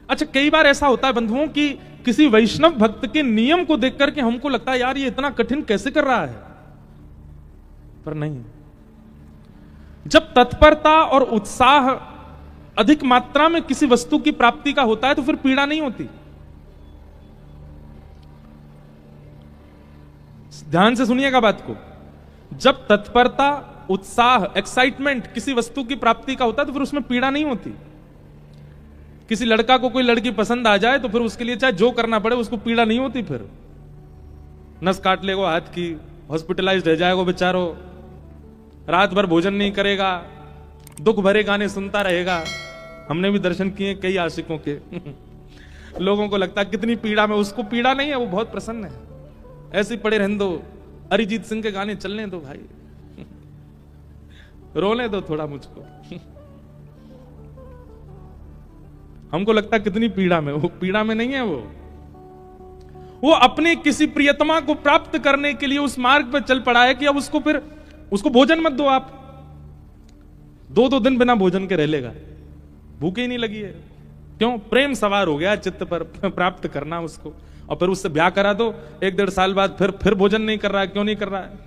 अच्छा, कई बार ऐसा होता है बंधुओं कि किसी वैष्णव भक्त के नियम को देख करके हमको लगता है यार ये इतना कठिन कैसे कर रहा है, पर नहीं। जब तत्परता और उत्साह अधिक मात्रा में किसी वस्तु की प्राप्ति का होता है तो फिर पीड़ा नहीं होती। ध्यान से सुनिएगा बात को। जब तत्परता, उत्साह, एक्साइटमेंट किसी वस्तु की प्राप्ति का होता है तो फिर उसमें पीड़ा नहीं होती। किसी लड़का को कोई लड़की पसंद आ जाए तो फिर उसके लिए चाहे जो करना पड़े उसको पीड़ा नहीं होती। फिर नस काट लेगा हाथ की, हॉस्पिटलाइज्ड रह जाएगा बेचारो, रात भर भोजन नहीं करेगा, दुख भरे गाने सुनता रहेगा। हमने भी दर्शन किए कई आशिकों के लोगों को लगता है कितनी पीड़ा में, उसको पीड़ा नहीं है, वो बहुत प्रसन्न है। ऐसे ही पड़े रहने दो, अरिजीत सिंह के गाने चलने दो भाई, रोने दो थोड़ा मुझको। हमको लगता है कितनी पीड़ा में, वो पीड़ा में नहीं है। वो अपने किसी प्रियतमा को प्राप्त करने के लिए उस मार्ग पर चल पड़ा है कि अब उसको भोजन मत दो आप, 2-2 दिन बिना भोजन के रह लेगा, भूखे ही नहीं लगी है। क्यों? प्रेम सवार हो गया चित्त पर, प्राप्त करना उसको। और फिर उससे ब्याह करा दो, 1-1.5 साल बाद फिर भोजन नहीं कर रहा है। क्यों नहीं कर रहा है?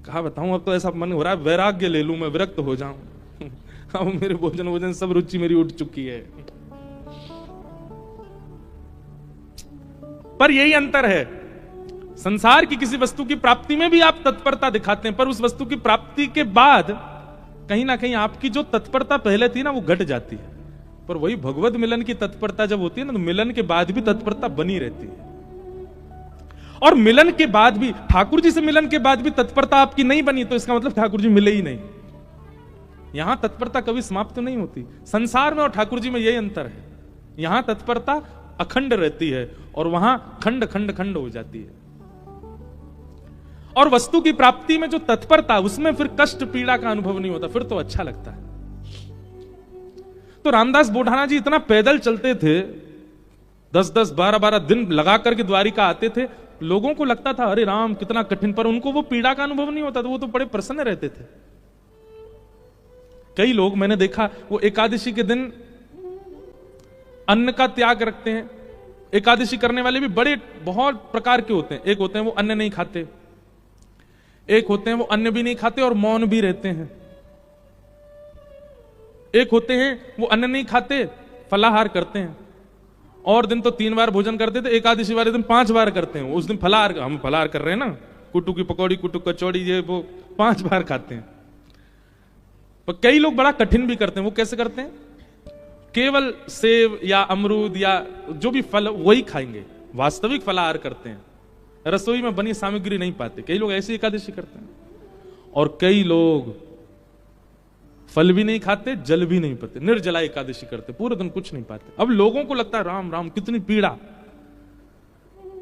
कहा बताऊं, अब तो ऐसा मन हो रहा है वैराग्य ले लूं, मैं विरक्त हो जाऊं। अब मेरे भोजन सब रुचि मेरी उठ चुकी है। पर यही अंतर है, संसार की किसी वस्तु की प्राप्ति में भी आप तत्परता दिखाते हैं, पर उस वस्तु की प्राप्ति के बाद कहीं ना कहीं आपकी जो तत्परता पहले थी ना वो घट जाती है। पर वही भगवत मिलन की तत्परता जब होती है ना, तो मिलन के बाद भी तत्परता बनी रहती है। और मिलन के बाद भी, ठाकुर जी से मिलन के बाद भी तत्परता आपकी नहीं बनी तो इसका मतलब ठाकुर जी मिले ही नहीं। यहां तत्परता कभी समाप्त नहीं होती। संसार में और ठाकुर जी में यही अंतर है, यहां तत्परता अखंड रहती है और वहां खंड खंड खंड हो जाती है। और वस्तु की प्राप्ति में जो तत्परता, उसमें फिर कष्ट पीड़ा का अनुभव नहीं होता, फिर तो अच्छा लगता है। तो रामदास बोढ़ाना जी इतना पैदल चलते थे, 10-10, 12-12 दिन लगा करके द्वारिका आते थे। लोगों को लगता था अरे राम कितना कठिन, पर उनको वो पीड़ा का अनुभव नहीं होता था, वो तो बड़े प्रसन्न रहते थे। कई लोग मैंने देखा वो एकादशी के दिन अन्न का त्याग रखते हैं। एकादशी करने वाले भी बड़े बहुत प्रकार के होते हैं। एक होते हैं वो अन्न नहीं खाते, एक होते हैं वो अन्न भी नहीं खाते और मौन भी रहते हैं, एक होते हैं वो अन्न नहीं खाते फलाहार करते हैं। और दिन तो 3 बार भोजन करते थे, एकादशी वाले दिन 5 बार करते हैं। उस दिन फलाहार, हम फलाहार कर रहे हैं ना, कुट्टू की पकौड़ी, कुट्टू कचौड़ी, ये वो 5 बार खाते हैं। पर कई लोग बड़ा कठिन भी करते हैं। वो कैसे करते हैं? केवल सेब या अमरूद या जो भी फल वही खाएंगे, वास्तविक फलाहार करते हैं, रसोई में बनी सामग्री नहीं पाते। कई लोग ऐसी एकादशी करते हैं। और कई लोग फल भी नहीं खाते, जल भी नहीं पीते, निर्जला एकादशी करते, पूरे दिन कुछ नहीं पाते। अब लोगों को लगता है राम राम कितनी पीड़ा,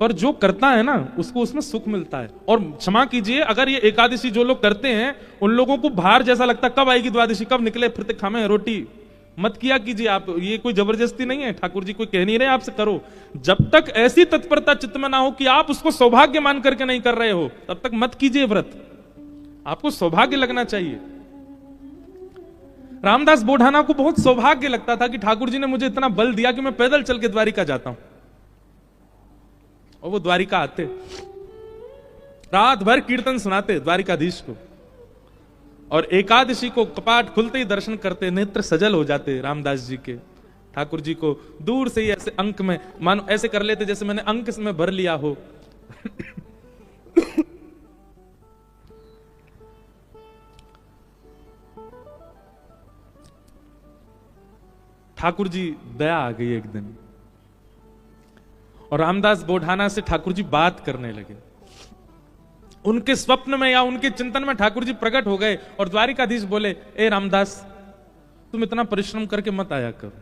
पर जो करता है ना उसको उसमें सुख मिलता है। और क्षमा कीजिए, अगर ये एकादशी जो लोग करते हैं उन लोगों को भार जैसा लगता है, कब आएगी द्वादशी, कब निकले फिरते खामे रोटी, मत किया कीजिए आप। ये कोई जबरदस्ती नहीं है, ठाकुर जी कोई कह नहीं रहे आपसे करो। जब तक ऐसी तत्परता चित्त में ना हो कि आप उसको सौभाग्य मान करके नहीं कर रहे हो, तब तक मत कीजिए व्रत। आपको सौभाग्य लगना चाहिए। रामदास बोढ़ाना को बहुत सौभाग्य लगता था कि ठाकुर जी ने मुझे इतना बल दिया कि मैं पैदल चल के द्वारिका जाता हूं। और वो द्वारिका आते, रात भर कीर्तन सुनाते द्वारिकाधीश को, और एकादशी को कपाट खुलते ही दर्शन करते, नेत्र सजल हो जाते रामदास जी के। ठाकुर जी को दूर से ही ऐसे अंक में, मानो ऐसे कर लेते जैसे मैंने अंक में भर लिया हो। ठाकुर जी दया आ गई एक दिन, और रामदास बोढ़ाना से ठाकुर जी बात करने लगे। उनके स्वप्न में या उनके चिंतन में ठाकुर जी प्रकट हो गए और द्वारिकाधीश बोले, ए रामदास तुम इतना परिश्रम करके मत आया करो।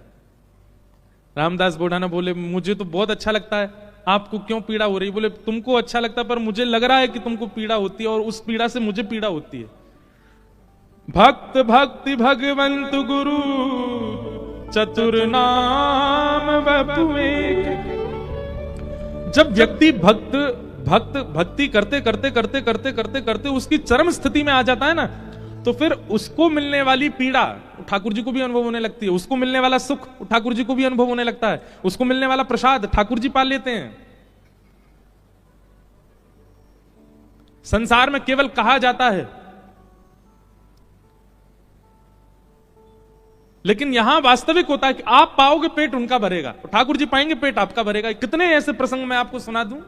रामदास बोढ़ाना बोले, मुझे तो बहुत अच्छा लगता है, आपको क्यों पीड़ा हो रही? बोले, तुमको अच्छा लगता है पर मुझे लग रहा है कि तुमको पीड़ा होती है, और उस पीड़ा से मुझे पीड़ा होती है। भक्त भक्ति भगवंत गुरु चतुर नाम बपु एक। जब व्यक्ति भक्ति करते करते करते करते करते करते उसकी चरम स्थिति में आ जाता है ना, तो फिर उसको मिलने वाली पीड़ा ठाकुर जी को भी अनुभव होने लगती है, उसको मिलने वाला सुख ठाकुर जी को भी अनुभव होने लगता है, उसको मिलने वाला प्रसाद ठाकुर जी पा लेते हैं। संसार में केवल कहा जाता है, लेकिन यहां वास्तविक होता है कि आप पाओगे पेट उनका भरेगा, ठाकुर जी पाएंगे पेट आपका भरेगा। कितने ऐसे प्रसंग मैं आपको सुना दूं।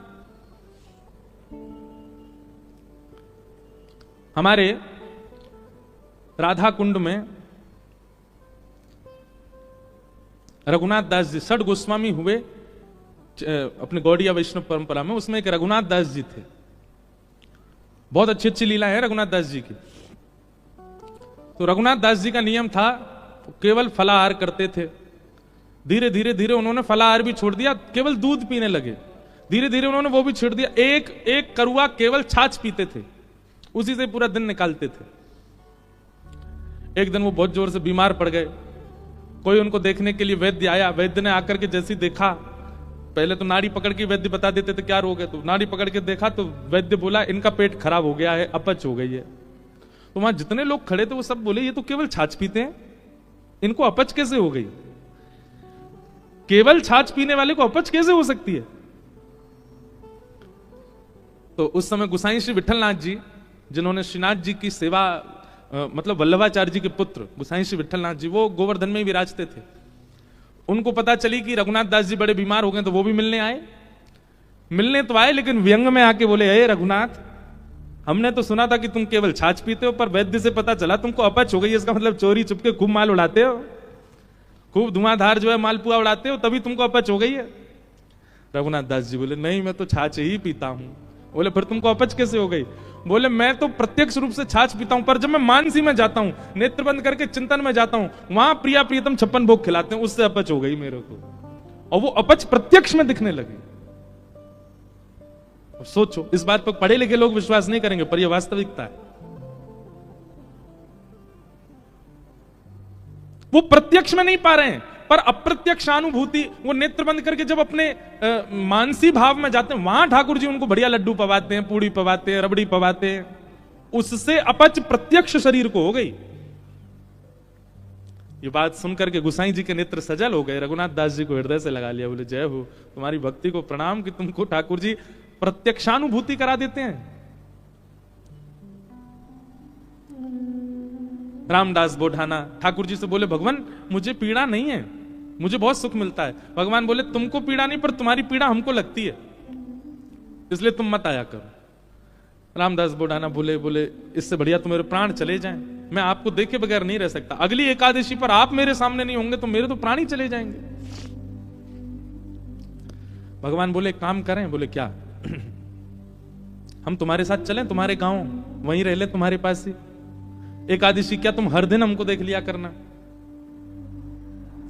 हमारे राधा कुंड में रघुनाथ दास जी षड गोस्वामी हुए अपने गौड़िया वैष्णव परंपरा में, उसमें एक रघुनाथ दास जी थे। बहुत अच्छी अच्छी लीला है रघुनाथ दास जी की। तो रघुनाथ दास जी का नियम था केवल फलाहार करते थे। धीरे धीरे धीरे उन्होंने फलाहार भी छोड़ दिया, केवल दूध पीने लगे। धीरे धीरे उन्होंने वो भी छोड़ दिया, एक एक करुआ केवल छाछ पीते थे, उसी से पूरा दिन निकालते थे। एक दिन वो बहुत जोर से बीमार पड़ गए। कोई उनको देखने के लिए वैद्य आया। वैद्य ने आकर के जैसे देखा, पहले तो नाड़ी पकड़ के वैद्य बता देते थे क्या रोग है, तो नाड़ी पकड़ के देखा तो वैद्य बोला इनका पेट खराब हो गया है, अपच हो गई है। तो वहां जितने लोग खड़े थे वो सब बोले ये तो केवल छाछ पीते हैं, इनको अपच कैसे हो गई? केवल छाछ पीने वाले को अपच कैसे हो सकती है? तो उस समय गोसाई श्री विठलनाथ जी, जिन्होंने श्रीनाथ जी की सेवा मतलब वल्लभाचार्य जी के पुत्र गोसाई श्री विठलनाथ जी, वो गोवर्धन में ही विराजते थे। उनको पता चली कि रघुनाथ दास जी बड़े बीमार हो गए, तो वो भी मिलने आए। मिलने तो आए, लेकिन व्यंग में आके बोले हे रघुनाथ, हमने तो सुना था कि तुम केवल छाछ पीते हो, पर वैद्य से पता चला तुमको अपच हो गई। इसका मतलब चोरी चुपके खूब माल उड़ाते हो, खूब धुआंधार जो है मालपुआ उड़ाते हो, तभी तुमको अपच हो गई है। रघुनाथ दास जी बोले नहीं, मैं तो छाछ ही पीता हूं। बोले फिर तुमको अपच कैसे हो गई? बोले मैं तो प्रत्यक्ष रूप से छाछ पीता हूं, पर जब मैं मानसी में जाता हूं, नेत्र बंद करके चिंतन में जाता हूं, वहां प्रिया प्रियतम 56 भोग खिलाते हैं, उससे अपच हो गई मेरे को। और वो अपच प्रत्यक्ष में दिखने लगी। सोचो, इस बात पर पढ़े लिखे लोग विश्वास नहीं करेंगे, पर यह वास्तविकता है। वो प्रत्यक्ष में नहीं पा रहे हैं, पर अप्रत्यक्ष अनुभूति, वो नेत्र बंद करके जब अपने मानसी भाव में जाते हैं, वहां ठाकुर जी उनको बढ़िया लड्डू पवाते हैं, पूड़ी पवाते हैं, रबड़ी पवाते हैं। उससे अपच प्रत्यक्ष शरीर को हो गई। ये बात सुनकर के गोसाई जी के नेत्र सजल हो गए। रघुनाथ दास जी को हृदय से लगा लिया। बोले जय हो, तुम्हारी भक्ति को प्रणाम कि तुमको ठाकुर जी प्रत्यक्षानुभूति करा देते हैं। रामदास बोढ़ाना ठाकुर जी से बोले भगवान मुझे पीड़ा नहीं है, मुझे बहुत सुख मिलता है। भगवान बोले तुमको पीड़ा नहीं, पर तुम्हारी पीड़ा हमको लगती है, इसलिए तुम मत आया करो। रामदास बोढ़ाना बोले इससे बढ़िया तो मेरे प्राण चले जाएं, मैं आपको देखे बगैर नहीं रह सकता। अगली एकादशी पर आप मेरे सामने नहीं होंगे तो मेरे तो प्राण ही चले जाएंगे। भगवान बोले काम करें? बोले क्या? हम तुम्हारे साथ चलें, तुम्हारे गांव वहीं रह ले, तुम्हारे पास ही एकादशी क्या तुम हर दिन हमको देख लिया करना।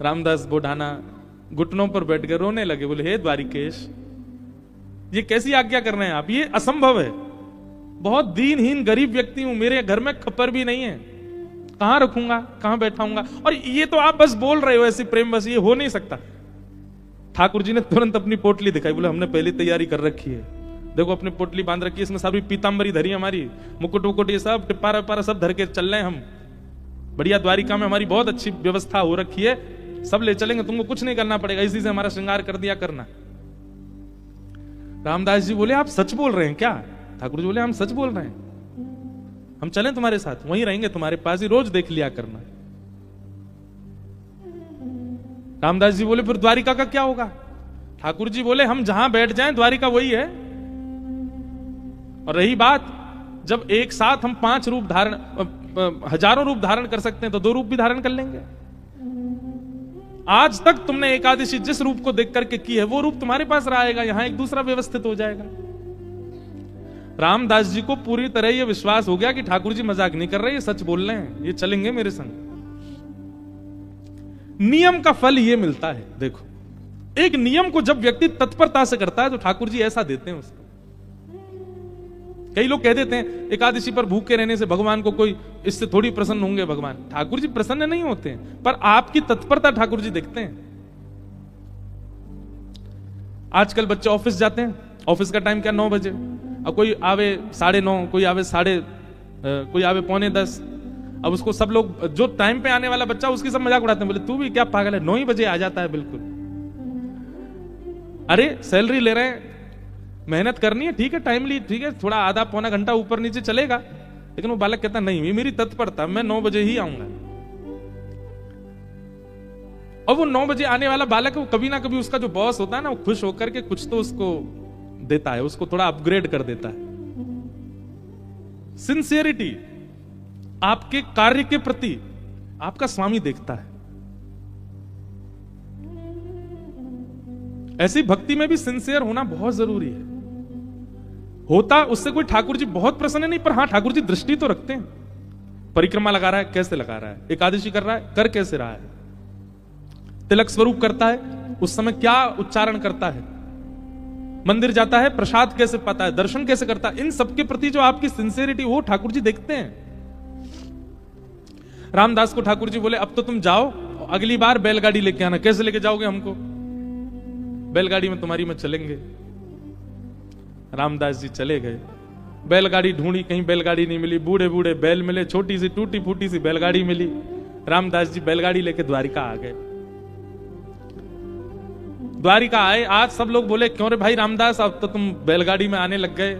रामदास बोढ़ाना घुटनों पर बैठ कर रोने लगे। बोले हे द्वारिकेश, ये कैसी आज्ञा कर रहे हैं आप? ये असंभव है। बहुत दीनहीन गरीब व्यक्ति हूं, मेरे घर में खप्पर भी नहीं है, कहां रखूंगा, कहां बैठाऊंगा? और ये तो आप बस बोल रहे हो ऐसी प्रेम बस, ये हो नहीं सकता। ठाकुर जी ने तुरंत अपनी पोटली दिखाई। बोले हमने पहले तैयारी कर रखी है, देखो अपनी पोटली बांध रखी है, इसमें सारी पीतांबरी धरी हमारी, मुकुट वुकुट ये सब टिप्पारा पारा सब धर के चल रहे हैं हम। बढ़िया द्वारिका में हमारी बहुत अच्छी व्यवस्था हो रखी है, सब ले चलेंगे, तुमको कुछ नहीं करना पड़ेगा, इसी से हमारा श्रृंगार कर दिया करना। रामदास जी बोले आप सच बोल रहे हैं क्या? ठाकुर जी बोले हम सच बोल रहे हैं, हम चलें तुम्हारे साथ, वहीं रहेंगे तुम्हारे पास ही, रोज देख लिया करना। रामदास जी बोले फिर द्वारिका का क्या होगा? ठाकुर जी बोले हम जहां बैठ जाएं द्वारिका वही है। और रही बात, जब एक साथ हम 5 रूप धारण, हजारों रूप धारण कर सकते हैं, तो 2 रूप भी धारण कर लेंगे। आज तक तुमने एकादशी जिस रूप को देख करके की है, वो रूप तुम्हारे पास रहेगा, यहां एक दूसरा व्यवस्थित हो जाएगा। रामदास जी को पूरी तरह यह विश्वास हो गया कि ठाकुर जी मजाक नहीं कर रहे, ये सच बोल रहे हैं, ये चलेंगे मेरे संग। नियम का फल ये मिलता है। देखो, एक नियम को जब व्यक्ति तत्परता से करता है तो ठाकुर जी ऐसा देते हैं उसको। कई लोग कह देते हैं एकादशी पर भूखे रहने से भगवान को कोई इससे थोड़ी प्रसन्न होंगे भगवान। ठाकुर जी प्रसन्न नहीं होते हैं, पर आपकी तत्परता ठाकुर जी देखते हैं। आजकल बच्चे ऑफिस जाते हैं, ऑफिस का टाइम क्या 9 बजे, और कोई आवे 9:30, कोई आवे 10:30, कोई आवे 9:45, अब उसको सब लोग, जो टाइम पे आने वाला बच्चा, उसकी सब मजाक उड़ाते हैं, बोले तू भी क्या पागल है, 9 ही बजे आ जाता है बिल्कुल। अरे सैलरी ले रहे हैं, मेहनत करनी है, ठीक है, टाइमली, ठीक है, थोड़ा आधा पौना घंटा ऊपर नीचे चलेगा, लेकिन वो बालक कहता नहीं, ये मेरी तत्परता, मैं 9 बजे ही आऊंगा। और वो 9 बजे आने वाला बालक, वो कभी ना कभी उसका जो बॉस होता है ना, वो खुश होकर के कुछ तो उसको देता है, उसको थोड़ा अपग्रेड कर देता है। सिंसियरिटी आपके कार्य के प्रति आपका स्वामी देखता है। ऐसी भक्ति में भी सिंसियर होना बहुत जरूरी है। होता उससे कोई ठाकुर जी बहुत प्रसन्न नहीं, पर हां ठाकुर जी दृष्टि तो रखते हैं। परिक्रमा लगा रहा है, कैसे लगा रहा है, एकादशी कर रहा है, कर कैसे रहा है, तिलक स्वरूप करता है, उस समय क्या उच्चारण करता है, मंदिर जाता है, प्रसाद कैसे पाता है, दर्शन कैसे करता है, इन सबके प्रति जो आपकी सिंसियरिटी, वो ठाकुर जी देखते हैं। रामदास को ठाकुर जी बोले अब तो तुम जाओ, अगली बार बैलगाड़ी लेके आना। कैसे लेके जाओगे हमको? बैलगाड़ी में तुम्हारी में चलेंगे। रामदास जी चले गए, बैलगाड़ी ढूंढी, कहीं बैलगाड़ी नहीं मिली, बूढ़े बूढ़े बैल मिले, छोटी सी टूटी फूटी सी बैलगाड़ी मिली। रामदास जी बैलगाड़ी लेके द्वारिका आ गए। द्वारिका आए, आज सब लोग बोले क्यों रे भाई रामदास, अब तो तुम बैलगाड़ी में आने लग गए।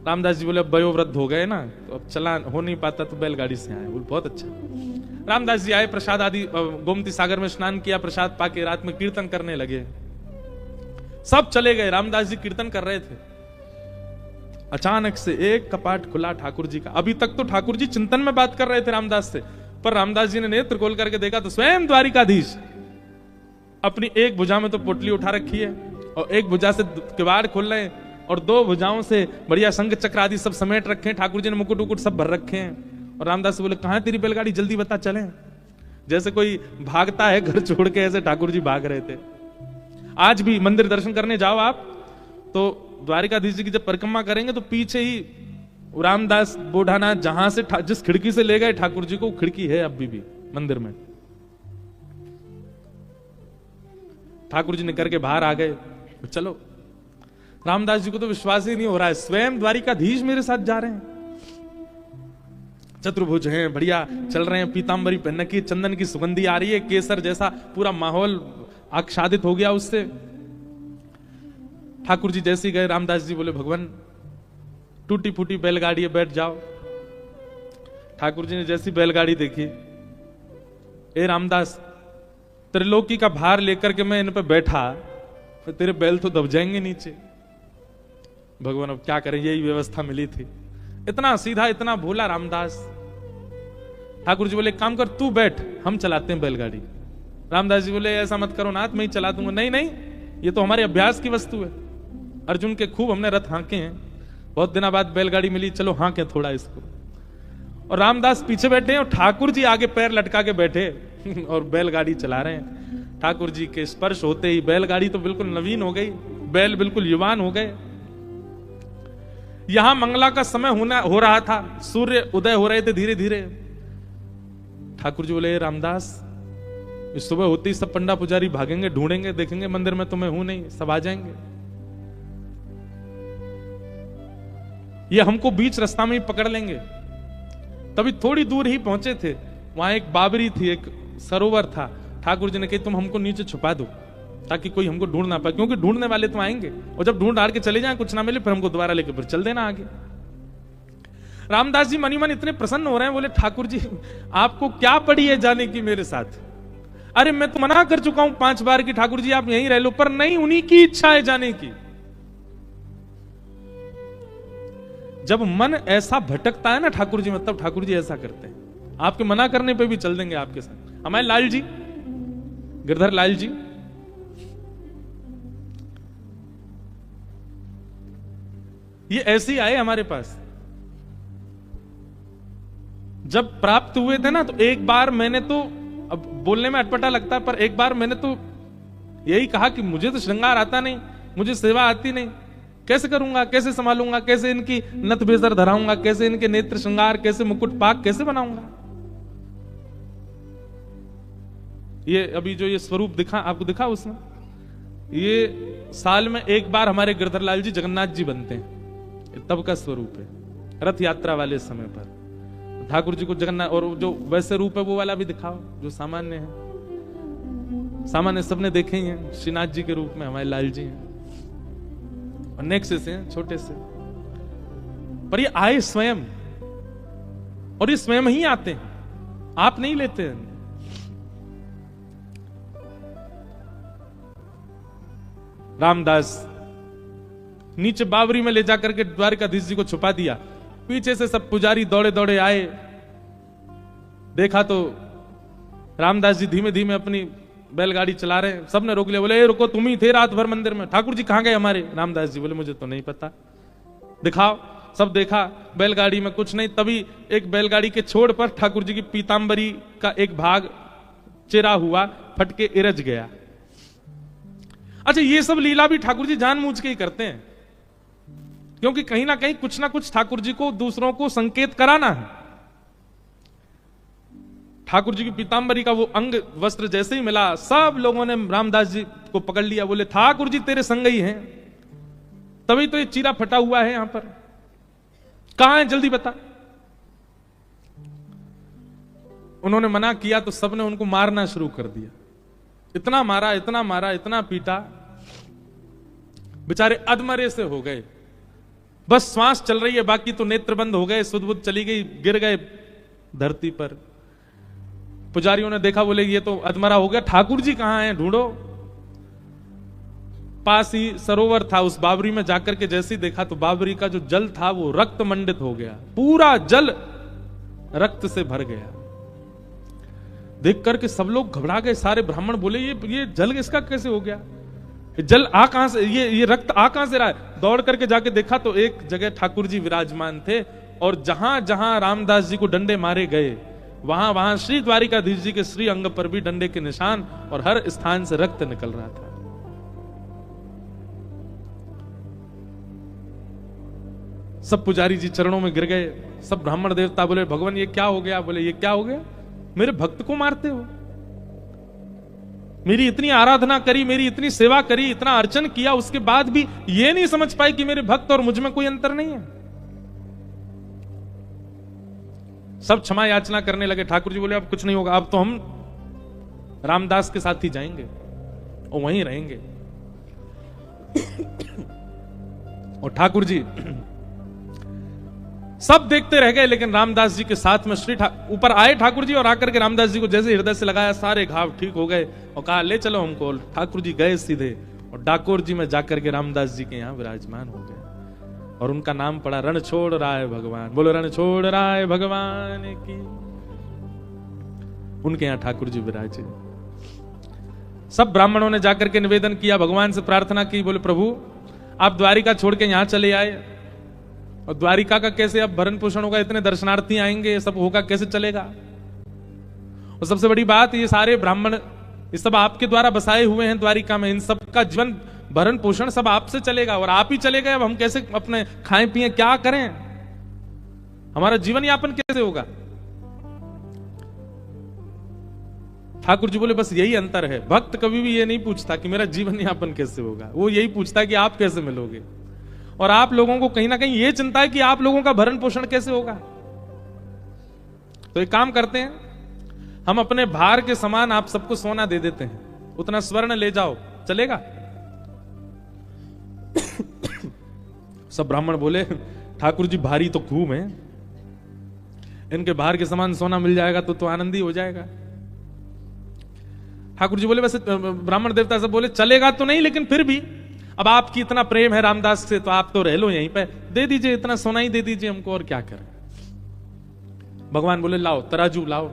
रामदास जी बोले अब वयोवृद्ध हो गए ना, तो अब चला हो नहीं पाता, तो बैलगाड़ी से आए। बोले बहुत अच्छा। रामदास जी आए, प्रसाद आदि, गोमती सागर में स्नान किया, प्रसाद पाके रात में कीर्तन करने लगे। सब चले गए, रामदास जी कीर्तन कर रहे थे। अचानक से एक कपाट खुला ठाकुर जी का। अभी तक तो ठाकुर जी चिंतन में बात कर रहे थे रामदास से, पर रामदास जी ने नेत्र खोल करके देखा तो स्वयं द्वारिकाधीश अपनी एक भुजा में तो पोटली उठा रखी है और एक भुजा से किवाड़ खोल रहे हैं, और 2 भुजाओं से बढ़िया शंख चक्र आदि सब समेट रखे हैं। ठाकुर जी ने मुकुट उकुट सब भर रखे हैं। और रामदास बोले कहां है तेरी बैलगाड़ी, जल्दी बता चलें। जैसे कोई भागता है घर छोड़ के, ऐसे ठाकुर जी भाग रहे थे। आज भी मंदिर दर्शन करने जाओ आप, तो द्वारिकाधीश जी की जब परिक्रमा करेंगे तो पीछे ही रामदास बोढ़ाना जहां से जिस खिड़की से ले गए ठाकुर जी को, खिड़की है अभी भी मंदिर में। ठाकुर जी निकल के बाहर आ गए। चलो, रामदास जी को तो विश्वास ही नहीं हो रहा है, स्वयं द्वारिकाधीश मेरे साथ जा रहे हैं। चतुर्भुज हैं, बढ़िया चल रहे हैं, पीतांबरी पहन की, चंदन की सुगंधी आ रही है, केसर जैसा पूरा माहौल आच्छादित हो गया उससे। ठाकुर जी जैसे गए, रामदास जी बोले भगवान टूटी फूटी बैलगाड़ी है, बैठ जाओ। ठाकुर जी ने जैसी बैलगाड़ी देखी, ए रामदास, त्रिलोकी का भार लेकर के मैं इन पे बैठा, तो तेरे बैल तो दब जाएंगे नीचे। भगवान अब क्या करें, यही व्यवस्था मिली थी। इतना सीधा, इतना भोला रामदास। ठाकुर जी बोले काम कर, तू बैठ, हम चलाते हैं बैलगाड़ी। रामदास जी बोले ऐसा मत करो नाथ, मैं ही चला दूंगा। नहीं नहीं, ये तो हमारे अभ्यास की वस्तु है। अर्जुन के खूब हमने रथ हांके हैं, बहुत दिनों बाद बैलगाड़ी मिली, चलो हांके थोड़ा इसको। और रामदास पीछे बैठे हैं और ठाकुर जी आगे पैर लटका के बैठे और बैलगाड़ी चला रहे हैं। ठाकुर जी के स्पर्श होते ही बैलगाड़ी तो बिल्कुल नवीन हो गई, बैल बिल्कुल युवान हो गए। यहां मंगला का समय हो रहा था, सूर्य उदय हो रहे थे धीरे धीरे। ठाकुर जी बोले रामदास, इस सुबह होती ही सब पंडा पुजारी भागेंगे, ढूंढेंगे, देखेंगे मंदिर में तो मैं हूं नहीं, सब आ जाएंगे। ये हमको बीच रास्ता में ही पकड़ लेंगे। तभी थोड़ी दूर ही पहुंचे थे, वहां एक बाबरी थी, एक सरोवर था। ठाकुर जी ने कहा तुम हमको नीचे छुपा दो ताकि कोई हमको ढूंढ ना पाए, क्योंकि ढूंढने वाले तो आएंगे, और जब ढूंढ हार के चले जाएं, कुछ ना मिले, फिर हमको दोबारा लेके फिर चल देना आगे। रामदास जी मनी मन इतने प्रसन्न हो रहे हैं, बोले ठाकुर जी आपको क्या पड़ी है जाने की मेरे साथ? अरे मैं तो मना कर चुका हूं 5 बार की ठाकुर जी आप यहीं रह लो, पर नहीं, उन्हीं की इच्छा है जाने की। जब मन ऐसा भटकता है ना ठाकुर जी में, तब ठाकुर जी ऐसा करते हैं, आपके मना करने पे भी चल देंगे आपके साथ। हमारे लाल जी, गिरधर लाल जी, ये ऐसे ही आए हमारे पास। जब प्राप्त हुए थे ना, तो एक बार मैंने तो, अब बोलने में अटपटा लगता है, पर एक बार मैंने तो यही कहा कि मुझे तो श्रृंगार आता नहीं, मुझे सेवा आती नहीं, कैसे करूंगा, कैसे संभालूंगा, कैसे इनकी नथ बेजर धराऊंगा, कैसे इनके नेत्र श्रृंगार, कैसे मुकुट पाक कैसे बनाऊंगा। ये अभी जो ये स्वरूप दिखा आपको, दिखा उसमें, ये साल में एक बार हमारे गिरधर लाल जी जगन्नाथ जी बनते हैं, तब का स्वरूप है, रथ यात्रा वाले समय पर। ठाकुर जी को जगन्नाथ, और जो वैसे रूप है वो वाला भी दिखाओ जो सामान्य है। सामान्य सबने देखे ही हैं, श्रीनाथ जी के रूप में हमारे लाल जी हैं, और नेक्स्ट से हैं छोटे से, पर ये आए स्वयं, और ये स्वयं ही आते हैं, आप नहीं लेते हैं। रामदास नीचे बावरी में ले जाकर के द्वारकाधीश जी को छुपा दिया। पीछे से सब पुजारी दौड़े दौड़े आए, देखा तो रामदास जी धीमे धीमे अपनी बैलगाड़ी चला रहे हैं। सबने रोक लिया, बोले ए रुको, तुम ही थे रात भर मंदिर में, ठाकुर जी कहां गए हमारे? रामदास जी बोले मुझे तो नहीं पता, दिखाओ। सब देखा, बैलगाड़ी में कुछ नहीं। तभी एक बैलगाड़ी के छोड़ पर ठाकुर जी की पीतांबरी का एक भाग चिरा हुआ, फट के इरज गया। अच्छा, ये सब लीला भी ठाकुर जी जानबूझ के ही करते हैं, क्योंकि कहीं ना कहीं कुछ ना कुछ ठाकुर जी को दूसरों को संकेत कराना है। ठाकुर जी की पीतांबरी का वो अंग वस्त्र जैसे ही मिला, सब लोगों ने रामदास जी को पकड़ लिया, बोले ठाकुर जी तेरे संग ही हैं, तभी तो ये चीरा फटा हुआ है यहां पर, कहां है जल्दी बता। उन्होंने मना किया तो सबने उनको मारना शुरू कर दिया। इतना मारा, इतना मारा, इतना पीटा, बेचारे अधमरे से हो गए। बस श्वास चल रही है, बाकी तो नेत्र बंद हो गए, सुध बुध चली गई, गिर गए धरती पर। पुजारियों ने देखा, बोले ये तो अधमरा हो गया, ठाकुर जी कहां हैं, ढूंढो। पास ही सरोवर था, उस बावरी में जाकर के जैसे ही देखा तो बावरी का जो जल था वो रक्त मंडित हो गया, पूरा जल रक्त से भर गया। देख करके सब लोग घबरा गए, सारे ब्राह्मण बोले ये जल इसका कैसे हो गया, जल आ कहां से, ये रक्त आ कहां से रहा है। दौड़ करके जाके देखा तो एक जगह ठाकुर जी विराजमान थे, और जहां जहां रामदास जी को डंडे मारे गए वहां वहां श्री द्वारिकाधीश जी के श्री अंग पर भी डंडे के निशान, और हर स्थान से रक्त निकल रहा था। सब पुजारी जी चरणों में गिर गए, सब ब्राह्मण देवता बोले भगवान ये क्या हो गया। बोले ये क्या हो गया, मेरे भक्त को मारते हो, मेरी इतनी आराधना करी, मेरी इतनी सेवा करी, इतना अर्चन किया, उसके बाद भी ये नहीं समझ पाए कि मेरे भक्त और मुझ में कोई अंतर नहीं है। सब क्षमा याचना करने लगे। ठाकुर जी बोले अब कुछ नहीं होगा, अब तो हम रामदास के साथ ही जाएंगे और वहीं रहेंगे। और ठाकुर जी सब देखते रह गए, लेकिन रामदास जी के साथ में ऊपर आए ठाकुर जी, और आकर के रामदास जी को जैसे हृदय से लगाया, सारे घाव ठीक हो गए, और कहा ले चलो हमको। ठाकुर जी गए सीधे और डाकोर जी में जाकर के रामदास जी के यहां विराजमान हो गए, और उनका नाम पड़ा रण छोड़ राय भगवान। बोलो रण छोड़ राय भगवान की। उनके यहां ठाकुर जी विराजे। सब ब्राह्मणों ने जाकर के निवेदन किया, भगवान से प्रार्थना की, बोले प्रभु आप द्वारिका छोड़ के यहां चले आए, और द्वारिका का कैसे अब भरण पोषण होगा, इतने दर्शनार्थी आएंगे, ये सब होगा, कैसे चलेगा। और सबसे बड़ी बात, ये सारे ब्राह्मण ये सब आपके द्वारा बसाए हुए हैं द्वारिका में, इन सब का जीवन भरण पोषण सब आपसे चलेगा, और आप ही चले गए, अब हम कैसे अपने खाएं पिए, क्या करें, हमारा जीवन यापन कैसे होगा। ठाकुर जी बोले बस यही अंतर है, भक्त कभी भी ये नहीं पूछता कि मेरा जीवन यापन कैसे होगा, वो यही पूछता है कि आप कैसे मिलोगे। और आप लोगों को कहीं ना कहीं ये चिंता है कि आप लोगों का भरण पोषण कैसे होगा। तो एक काम करते हैं, हम अपने भार के समान आप सबको सोना दे देते हैं, उतना स्वर्ण ले जाओ, चलेगा। सब ब्राह्मण बोले ठाकुर जी भारी तो खूब है, इनके भार के समान सोना मिल जाएगा तो आनंद ही हो जाएगा। ठाकुर जी बोले वैसे ब्राह्मण देवता सब बोले चलेगा तो नहीं, लेकिन फिर भी अब आपकी इतना प्रेम है रामदास से, तो आप तो रह लो यहीं पे, दे दीजिए, इतना सोना ही दे दीजिए हमको, और क्या करें। भगवान बोले लाओ तराजू लाओ।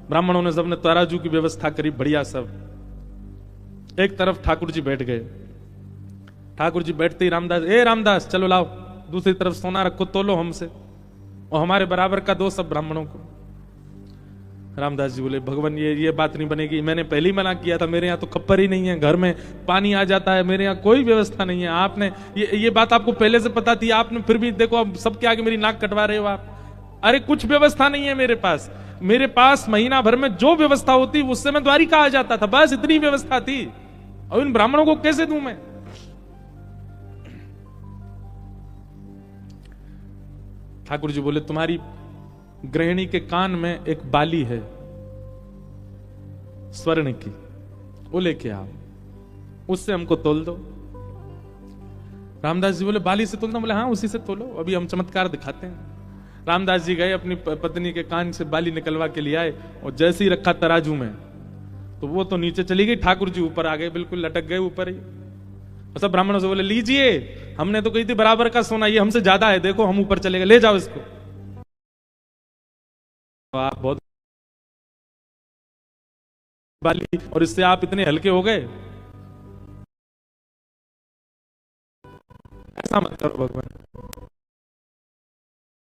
ब्राह्मणों ने सबने तराजू की व्यवस्था करी, बढ़िया सब। एक तरफ ठाकुर जी बैठ गए। ठाकुर जी बैठते ही रामदास चलो लाओ, दूसरी तरफ सोना रखो, तोलो हमसे, और हमारे बराबर का दो सब ब्राह्मणों को। रामदास जी बोले भगवान ये बात नहीं बनेगी, मैंने पहले ही मना किया था, मेरे यहाँ तो खप्पर ही नहीं है, घर में पानी आ जाता है, मेरे यहाँ कोई व्यवस्था नहीं है। आपने ये बात आपको पहले से पता थी, आपने फिर भी देखो अब सबके आगे मेरी नाक कटवा रहे हो आप। अरे कुछ व्यवस्था नहीं है मेरे पास महीना भर में जो व्यवस्था होती उससे मैं द्वारिका आ जाता था, बस इतनी व्यवस्था थी, और इन ब्राह्मणों को कैसे दूं मैं। ठाकुर जी बोले तुम्हारी गृहिणी के कान में एक बाली है स्वर्ण की, वो लेके आओ, उससे हमको तोल दो। रामदास जी बोले बाली से तोलना? बोले हाँ उसी से तोलो, अभी हम चमत्कार दिखाते हैं। रामदास जी गए, अपनी पत्नी के कान से बाली निकलवा के लिए आए, और जैसे ही रखा तराजू में तो वो तो नीचे चली गई, ठाकुर जी ऊपर आ गए, बिल्कुल लटक गए ऊपर ही। और सब ब्राह्मणों से बोले लीजिए, हमने तो कही थी बराबर का सोना, ये हमसे ज्यादा है, देखो हम ऊपर चले गए, ले जाओ इसको। आप बहुत बाली और इससे आप इतने हल्के हो गए, ऐसा मत करो भगवान।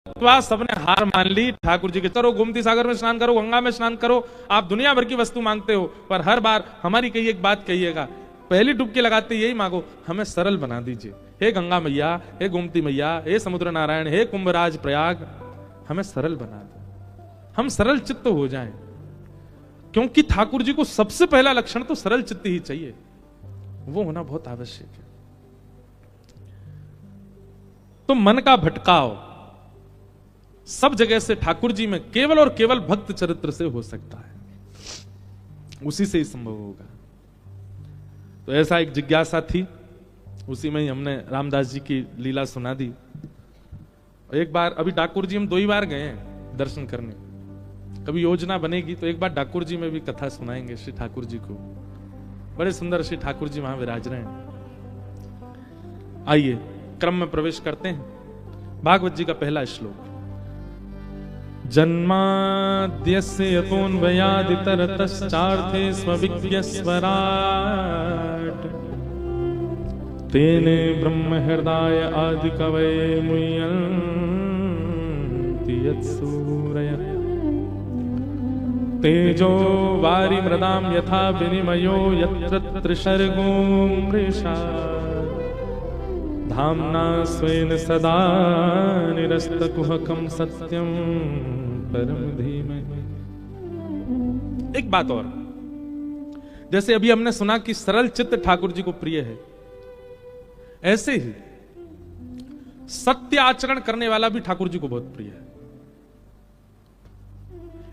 तो सबने हार मान ली ठाकुर जी के, करो गोमती सागर में स्नान करो, गंगा में स्नान करो, आप दुनिया भर की वस्तु मांगते हो, पर हर बार हमारी कही एक बात कहिएगा, पहली डुबकी लगाते यही मांगो, हमें सरल बना दीजिए। हे गंगा मैया, हे गोमती मैया, हे समुद्र नारायण, हे कुंभराज प्रयाग, हमें सरल बना दो, हम सरल चित्त हो जाएं। क्योंकि ठाकुर जी को सबसे पहला लक्षण तो सरल चित्त ही चाहिए, वो होना बहुत आवश्यक है। तो मन का भटकाव सब जगह से ठाकुर जी में केवल और केवल भक्त चरित्र से हो सकता है, उसी से ही संभव होगा। तो ऐसा एक जिज्ञासा थी, उसी में ही हमने रामदास जी की लीला सुना दी। एक बार अभी ठाकुर जी हम 2 ही बार गए हैं दर्शन करने, कभी योजना बनेगी तो एक बार ठाकुर जी में भी कथा सुनाएंगे श्री ठाकुर जी को, बड़े सुंदर श्री ठाकुर जी वहां विराज रहे हैं। आइए क्रम में प्रवेश करते हैं। भागवत जी का पहला श्लोक, जन्माद्यस्य यतोऽन्वयादितरतश्चार्थे स्वविज्ञस्वराट् तेने ब्रह्म हृदय आदि कवये मुह्यन्ति यत्सूरयः तेजो वारि मृदां यथा विनिमयो यत्र त्रिसर्गो मृषा धाम्ना स्वेन सदा निरस्तकुहकं सत्यं परम धीमहि। एक बात और, जैसे अभी हमने सुना कि सरल चित्त ठाकुर जी को प्रिय है, ऐसे ही सत्य आचरण करने वाला भी ठाकुर जी को बहुत प्रिय है।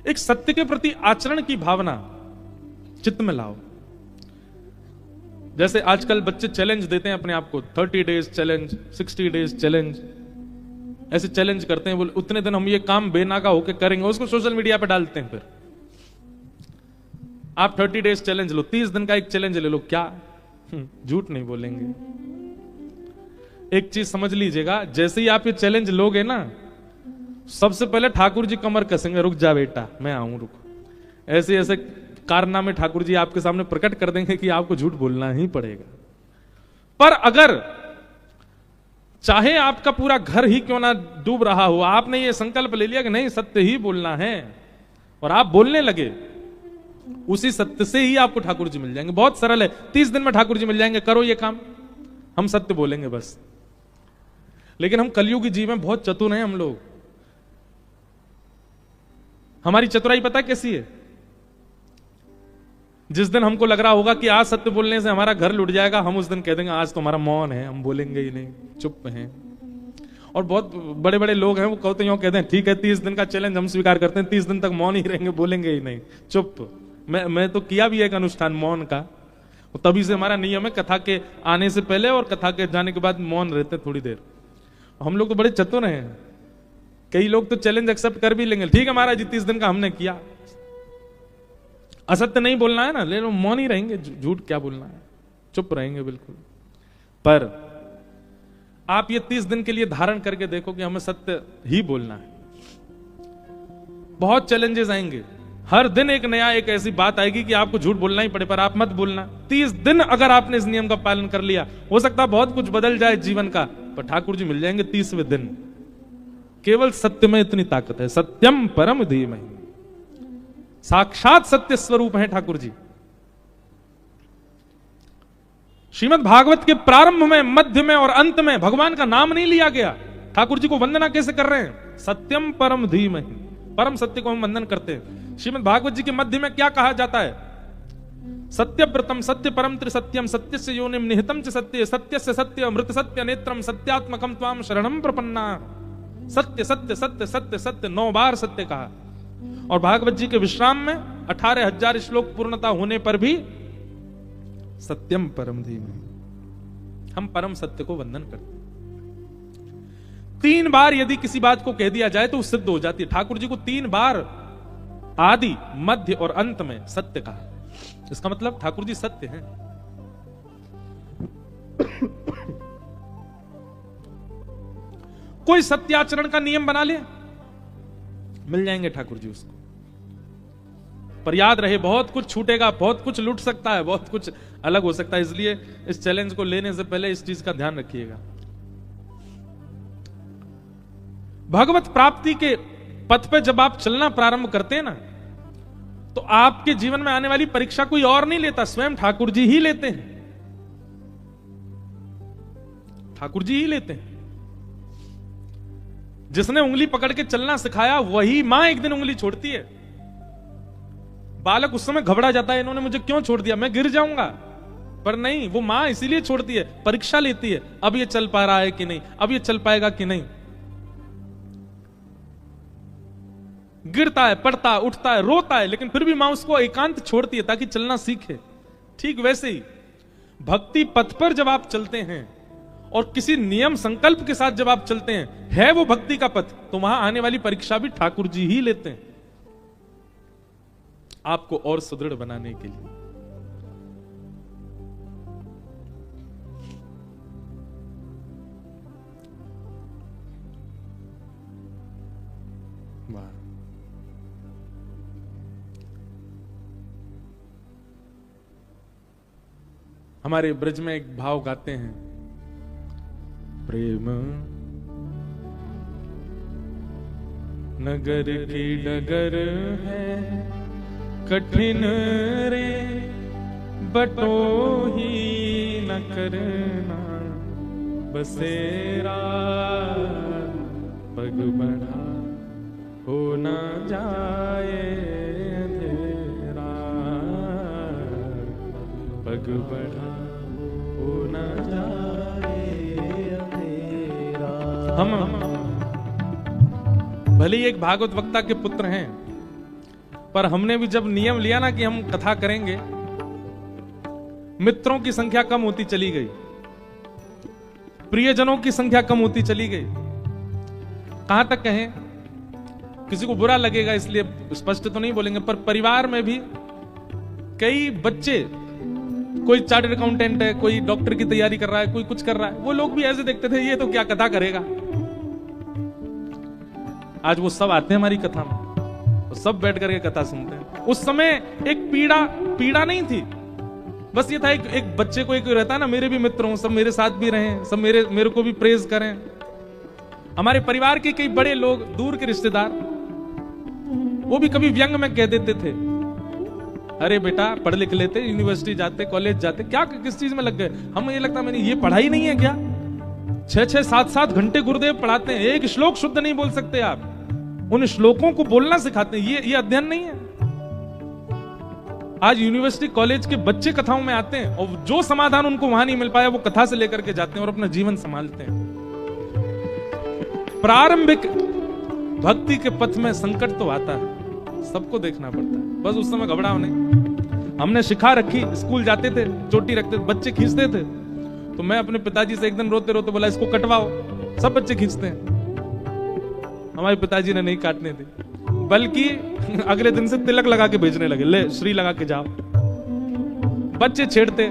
एक सत्य के प्रति आचरण की भावना चित्त में लाओ। जैसे आजकल बच्चे चैलेंज देते हैं अपने आप को, 30 डेज चैलेंज, 60 डेज चैलेंज, ऐसे चैलेंज करते हैं, बोले उतने दिन हम ये काम बेनागा होके करेंगे, उसको सोशल मीडिया पे डालते हैं। फिर आप 30 डेज चैलेंज लो, 30 दिन का एक चैलेंज ले लो, क्या झूठ नहीं बोलेंगे। एक चीज समझ लीजिएगा, जैसे ही आप ये चैलेंज लोगे ना, सबसे पहले ठाकुर जी कमर कसेंगे, रुक जा बेटा मैं आऊं, रुक। ऐसे ऐसे कारनामे ठाकुर जी आपके सामने प्रकट कर देंगे कि आपको झूठ बोलना ही पड़ेगा। पर अगर चाहे आपका पूरा घर ही क्यों ना डूब रहा हो, आपने ये संकल्प ले लिया कि नहीं सत्य ही बोलना है, और आप बोलने लगे, उसी सत्य से ही आपको ठाकुर जी मिल जाएंगे। बहुत सरल है, 30 दिन में ठाकुर जी मिल जाएंगे, करो ये काम, हम सत्य बोलेंगे बस। लेकिन हम कलयुगी जीव में बहुत चतुर हैं हम लोग। हमारी चतुराई पता कैसी है? जिस दिन हमको लग रहा होगा कि आज सत्य बोलने से हमारा घर लुट जाएगा, हम उस दिन कह देंगे आज तो हमारा मौन है, हम बोलेंगे ही नहीं, चुप हैं। और बहुत बड़े बड़े लोग हैं, वो कहते हैं, कहते हैं ठीक है 30 दिन का चैलेंज हम स्वीकार करते हैं, 30 दिन तक मौन ही रहेंगे, बोलेंगे ही नहीं, चुप। मैं तो किया भी एक अनुष्ठान मौन का, तभी से हमारा नियम है कथा के आने से पहले और कथा के जाने के बाद मौन रहते थोड़ी देर। हम लोग तो बड़े चतुर हैं, कई लोग तो चैलेंज एक्सेप्ट कर भी लेंगे, ठीक है महाराज जी 30 दिन का हमने किया, असत्य नहीं बोलना है ना, ले लो, मौन ही रहेंगे, झूठ क्या बोलना है, चुप रहेंगे बिल्कुल। पर आप ये 30 दिन के लिए धारण करके देखो कि हमें सत्य ही बोलना है। बहुत चैलेंजेस आएंगे, हर दिन एक नया एक ऐसी बात आएगी कि आपको झूठ बोलना ही पड़े, पर आप मत बोलना। 30 दिन अगर आपने इस नियम का पालन कर लिया, हो सकता है बहुत कुछ बदल जाए जीवन का, पर ठाकुर जी मिल जाएंगे 30वें दिन। केवल सत्य में इतनी ताकत है, सत्यम परम धीमहि, साक्षात सत्य स्वरूप है ठाकुर जी। श्रीमद् भागवत के प्रारंभ में, मध्य में और अंत में भगवान का नाम नहीं लिया गया। ठाकुर जी को वंदना कैसे कर रहे हैं? सत्यम परम धीमहि, परम सत्य को हम वंदन करते हैं। श्रीमद् भागवत जी के मध्य में क्या कहा जाता है? सत्यव्रतम सत्य परम त्रिसत्यम सत्यस्य योनिम निहितम च सत्ये सत्यस्य सत्य अमृत सत्य नेत्रम सत्यात्मकम त्वाम शरणम प्रपन्ना। सत्य सत्य सत्य सत्य सत्य 9 बार सत्य कहा। और भागवत जी के विश्राम में 18,000 श्लोक पूर्णता होने पर भी सत्यम परम धीमहि, हम परम सत्य को वंदन करते हैं। 3 बार यदि किसी बात को कह दिया जाए तो सिद्ध हो जाती है। ठाकुर जी को 3 बार आदि मध्य और अंत में सत्य कहा। इसका मतलब ठाकुर जी सत्य हैं। कोई सत्याचरण का नियम बना ले, मिल जाएंगे ठाकुर जी उसको। पर याद रहे, बहुत कुछ छूटेगा, बहुत कुछ लूट सकता है, बहुत कुछ अलग हो सकता है। इसलिए इस चैलेंज को लेने से पहले इस चीज का ध्यान रखिएगा। भगवत प्राप्ति के पथ पे जब आप चलना प्रारंभ करते हैं ना, तो आपके जीवन में आने वाली परीक्षा कोई और नहीं लेता, स्वयं ठाकुर जी ही लेते हैं। ठाकुर जी ही लेते हैं। जिसने उंगली पकड़ के चलना सिखाया वही मां एक दिन उंगली छोड़ती है। बालक उस समय घबरा जाता है, इन्होंने मुझे क्यों छोड़ दिया, मैं गिर जाऊंगा। पर नहीं, वो मां इसीलिए छोड़ती है, परीक्षा लेती है, अब ये चल पा रहा है कि नहीं, अब ये चल पाएगा कि नहीं। गिरता है, पड़ता है, उठता है, रोता है, लेकिन फिर भी मां उसको एकांत छोड़ती है ताकि चलना सीखे। ठीक वैसे ही भक्ति पथ पर जब आप चलते हैं और किसी नियम संकल्प के साथ जब आप चलते हैं, है वो भक्ति का पथ, तो वहां आने वाली परीक्षा भी ठाकुर जी ही लेते हैं, आपको और सुदृढ़ बनाने के लिए। वाह, हमारे ब्रज में एक भाव गाते हैं, प्रेम नगर की डगर है कठिन रे, बटो ही न करना बसेरा, पग बढ़ा हो न जाए अंधेरा, पग बढ़ा हो न जाए अंधेरा। हम भले ही एक भागवत वक्ता के पुत्र हैं, पर हमने भी जब नियम लिया ना कि हम कथा करेंगे, मित्रों की संख्या कम होती चली गई, प्रियजनों की संख्या कम होती चली गई। कहां तक कहें, किसी को बुरा लगेगा इसलिए स्पष्ट तो नहीं बोलेंगे, पर परिवार में भी कई बच्चे, कोई चार्टर्ड अकाउंटेंट है, कोई डॉक्टर की तैयारी कर रहा है, कोई कुछ कर रहा है, वो लोग भी ऐसे देखते थे, ये तो क्या कथा करेगा। आज वो सब आते हैं हमारी कथा में, तो सब बैठ करके कथा सुनते हैं। उस समय एक पीड़ा नहीं थी, बस ये था एक बच्चे को एक रहता है ना, मेरे भी मित्र हों, सब मेरे साथ भी रहें, सब मेरे को भी प्रेज करें। हमारे परिवार के कई बड़े लोग, दूर के रिश्तेदार, वो भी कभी व्यंग में कह देते थे, अरे बेटा पढ़ लिख लेते, यूनिवर्सिटी जाते, कॉलेज जाते, क्या किस चीज में लग गए। हम ये लगता मैंने ये पढ़ाई नहीं है क्या, 6-6, 7-7 घंटे गुरुदेव पढ़ाते हैं, एक श्लोक शुद्ध नहीं बोल सकते आप, उन श्लोकों को बोलना सिखाते हैं, ये अध्ययन नहीं है। आज यूनिवर्सिटी कॉलेज के बच्चे कथाओं में आते हैं और जो समाधान उनको वहां नहीं मिल पाया वो कथा से लेकर के जाते हैं और अपना जीवन संभालते हैं। प्रारंभिक भक्ति के पथ में संकट तो आता है, सबको देखना पड़ता है, बस उस समय घबराओ नहीं। हमने शिखा रखी, स्कूल जाते थे, चोटी रखते थे, बच्चे खींचते थे, तो मैं अपने पिताजी से एक दिन रोते रोते बोला इसको कटवाओ, सब बच्चे खींचते हैं। हमारे पिताजी ने नहीं काटने दी, बल्कि अगले दिन से तिलक लगा के भेजने लगे, ले श्री लगा के जाओ। बच्चे छेड़ते,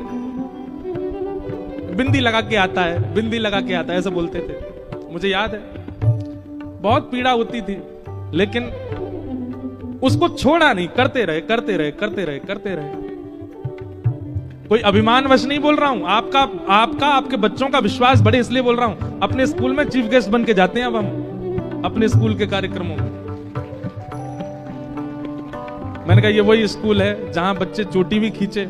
बिंदी लगा के आता है, बिंदी लगा के आता है, ऐसा बोलते थे। मुझे याद है बहुत पीड़ा होती थी, लेकिन उसको छोड़ा नहीं, करते रहे करते रहे करते रहे करते रहे। कोई अभिमानवश नहीं बोल रहा हूं, आपका आपके बच्चों का विश्वास बढ़े इसलिए बोल रहा हूं। अपने स्कूल में चीफ गेस्ट बन के जाते हैं अब हम अपने स्कूल के कार्यक्रमों में। मैंने कहा ये वही स्कूल है जहां बच्चे चोटी भी खींचे,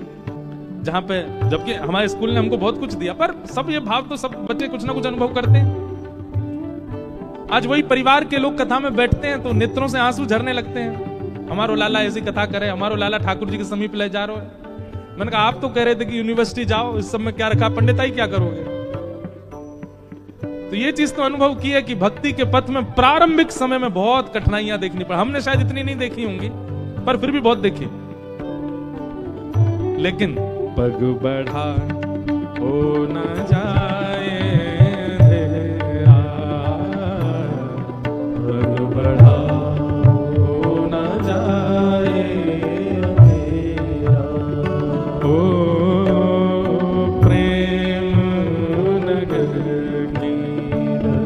जहां पे, जबकि हमारे स्कूल ने हमको बहुत कुछ दिया, पर सब ये भाव तो सब बच्चे कुछ ना कुछ अनुभव करते हैं। आज वही परिवार के लोग कथा में बैठते हैं तो नेत्रों से आंसू झरने लगते हैं, हमारो लाला ऐसी कथा करे, हमारो लाला ठाकुर जी के समीप ले जा रहे है। मैंने कहा आप तो कह रहे थे कि यूनिवर्सिटी जाओ, इस सब में क्या रखा, पंडिताई क्या करोगे। तो ये चीज तो अनुभव की है कि भक्ति के पथ में प्रारंभिक समय में बहुत कठिनाइयां देखनी पड़ी। हमने शायद इतनी नहीं देखी होंगी, पर फिर भी बहुत देखी। लेकिन पग बढ़ा हो न जाए अंधेरा, पग बढ़ा हो न जाए अंधेरा, ओ प्रेम नगर की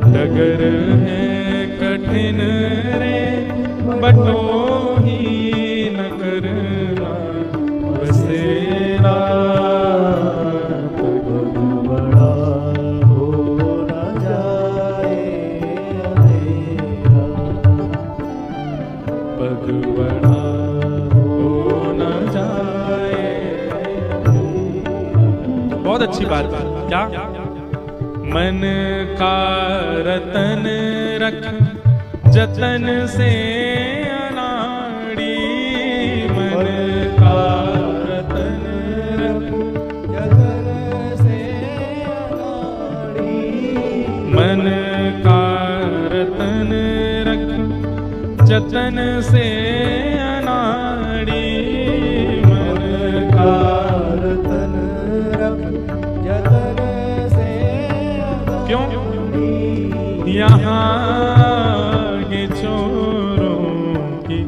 डगर है कठिन रे, बटो ही न करना बसेरा, पग बढ़ा हो न जाए अंधेरा, पग बढ़ा हो न जाए। बहुत अच्छी बात है। क्या? मन का रतन रख जतन से अनाड़ी, मन का रतन रख जतन से अनाड़ी, मन का रतन रख जतन से अनाड़ी, मन का रतन रख जतन से अनाड़ी। क्यों? यहाँ के चोरों की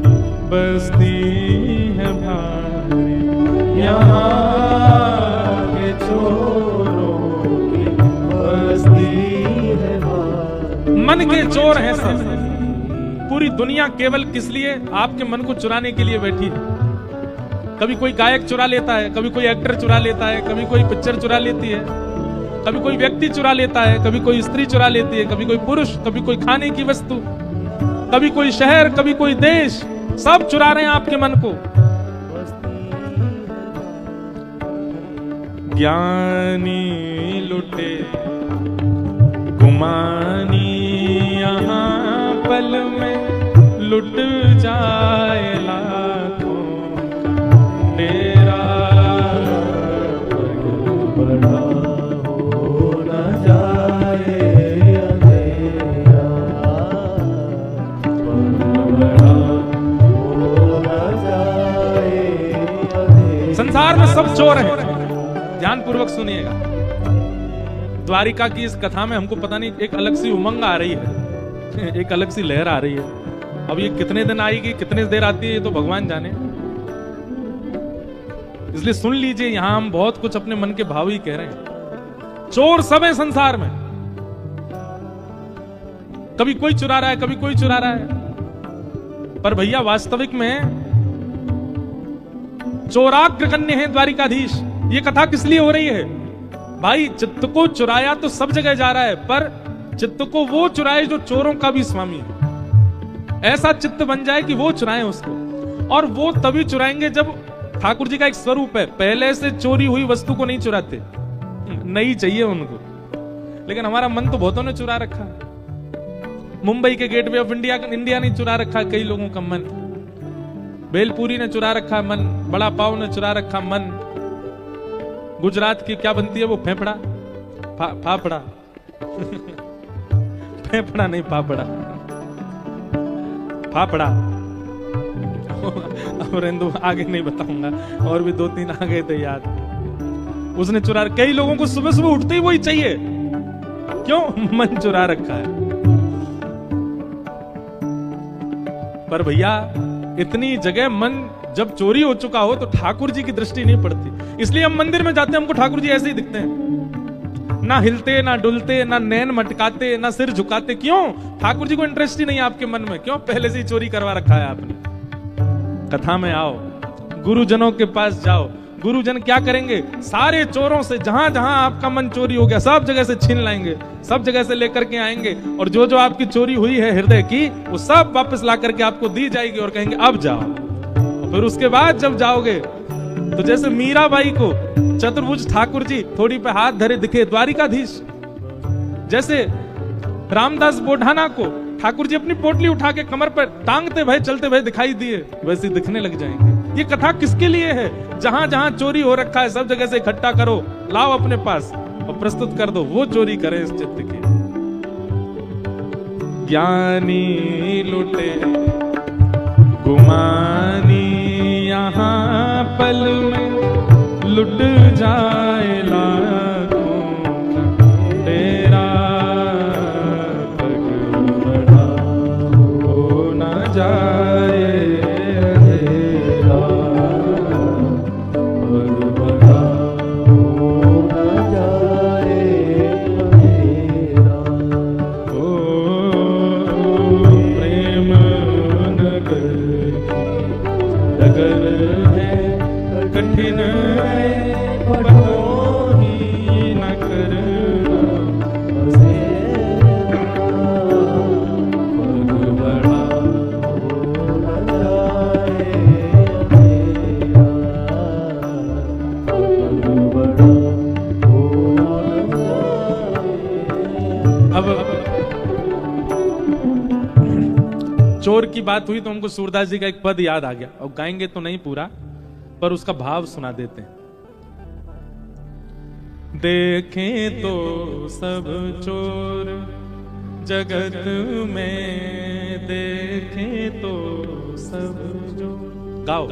बस्ती है भारी, यहाँ के चोरों की बस्ती है भारी। मन के चोर हैं सब। पूरी दुनिया केवल किस लिए? आपके मन को चुराने के लिए बैठी है। कभी कोई गायक चुरा लेता है, कभी कोई एक्टर चुरा लेता है, कभी कोई पिक्चर चुरा लेती है, कभी कोई व्यक्ति चुरा लेता है, कभी कोई स्त्री चुरा लेती है, कभी कोई पुरुष, कभी कोई खाने की वस्तु, कभी कोई शहर, कभी कोई देश, सब चुरा रहे हैं आपके मन को। ज्ञानी लुटे गुमानी, यहाँ पल में लुट जाए लाखों डेरा, बढ़ा हो न जाए अंधेरा, बढ़ा हो न जाए अंधेरा। संसार में सब चोर हैं। ध्यान पूर्वक सुनिएगा। द्वारिका की इस कथा में हमको पता नहीं एक अलग सी उमंग आ रही है, एक अलग सी लहर आ रही है। अब ये कितने दिन आएगी, कितने देर आती है, ये तो भगवान जाने। इसलिए सुन लीजिए, यहां हम बहुत कुछ अपने मन के भाव ही कह रहे हैं। चोर सब है संसार में। कभी कोई चुरा रहा है, कभी कोई चुरा रहा है, पर भैया वास्तविक में चोराग्र कन्या है द्वारिकाधीश। ये कथा किस लिए हो रही है भाई? चित्त को चुराया तो सब जगह जा रहा है, पर चित्त को वो चुराए जो चोरों का भी स्वामी है। ऐसा चित्त बन जाए कि वो चुराए उसको। और वो तभी चुराएंगे जब ठाकुर जी का एक स्वरूप है, पहले से चोरी हुई वस्तु को नहीं चुराते, नहीं चाहिए उनको। लेकिन हमारा मन तो बहुतों ने चुरा रखा है। मुंबई के गेटवे ऑफ इंडिया ने चुरा रखा कई लोगों का मन, भेलपुरी ने चुरा रखा मन, बड़ा पाव ने चुरा रखा मन, गुजरात की क्या बनती है वो फेफड़ा, फाफड़ा फेफड़ा नहीं फाफड़ा, फाफड़ा। और इंदु आगे नहीं बताऊंगा, और भी 2-3 आ गए थे याद। उसने चुरा, कई लोगों को सुबह सुबह उठते ही वही चाहिए। क्यों? मन चुरा रखा है। पर भैया इतनी जगह मन जब चोरी हो चुका हो तो ठाकुर जी की दृष्टि नहीं पड़ती। इसलिए हम मंदिर में जाते हैं, हमको ठाकुर जी ऐसे ही दिखते हैं, ना हिलते, ना डुलते, ना नैन मटकाते, ना सिर झुकाते। क्यों? ठाकुर जी को इंटरेस्ट ही नहीं आपके मन में। क्यों? पहले से ही चोरी करवा रखा है आपने। कथा में आओ, गुरुजनों के पास जाओ, गुरुजन क्या करेंगे? सारे चोरों से जहां जहां आपका मन चोरी हो गया सब जगह से छीन लाएंगे, सब जगह से लेकर के आएंगे, और जो जो आपकी चोरी हुई है हृदय की वो सब वापस ला करके आपको दी जाएगी और कहेंगे अब जाओ। और फिर उसके बाद जब जाओगे तो जैसे मीराबाई को चतुर्भुज ठाकुर जी थोड़ी पे हाथ धरे दिखे द्वारिकाधीश, जैसे रामदास बोढ़ाना को ठाकुर जी अपनी पोटली उठा के कमर पर टांगते भय चलते भय दिखाई दिए, वैसे दिखने लग जाएंगे। ये कथा किसके लिए है? जहां जहां चोरी हो रखा है सब जगह से इकट्ठा करो, लाओ अपने पास और प्रस्तुत कर दो, वो चोरी करें इस चित्त की। ज्ञानी लुटे गुमानी, यहाँ पल में लुट जाए लाखों तेरा पग बढ़ा हो न जाए अंधेरा, पग बढ़ा हो न जाए अंधेरा। ओ प्रेम नगर डगर है कठिन है ही न करना, पग बढ़ा हो न जाए अंधेरा, पग बढ़ा हो न जाए। अब चोर की बात हुई तो हमको सूरदास जी का एक पद याद आ गया, और गाएंगे तो नहीं पूरा पर उसका भाव सुना देते हैं। देखें तो सब चोर जगत में, देखें तो सब चोर, गाओ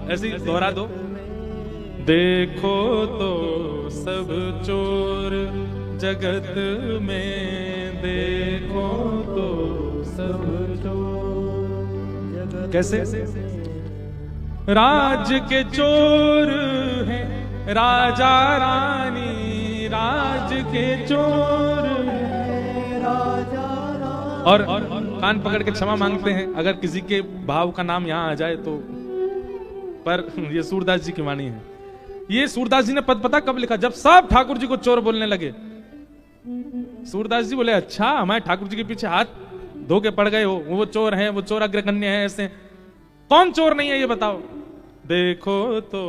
ऐसे ही दोहरा दो। देखो तो सब चोर जगत में, देखो तो सब चोर। कैसे? राज के चोर हैं राजा रानी, राज के चोर हैं राजा रानी। और कान पकड़ के क्षमा मांगते हैं अगर किसी के भाव का नाम यहां आ जाए तो, पर ये सूरदास जी की वाणी है। ये सूरदास जी ने पद पता कब लिखा? जब सब ठाकुर जी को चोर बोलने लगे। सूरदास जी बोले अच्छा हमारे ठाकुर जी के पीछे हाथ धो के पड़ गए हो, वो चोर हैं, वो चोर अग्रगण्य है, ऐसे कौन चोर नहीं है ये बताओ। देखो तो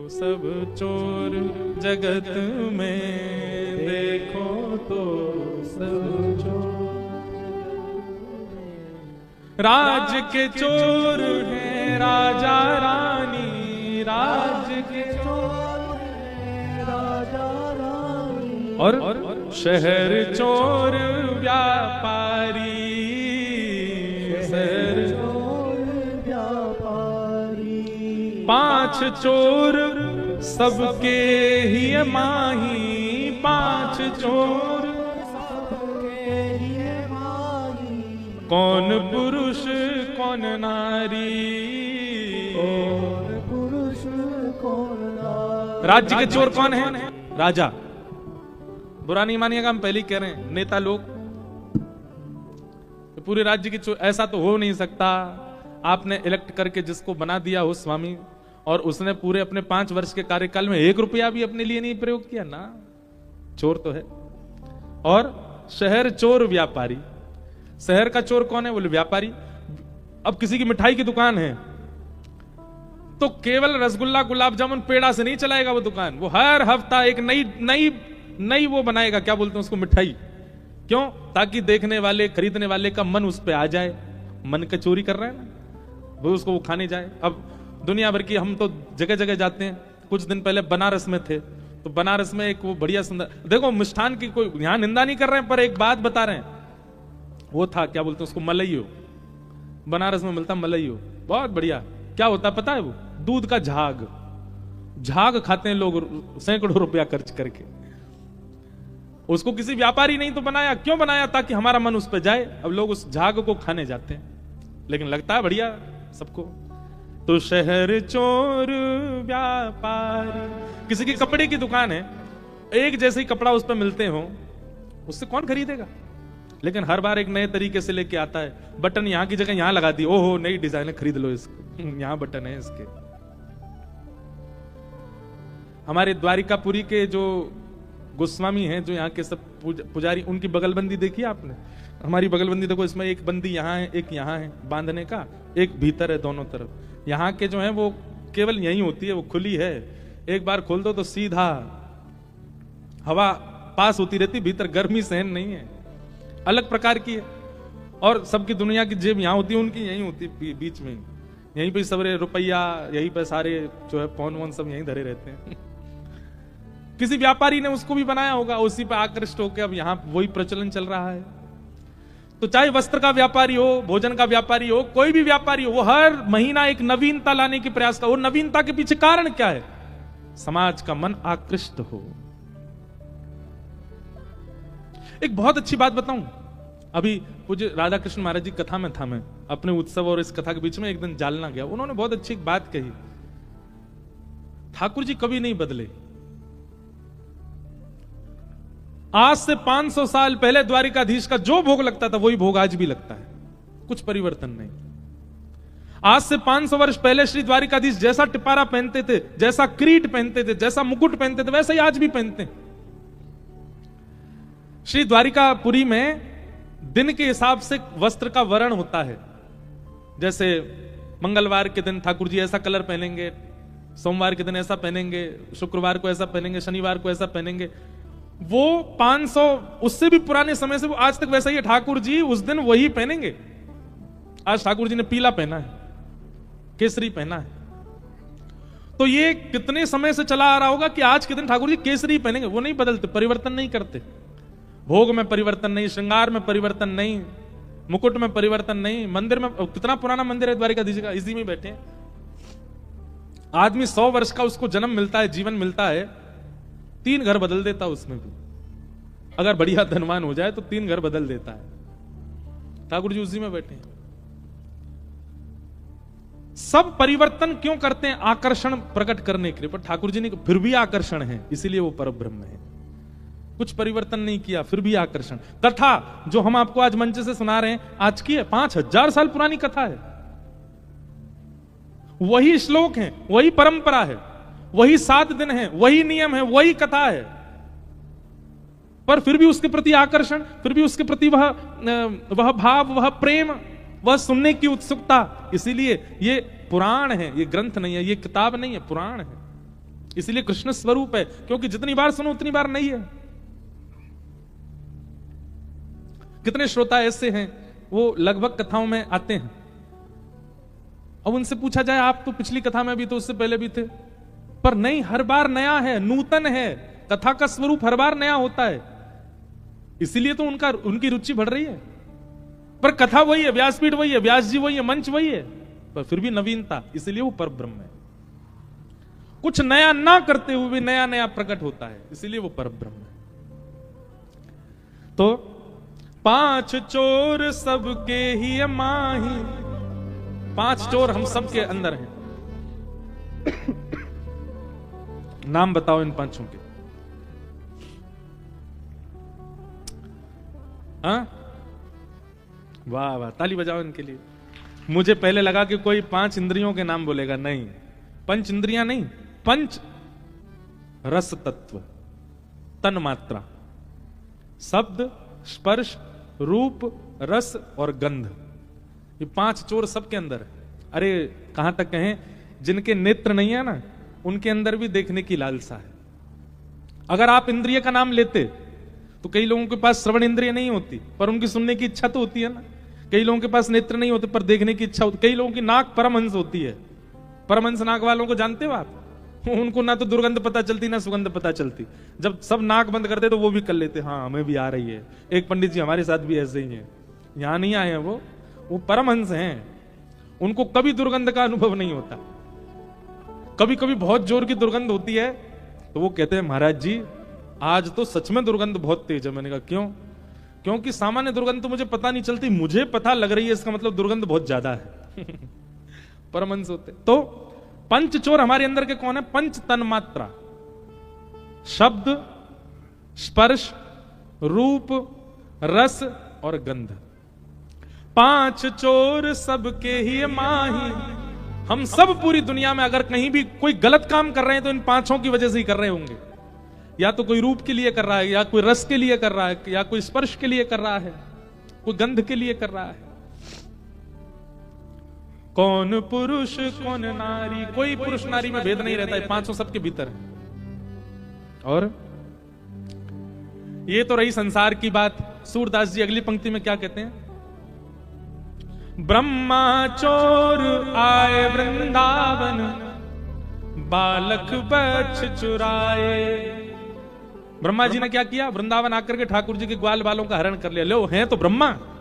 सब चोर जगत में, देखो तो सब चोर। राज के चोर हैं राजा रानी, राज के चोर हैं राजा रानी। और शहर चोर व्यापारी, शहर पांच चोर सबके ही माही, पांच चोर सबके ही माही। कौन पुरुष कौन नारी, कौन पुरुष कौन नारी। राज्य के चोर कौन है? राजा। बुरा नहीं मानिएगा, हम पहले ही कह रहे हैं, नेता लोग पूरे राज्य के चोर। ऐसा तो हो नहीं सकता। आपने इलेक्ट करके जिसको बना दिया हो स्वामी, और उसने पूरे अपने 5 वर्ष के कार्यकाल में 1 रुपया भी अपने लिए नहीं प्रयोग किया ना, चोर तो है। और शहर चोर व्यापारी, शहर का चोर कौन है? बोले व्यापारी। अब किसी की मिठाई की दुकान है तो केवल रसगुल्ला गुलाब जामुन पेड़ा से नहीं चलाएगा वो दुकान, वो हर हफ्ता एक नई नई नई वो बनाएगा, क्या बोलते हैं उसको, मिठाई। क्यों? ताकि देखने वाले खरीदने वाले का मन उस पे आ जाए। मन का चोरी कर रहा है ना वो, उसको वो खाने जाए। अब दुनिया भर की हम तो जगह जगह जाते हैं। कुछ दिन पहले बनारस में थे तो बनारस में एक वो बढ़िया सुंदर, देखो मिष्ठान की कोई यहां निंदा नहीं कर रहे हैं पर एक बात बता रहे हैं, वो था क्या बोलते हैं उसको, मलइयो। बनारस में मिलता मलइयो, बहुत बढ़िया। क्या होता पता है? वो दूध का झाग, झाग खाते हैं लोग सैकड़ों रुपया खर्च करके। उसको किसी व्यापारी नहीं तो बनाया, क्यों बनाया? ताकि हमारा मन उस पर जाए। अब लोग उस झाग को खाने जाते हैं, लेकिन लगता है बढ़िया सबको। तो शहर चोर व्यापारी, किसी की कपड़े की दुकान है, एक जैसे ही कपड़ा उस पर मिलते हो, उससे कौन खरीदेगा? लेकिन हर बार एक नए तरीके से लेके आता है। बटन यहां की जगह यहां लगा दी, ओहो नई डिजाइन है, खरीद लो इसको, यहां बटन है इसके। हमारे द्वारिकापुरी के जो गोस्वामी हैं, जो यहाँ के सब पुजारी, उनकी बगलबंदी देखी आपने? हमारी बगलबंदी देखो, इसमें एक बंदी यहाँ है, एक यहाँ है बांधने का, एक भीतर है दोनों तरफ। यहाँ के जो है वो केवल यही होती है, वो खुली है। एक बार खोल दो तो सीधा हवा पास होती रहती, भीतर गर्मी सहन नहीं है, अलग प्रकार की है। और सबकी दुनिया की जेब यहाँ होती है, उनकी यही होती है बीच में, यहीं पे सबरे रुपया, यहीं पे सारे जो है पौन वौन सब यहीं धरे रहते हैं। किसी व्यापारी ने उसको भी बनाया होगा, उसी पे आकृष्ट होकर अब यहाँ वही प्रचलन चल रहा है। तो चाहे वस्त्र का व्यापारी हो, भोजन का व्यापारी हो, कोई भी व्यापारी हो, वो हर महीना एक नवीनता लाने की प्रयास कर। वो नवीनता के पीछे कारण क्या है? समाज का मन आकृष्ट हो। एक बहुत अच्छी बात बताऊं, अभी पूज्य राधा कृष्ण महाराज जी कथा में था, मैं अपने उत्सव और इस कथा के बीच में एक दिन जालना गया। उन्होंने बहुत अच्छी एक बात कही, ठाकुर जी कभी नहीं बदले। आज से 500 साल पहले द्वारिकाधीश का जो भोग लगता था वही भोग आज भी लगता है, कुछ परिवर्तन नहीं। आज से 500 वर्ष पहले श्री द्वारिकाधीश जैसा टिपारा पहनते थे, जैसा क्रीट पहनते थे, जैसा मुकुट पहनते थे, वैसा ही आज भी पहनते हैं। श्री द्वारिकापुरी में दिन के हिसाब से वस्त्र का वर्ण होता है। जैसे मंगलवार के दिन ठाकुर जी ऐसा कलर पहनेंगे, सोमवार के दिन ऐसा पहनेंगे, शुक्रवार को ऐसा पहनेंगे, शनिवार को ऐसा पहनेंगे। वो 500 उससे भी पुराने समय से वो आज तक वैसा ही है। ठाकुर जी उस दिन वही पहनेंगे। आज ठाकुर जी ने पीला पहना है, केसरी पहना है, तो ये कितने समय से चला आ रहा होगा कि आज के दिन ठाकुर जी केसरी पहनेंगे। वो नहीं बदलते, परिवर्तन नहीं करते। भोग में परिवर्तन नहीं, श्रृंगार में परिवर्तन नहीं, मुकुट में परिवर्तन नहीं। मंदिर में कितना पुराना मंदिर है द्वारिकाधीश का, इसी में बैठे हैं। आदमी 100 वर्ष का उसको जन्म मिलता है, जीवन मिलता है, 3 घर बदल देता है उसमें भी। अगर बढ़िया धनवान हो जाए तो 3 घर बदल देता है। ठाकुर जी उसी में बैठे हैं। सब परिवर्तन क्यों करते हैं? आकर्षण प्रकट करने के लिए। पर ठाकुर जी ने फिर भी आकर्षण है, इसीलिए वो परब्रह्म है। कुछ परिवर्तन नहीं किया, फिर भी आकर्षण। कथा जो हम आपको आज मंच से सुना रहे हैं, आज की है, 5000 साल पुरानी कथा है। वही श्लोक है, वही परंपरा है, वही 7 दिन है, वही नियम है, वही कथा है, पर फिर भी उसके प्रति आकर्षण, फिर भी उसके प्रति वह भाव, वह प्रेम, वह सुनने की उत्सुकता। इसीलिए ये पुराण है, ये ग्रंथ नहीं है, ये किताब नहीं है, पुराण है। इसीलिए कृष्ण स्वरूप है, क्योंकि जितनी बार सुनो उतनी बार नहीं है। कितने श्रोता ऐसे हैं, वो लगभग कथाओं में आते हैं, अब उनसे पूछा जाए आप तो पिछली कथा में भी तो, उससे पहले भी थे, पर नहीं, हर बार नया है, नूतन है। कथा का स्वरूप हर बार नया होता है, इसीलिए तो उनकी रुचि बढ़ रही है। पर कथा वही है, व्यासपीठ वही है, व्यास जी वही है, मंच वही है, पर फिर भी नवीनता, इसलिए वो परब्रह्म है। कुछ नया ना करते हुए भी नया नया प्रकट होता है, इसीलिए वो परब्रह्म है। तो 5 चोर सबके ही माही, 5 चोर हम सबके अंदर हैं। नाम बताओ इन 5 के। हाँ, वाह वाह, ताली बजाओ इनके लिए। मुझे पहले लगा कि कोई 5 इंद्रियों के नाम बोलेगा, नहीं, 5 इंद्रियां नहीं, 5 रस तत्व, तन मात्रा, शब्द, स्पर्श, रूप, रस और गंध, ये 5 चोर सबके अंदर है। अरे कहां तक कहें, जिनके नेत्र नहीं है ना, उनके अंदर भी देखने की लालसा है। अगर आप इंद्रिय का नाम लेते तो कई लोगों के पास श्रवण इंद्रिय नहीं होती, पर उनकी सुनने की इच्छा तो होती है ना। कई लोगों के पास नेत्र नहीं होते, पर देखने की इच्छा होती। कई लोगों की नाक परमहंस होती है। परमहंस नाक वालों को जानते हो आप? उनको ना तो दुर्गंध पता चलती, ना सुगंध पता चलती। जब सब नाक बंद करते तो वो भी कर लेते, हाँ हमें भी आ रही है। एक पंडित जी हमारे साथ भी ऐसे ही हैं, यहां नहीं आए हैं वो परमहंस हैं, उनको कभी दुर्गंध का अनुभव नहीं होता। कभी कभी बहुत जोर की दुर्गंध होती है तो वो कहते हैं महाराज जी आज तो सच में दुर्गंध बहुत तेज है। मैंने कहा क्यों? क्योंकि सामान्य दुर्गंध तो मुझे पता नहीं चलती, मुझे पता लग रही है, इसका मतलब दुर्गंध बहुत ज्यादा है। परमहंस होते। तो 5 चोर हमारे अंदर के कौन है? 5 तन मात्रा, शब्द, स्पर्श, रूप, रस और गंध। 5 चोर सबके ही माही। हम सब पूरी दुनिया में अगर कहीं भी कोई गलत काम कर रहे हैं तो इन 5 की वजह से ही कर रहे होंगे। या तो कोई रूप के लिए कर रहा है, या कोई रस के लिए कर रहा है, या कोई स्पर्श के लिए कर रहा है, कोई गंध के लिए कर रहा है। कौन पुरुष कौन नारी, कोई पुरुष नारी में भेद नहीं रहता है, 500 सबके भीतर है। और ये तो रही संसार की बात। सूरदास जी अगली पंक्ति में क्या कहते हैं? ब्रह्मा चोर आए वृंदावन, बालक बच्छ चुराए। ब्रह्मा जी ने क्या किया? वृंदावन आकर के ठाकुर जी के ग्वाल बालों का हरण कर लिया। लो हैं तो ब्रह्मा,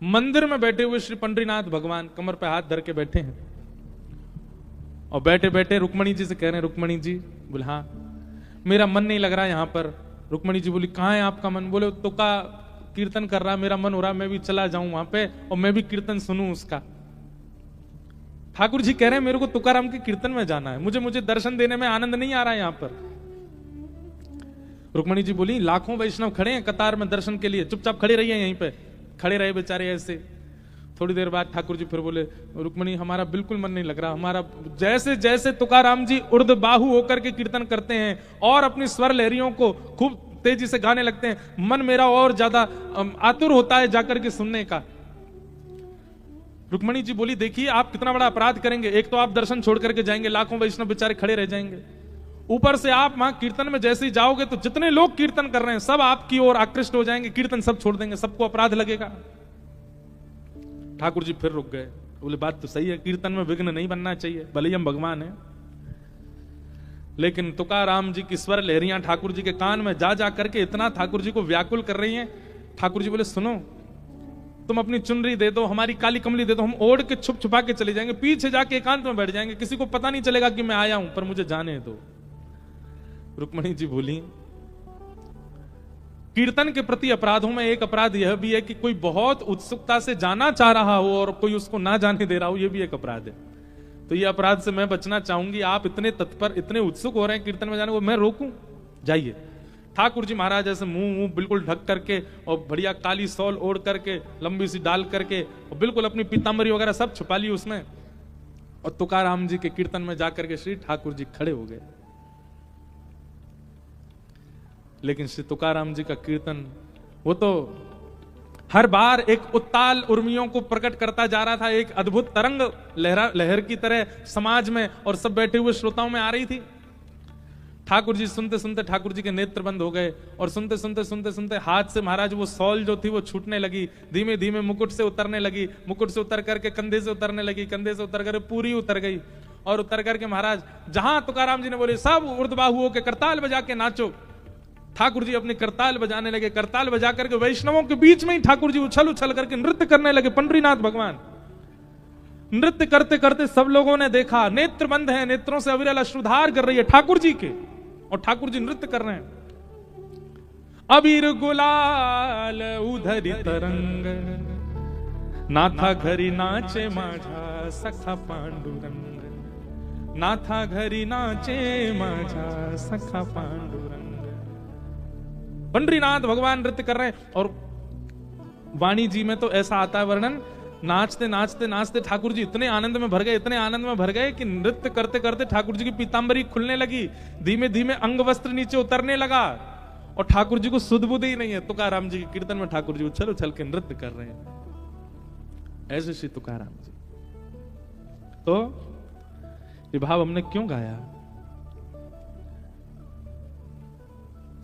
मंदिर में बैठे हुए श्री पंडरीनाथ भगवान कमर पे हाथ धर के बैठे हैं और बैठे बैठे रुक्मणी जी से कह रहे हैं, रुक्मणी जी। बोले हाँ मेरा मन नहीं लग रहा यहाँ पर। रुक्मणी जी बोली कहाँ है आपका मन? बोले तो का कीर्तन कर रहा, मेरा मन हो रहा मैं भी चला जाऊं वहां पे और मैं भी कीर्तन सुनूं उसका। ठाकुर जी कह रहे हैं मेरे को तुकाराम के कीर्तन में जाना है, मुझे दर्शन देने में आनंद नहीं आ रहा है यहाँ पर। रुक्मणी जी बोली लाखों वैष्णव खड़े हैं कतार में दर्शन के लिए, चुपचाप खड़े रहिए यहीं पे। खड़े रहे बेचारे ऐसे। थोड़ी देर बाद ठाकुर जी फिर बोले रुक्मणी हमारा बिल्कुल मन नहीं लग रहा, हमारा जैसे जैसे तुकाराम जी उर्द बाहु होकर के कीर्तन करते हैं और अपनी स्वर लहरियों को खूब तेजी से गाने लगते हैं, मन मेरा और ज्यादा आतुर होता है जाकर के सुनने का। रुक्मणी जी बोली देखिए आप कितना बड़ा अपराध करेंगे, एक तो आप दर्शन छोड़ करके जाएंगे, लाखों वैष्णव बेचारे खड़े रह जाएंगे, ऊपर से आप वहां कीर्तन में जैसे ही जाओगे तो जितने लोग कीर्तन कर रहे हैं सब आपकी ओर आकृष्ट हो जाएंगे, कीर्तन सब छोड़ देंगे, सबको अपराध लगेगा। ठाकुर जी फिर रुक गए, बोले बात तो सही है, कीर्तन में विघ्न नहीं बनना चाहिए, भले ही हम भगवान हैं। लेकिन तुकाराम जी की स्वर लहरियां ठाकुर जी के कान में जा जा करके इतना ठाकुर जी को व्याकुल कर रही हैं। ठाकुर जी बोले सुनो तुम अपनी चुनरी दे दो, हमारी काली कमली दे दो, हम ओढ़ के छुप छुपा के चले जाएंगे, पीछे जाके एकांत में बैठ जाएंगे, किसी को पता नहीं चलेगा कि मैं आया हूं, पर मुझे जाने दो। रुक्मणी जी बोली कीर्तन के प्रति अपराधों में एक अपराध यह भी है कि कोई बहुत उत्सुकता से जाना चाह रहा हो और कोई उसको ना जाने दे रहा हो, यह भी एक अपराध है। तो ये अपराध से मैं बचना चाहूंगी। आप इतने तत्पर इतने उत्सुक हो रहे हैं कीर्तन में जाने को, मैं रोकूं? जाइए। ठाकुर जी महाराज ऐसे मुंह बिल्कुल ढक करके और बढ़िया काली सौल ओढ़ करके लंबी सी डाल करके और बिल्कुल अपनी पीतांबरी वगैरह सब छुपा ली उसमें, और तुकाराम जी के कीर्तन में जाकर के श्री ठाकुर जी खड़े हो गए। लेकिन श्री तुकाराम जी का कीर्तन वो तो हर बार एक उत्ताल उर्मियों को प्रकट करता जा रहा था, एक अद्भुत तरंग लहर की तरह समाज में और सब बैठे हुए श्रोताओं में आ रही थी। ठाकुर जी सुनते सुनते ठाकुर जी के नेत्र बंद हो गए और सुनते सुनते हाथ से महाराज वो सौल जो थी वो छूटने लगी, धीमे धीमे मुकुट से उतरने लगी, मुकुट से उतर करके कंधे से उतरने लगी, कंधे से उतर करके पूरी उतर गई, और उतर करके महाराज जहां तुकाराम जी ने बोले सब ऊर्ध्वबाहुओं के करताल बजा के नाचो, ठाकुर जी अपने करताल बजाने लगे। करताल बजा करके वैष्णवों के बीच में ही ठाकुर जी उछल उछल करके नृत्य करने लगे। पंडरीनाथ भगवान नृत्य करते करते सब लोगों ने देखा, नेत्र बंद है, नेत्रों से अविरल अश्रुधार कर रही है ठाकुर जी के, और ठाकुर जी नृत्य कर रहे हैं। अबीर गुलाल उधरी तरंग नाथा घरी नाचे माझा सखा पांडुरंग, नाथा घरी नाचे माझा सखा पांडुरंग। पंडरीनाथ भगवान नृत्य कर रहे हैं, और वाणी जी में तो ऐसा आता है वर्णन, नाचते नाचते नाचते ठाकुर जी इतने आनंद में भर गए, इतने आनंद में भर गए कि नृत्य करते करते ठाकुर जी की पीतांबरी खुलने लगी, धीमे धीमे अंग वस्त्र नीचे उतरने लगा, और ठाकुर जी को सुध बुध ही नहीं है। तुकाराम जी के कीर्तन में ठाकुर जी उछल उछल के नृत्य कर रहे हैं। ऐसे श्री तुकाराम जी। तो ये भाव हमने क्यों गाया?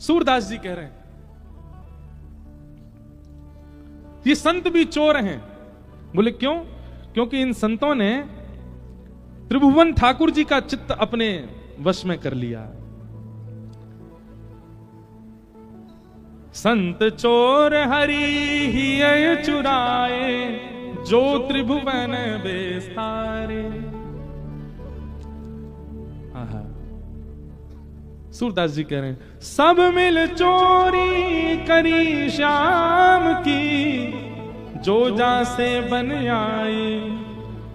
सूरदास जी कह रहे हैं ये संत भी चोर हैं। बोले क्यों? क्योंकि इन संतों ने त्रिभुवन ठाकुर जी का चित्त अपने वश में कर लिया। संत चोर हरि ही चुराए, जो त्रिभुवन बेस्तारे। सूरदास जी कह रहे हैं सब मिल चोरी करी श्याम की, जो जा से बन आए,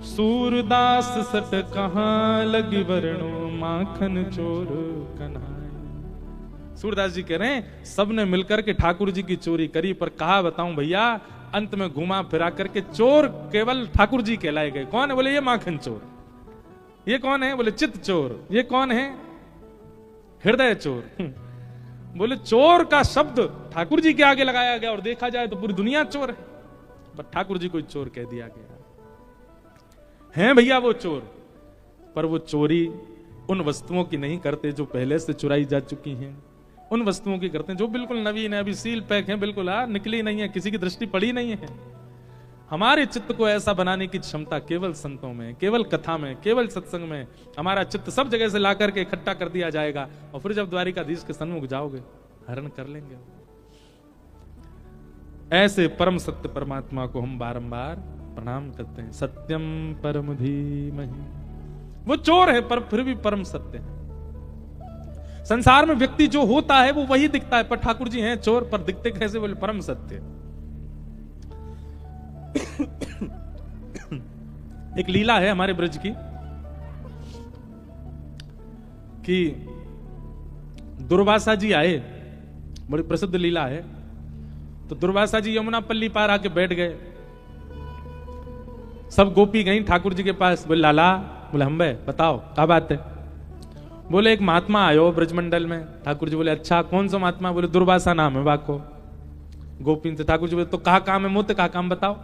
सूरदास सट कहां लगी वरणो, माखन चोर कन्हाई। सूरदास जी कह रहे हैं सब ने मिलकर के ठाकुर जी की चोरी करी, पर कहा बताऊं भैया, अंत में घुमा फिरा करके चोर केवल ठाकुर जी कहलाए गए। कौन है? बोले ये माखन चोर। ये कौन है? बोले चित्त चोर। ये कौन है? हृदय चोर। बोले चोर का शब्द ठाकुर जी के आगे लगाया गया, और देखा जाए तो पूरी दुनिया चोर है, पर ठाकुर जी को चोर कह दिया गया है। भैया वो चोर, पर वो चोरी उन वस्तुओं की नहीं करते जो पहले से चुराई जा चुकी हैं, उन वस्तुओं की करते हैं जो बिल्कुल नवीन है, अभी सील पैक है, बिल्कुल निकली नहीं है, किसी की दृष्टि पड़ी नहीं है। हमारे चित्त को ऐसा बनाने की क्षमता केवल संतों में, केवल कथा में, केवल सत्संग में। हमारा चित्त सब जगह से ला करके इकट्ठा कर दिया जाएगा, और फिर जब द्वारिकाधीश के सन्मुख जाओगे हरण कर लेंगे। ऐसे परम सत्य परमात्मा को हम बारंबार प्रणाम करते हैं। सत्यम परम धीमहि, वो चोर है पर फिर भी परम सत्य है। संसार में व्यक्ति जो होता है वो वही दिखता है, पर ठाकुर जी हैं चोर, पर दिखते कैसे? बोले परम सत्य। एक लीला है हमारे ब्रज की कि दुर्वासा जी आए, बड़ी प्रसिद्ध लीला है। तो दुर्वासा जी यमुना पल्ली पार आके बैठ गए। सब गोपी गई ठाकुर जी के पास, बोले लाला, बोले हम बे बताओ क्या बात है? बोले एक महात्मा आयो ब्रजमंडल में। ठाकुर जी बोले अच्छा कौन सा महात्मा? बोले दुर्वासा नाम है बाको। गोपी से ठाकुर जी बोले तो कहा काम है मुझे, कहा काम बताओ।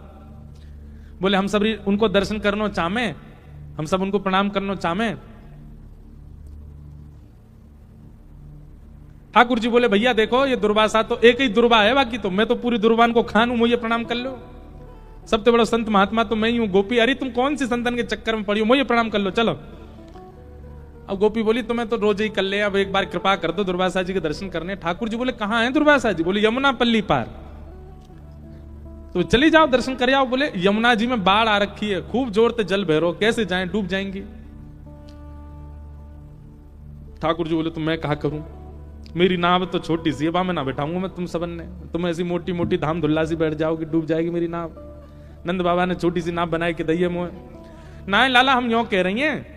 बोले हम सब उनको दर्शन करनो चाहे, हम सब उनको प्रणाम करनो चाहे। ठाकुर जी बोले भैया देखो ये दुर्वासा तो एक ही दुर्वा है, बाकी तो मैं तो पूरी दुर्वान को खान हूं, मुझे प्रणाम कर लो। सबसे बड़ा संत महात्मा तो मैं ही हूं। गोपी अरे तुम कौन सी संतन के चक्कर में पड़ी हो, मुझे प्रणाम कर लो चलो। अब गोपी बोली तुम्हें तो रोज ही कर ले, अब एक बार कृपा कर दो दुर्वासा जी के दर्शन करने। ठाकुर जी बोले कहां है दुर्वासा जी? बोले यमुना पल्ली पार। तो चली जाओ दर्शन कर आओ। बोले यमुना जी में बाढ़ आ रखी है, खूब जोर से जल बह रहा, कैसे जाएं, डूब जाएंगी। ठाकुर जी बोले तो मैं कहा करूं, मेरी नाव तो छोटी सी है, मैं ना बैठाऊंगा मैं तुम सबन ने, तुम ऐसी मोटी मोटी धाम धुल्ला सी बैठ जाओगी, डूब जाएगी मेरी नाव। नंद बाबा ने छोटी सी नाव बनाई कि दैये मोह ना लाला, हम यूं कह रही हैं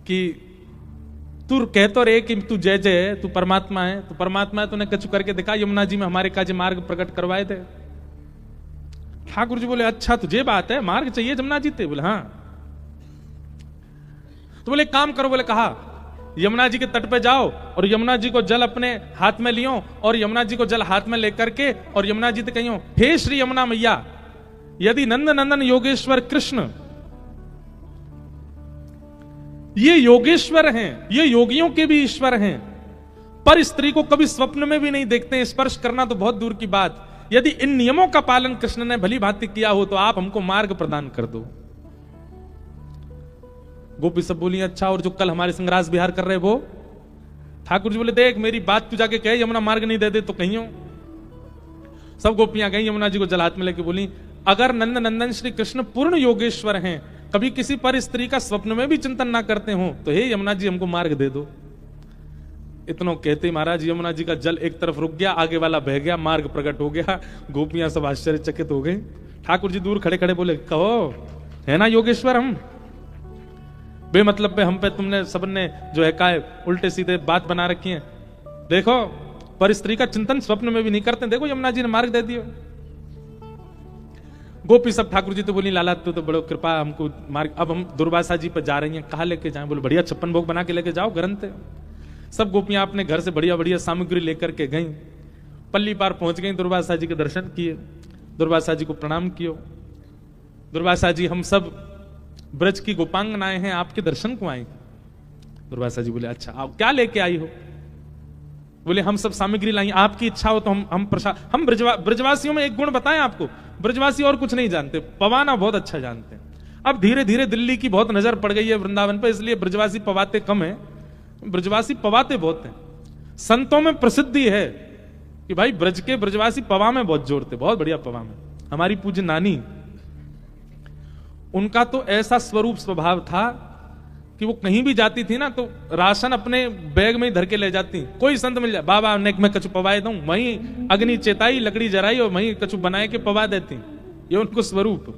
कि तू कह तो रे कि तू जय जय, तू परमात्मा है, तू परमात्मा है, तूने कछु करके दिखा, यमुना जी में हमारे काजे मार्ग प्रकट करवाए थे। ठाकुर जी बोले अच्छा तुझे बात है, मार्ग चाहिए यमुना जी थे? बोले हाँ। तो बोले काम करो, बोले कहा यमुना जी के तट पे जाओ और यमुना जी को जल अपने हाथ में लियो और यमुना जी को जल हाथ में लेकर के और यमुना जी से कहियो हे श्री यमुना मैया, यदि नंद नंदन योगेश्वर कृष्ण, ये योगेश्वर हैं, ये योगियों के भी ईश्वर हैं, पर स्त्री को कभी स्वप्न में भी नहीं देखते हैं, स्पर्श करना तो बहुत दूर की बात। यदि इन नियमों का पालन कृष्ण ने भली भांति किया हो तो आप हमको मार्ग प्रदान कर दो। गोपी सब बोली अच्छा, और जो कल हमारे संग रास विहार कर रहे वो? ठाकुर जी बोले देख मेरी बात तू जाके कहे यमुना मार्ग नहीं दे दे तो कहियो। सब गोपियां गई यमुना जी को जल हाथ में लेके बोली अगर नंद नंदन श्री कृष्ण पूर्ण योगेश्वर हैं, कभी किसी पर स्त्री का स्वप्न में भी चिंतन ना करते हो, तो हे यमुना जी हमको मार्ग दे दो। इतना कहते महाराज यमुना जी का जल एक तरफ रुक गया, आगे वाला बह गया, मार्ग प्रकट हो गया। गोपियां सब आश्चर्यचकित हो गई। ठाकुर जी दूर खड़े खड़े बोले कहो है ना योगेश्वर हम? बेमतलब पे हम पे तुमने सबने जो है काय उल्टे सीधे बात बना रखी है। देखो पर स्त्री का चिंतन स्वप्न में भी नहीं करते, देखो यमुना जी ने मार्ग दे दिया। गोपी सब ठाकुर जी तो बोली लाला तू तो बड़ो कृपा हमको मार्ग, अब हम दुर्वासा जी पर जा रही हैं, कहाँ लेके जाएं? बोले बढ़िया 56 भोग बना के लेके जाओ ग्रंथ। सब गोपियां अपने घर से बढ़िया बढ़िया सामग्री लेकर के गई, पल्ली पार पहुंच गई, दुर्वासा जी के दर्शन किए, दुर्वासा जी को प्रणाम कियो। दुर्वासा जी हम सब ब्रज की गोपांगनाएं हैं, आपके दर्शन को आए। दुर्वासा जी बोले अच्छा आप क्या लेके आई हो? बोले हम सब सामग्री लाई, आपकी इच्छा हो तो हम ब्रजवासियों में एक गुण बताएं आपको, ब्रजवासी और कुछ नहीं जानते, पवाना बहुत अच्छा जानते हैं। अब धीरे धीरे दिल्ली की बहुत नजर पड़ गई है वृंदावन पर, इसलिए ब्रजवासी पवाते कम है, ब्रजवासी पवाते बहुत हैं। संतों में प्रसिद्धि है कि भाई ब्रज के ब्रजवासी पवा में बहुत जोड़ते, बहुत बढ़िया पवा में। हमारी पूज्य नानी, उनका तो ऐसा स्वरूप स्वभाव था कि वो कहीं भी जाती थी ना तो राशन अपने बैग में ही धर के ले जाती। कोई संत मिल जाए बाबा नेक में कछु पवाए दूं, वहीं अग्नि चेताई लकड़ी जराई और वहीं कछु बनाए के पवा देती। ये उनको स्वरूप।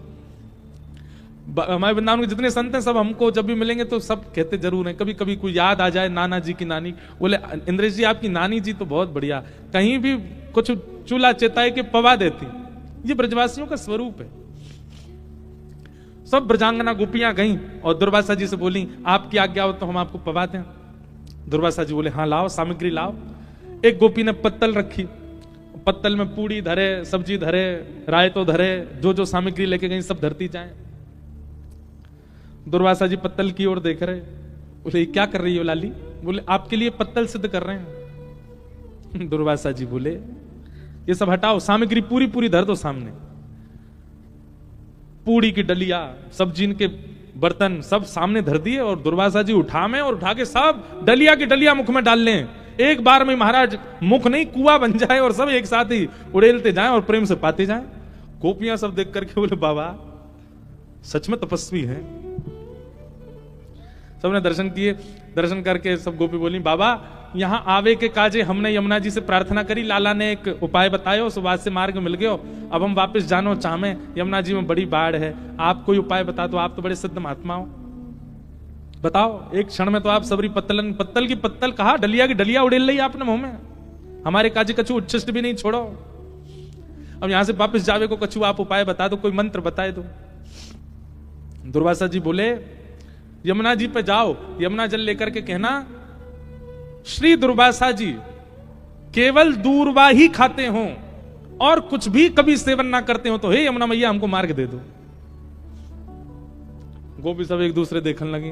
हमारे वृंदावन के जितने संत हैं सब हमको जब भी मिलेंगे तो सब कहते जरूर हैं, कभी कभी कोई याद आ जाए नाना जी की नानी, बोले इंद्रेश जी आपकी नानी जी तो बहुत बढ़िया, कहीं भी कुछ चूल्हा चेताई के पवा देती। ये ब्रजवासियों का स्वरूप है। सब ब्रजांगना गोपियां गईं और दुर्वासा जी से बोली आपकी आज्ञा हो तो हम आपको पवाते हैं। दुर्वासा जी बोले हाँ लाओ सामग्री लाओ। एक गोपी ने पत्तल रखी, पत्तल में पूड़ी धरे, सब्जी धरे, रायतो धरे, जो जो सामग्री लेके गई सब धरती जाए। दुर्वासा जी पत्तल की ओर देख रहे, बोले क्या कर रही हो लाली? बोले आपके लिए पत्तल सिद्ध कर रहे हैं। दुर्वासा जी बोले ये सब हटाओ, सामग्री पूरी पूरी धर दो सामने। पूड़ी की डलिया, सब्जी के बर्तन सब सामने धर दिए और दुर्वासा जी उठा के सब डलिया की डलिया मुख में डाल लें। एक बार में महाराज मुख नहीं कुआं बन जाए और सब एक साथ ही उड़ेलते जाएं और प्रेम से पाते जाएं। गोपियां सब देख करके बोले बाबा सच में तपस्वी हैं। सबने दर्शन किए, दर्शन करके सब गोपी बोली बाबा यहां आवे के काजे हमने यमुना जी से प्रार्थना करी, लाला ने एक उपाय बतायो, सुभाष से मार्ग मिल गयो, अब हम वापस जानो चाहे, यमुना जी में बड़ी बाढ़ है, आप कोई उपाय बता दो, आप तो बड़े सिद्ध महात्मा हो, बताओ। एक क्षण में तो आप सबरी पत्तल की पत्तल कहा, डलिया की डलिया उड़ेल ली आपने मुंह में, हमारे काजे कछु उच्छिष्ट भी नहीं छोड़ो। अब यहां से वापस जावे को कछु आप उपाय बता दो, कोई मंत्र बताए दो। दुर्वासा जी बोले यमुना जी पे जाओ, यमुना जल लेकर के कहना श्री दुर्वासा जी केवल दूरवा ही खाते हो और कुछ भी कभी सेवन ना करते हो, तो हे यमुना मैया हमको मार्ग दे दो। गोपी सब एक दूसरे देखने लगे,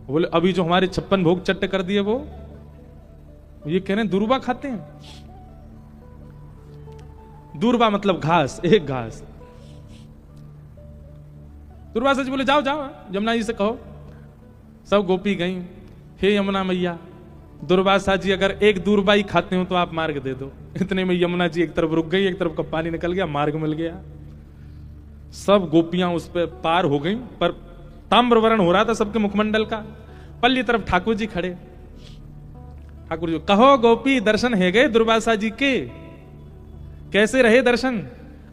बोले अभी जो हमारे 56 भोग चट्ट कर दिए वो ये कह रहे हैं दूरवा खाते हैं। दूरवा मतलब घास, एक घास। दुर्वासा जी बोले जाओ जाओ यमुना जी से कहो। सब गोपी गई, हे यमुना मैया दुर्वासा जी अगर एक दूरबा ही खाते हो तो आप मार्ग दे दो। इतने में यमुना जी एक तरफ रुक गई, एक तरफ का पानी निकल गया, मार्ग मिल गया। सब गोपियां उस पर पार हो गई, पर ताम्रवर्ण हो रहा था सबके मुखमंडल का। पल्ली तरफ ठाकुर जी खड़े, ठाकुर जी कहो गोपी दर्शन है गए दुर्वासा जी के, कैसे रहे दर्शन,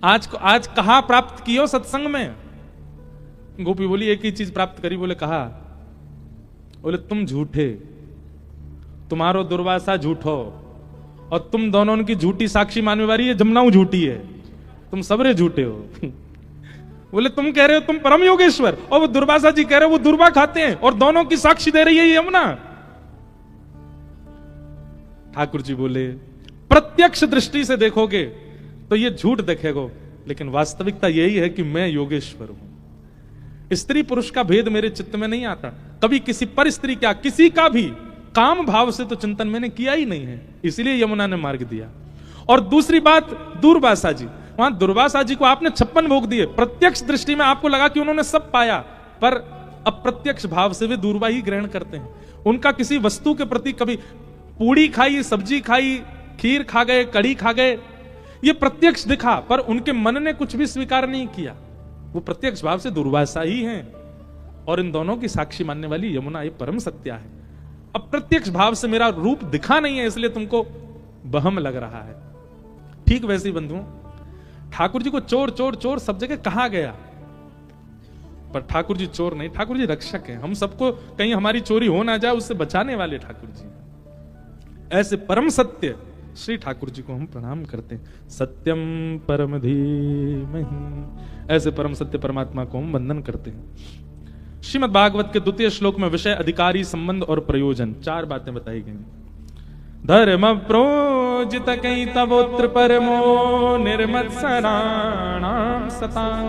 आज कहां प्राप्त कियो सत्संग में। गोपी बोली एक ही चीज प्राप्त करी, बोले कहा, बोले तुम झूठे, तुम्हारो दुर्वासा झूठो और तुम दोनों की झूठी साक्षी मानने वाली है, जमुना झूठी है, तुम सबरे झूठे हो। बोले तुम कह रहे हो तुम परम योगेश्वर और वो दुर्वासा जी कह रहे हो वो दुर्वा खाते हैं और दोनों की साक्षी दे रही है यमुना। ठाकुर जी बोले प्रत्यक्ष दृष्टि से देखोगे तो ये झूठ दिखेगा, लेकिन वास्तविकता यही है कि मैं योगेश्वर हूं। स्त्री पुरुष का भेद मेरे चित्त में नहीं आता, कभी किसी पर स्त्री क्या किसी का भी काम भाव से तो चिंतन मैंने किया ही नहीं है, इसलिए यमुना ने मार्ग दिया। और दूसरी बात दुर्वासा जी, वहां दुर्वासा जी को आपने 56 भोग दिए, प्रत्यक्ष दृष्टि में आपको लगा कि उन्होंने सब पाया, पर अप्रत्यक्ष भाव से वे दूरवा ही ग्रहण करते हैं। उनका किसी वस्तु के प्रति कभी पूड़ी खाई, सब्जी खाई, खीर खा गए, कड़ी खा गए, ये प्रत्यक्ष दिखा, पर उनके मन ने कुछ भी स्वीकार नहीं किया, वो प्रत्यक्ष भाव से दुर्वासा ही हैं। और इन दोनों की साक्षी मानने वाली यमुना ये परम सत्या है। अप्रत्यक्ष भाव से मेरा रूप दिखा नहीं है, इसलिए तुमको बहम लग रहा है। ठीक वैसे ही बंधुओं, ठाकुर जी को चोर चोर चोर सब जगह कहा गया, पर ठाकुर जी चोर नहीं, ठाकुर जी रक्षक हैं। हम सबको कहीं हमारी चोरी हो ना जाए उससे बचाने वाले ठाकुर जी। ऐसे परम सत्य श्री ठाकुर जी को हम प्रणाम करते हैं। सत्यम परम धीमहि, ऐसे परम सत्य परमात्मा को हम वंदन करते हैं। श्रीमद् भागवत के 2 श्लोक में विषय, अधिकारी, संबंध और प्रयोजन 4 बातें बताई गई। धर्म प्रोजित कई तवोत्र परमो निर्मत्सराणां सतां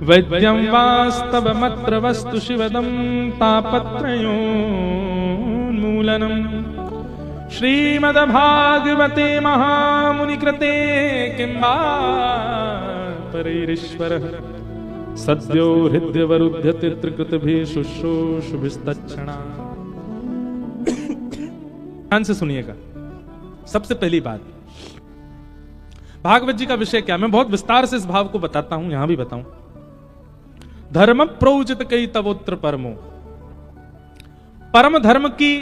वैद्यं वास्तवमत्र वस्तु शिवदं तापत्रयोन्मूलनम् श्रीमद्भागवते महामुनिकृते किंवा परैरीश्वरः सद्यो हृदयवरुध्यते त्रिकृतभिः शुश्रूषुभिस्तच्छणा। ध्यान से सुनिएगा। सबसे पहली बात, भागवत जी का विषय क्या, मैं बहुत विस्तार से इस भाव को बताता हूं, यहां भी बताऊं। धर्म प्रोजित कई तवोत्र परमो, परम धर्म की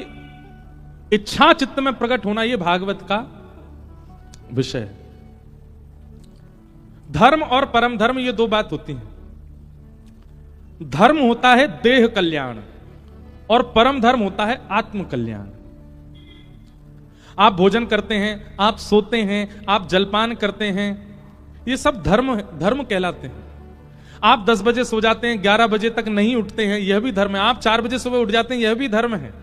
इच्छा चित्त में प्रकट होना, यह भागवत का विषय है। धर्म और परम धर्म ये 2 बात होती हैं। धर्म होता है देह कल्याण और परम धर्म होता है आत्म कल्याण। आप भोजन करते हैं, आप सोते हैं, आप जलपान करते हैं, ये सब धर्म कहलाते हैं। आप 10 बजे सो जाते हैं, 11 बजे तक नहीं उठते हैं, यह भी धर्म है। आप 4 बजे सुबह उठ जाते हैं, यह भी धर्म है।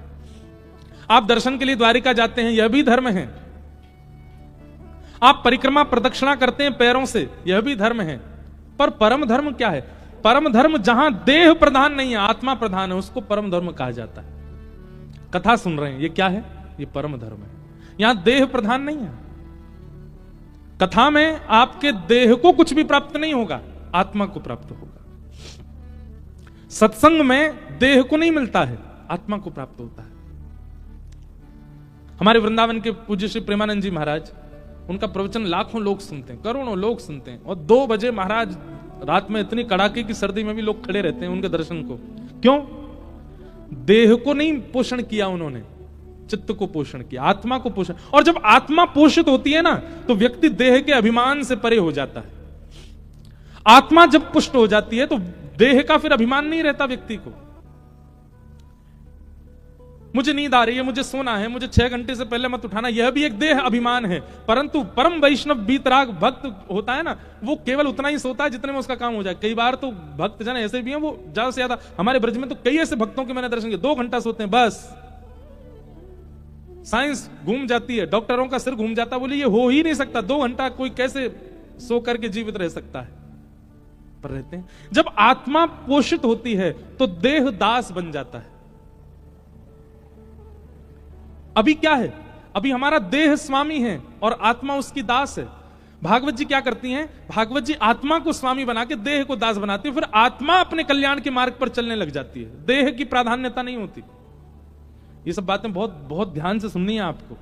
आप दर्शन के लिए द्वारिका जाते हैं, यह भी धर्म है। आप परिक्रमा प्रदक्षिणा करते हैं पैरों से, यह भी धर्म है। पर परम धर्म क्या है? परम धर्म जहां देह प्रधान नहीं है, आत्मा प्रधान है, उसको परम धर्म कहा जाता है। कथा सुन रहे हैं, ये क्या है? ये परम धर्म है। यहां देह प्रधान नहीं है। कथा में आपके देह को कुछ भी प्राप्त नहीं होगा, आत्मा को प्राप्त होगा। सत्संग में देह को नहीं मिलता है, आत्मा को प्राप्त होता है। हमारे वृंदावन के पूज्य श्री प्रेमानंद जी महाराज, उनका प्रवचन लाखों लोग सुनते हैं, करोड़ों लोग सुनते हैं, और 2 बजे महाराज रात में इतनी कड़ाके की सर्दी में भी लोग खड़े रहते हैं उनके दर्शन को। क्यों? देह को नहीं पोषण किया उन्होंने, चित्त को पोषण किया, आत्मा को पोषण। और जब आत्मा पोषित होती है ना, तो व्यक्ति देह के अभिमान से परे हो जाता है। आत्मा जब पुष्ट हो जाती है तो देह का फिर अभिमान नहीं रहता व्यक्ति को। मुझे नींद आ रही है, मुझे सोना है, मुझे 6 घंटे से पहले मत उठाना, यह भी एक देह अभिमान है। परंतु परम वैष्णव बीतराग भक्त होता है ना, वो केवल उतना ही सोता है जितने में उसका काम हो जाए। कई बार तो भक्त जन ऐसे भी हैं, वो ज्यादा से ज्यादा, हमारे ब्रज में तो कई ऐसे भक्तों के मैंने दर्शन किए, 2 घंटा सोते हैं बस। साइंस घूम जाती है, डॉक्टरों का सिर घूम जाता, बोले ये हो ही नहीं सकता, 2 घंटा कोई कैसे सो करके जीवित रह सकता है, पर रहते हैं। जब आत्मा पोषित होती है तो देह दास बन जाता है। अभी क्या है? अभी हमारा देह स्वामी है और आत्मा उसकी दास है। भागवत जी क्या करती हैं? भागवत जी आत्मा को स्वामी बना के देह को दास बनाती है, फिर आत्मा अपने कल्याण के मार्ग पर चलने लग जाती है, देह की प्राधान्यता नहीं होती। ये सब बातें बहुत बहुत ध्यान से सुननी है आपको।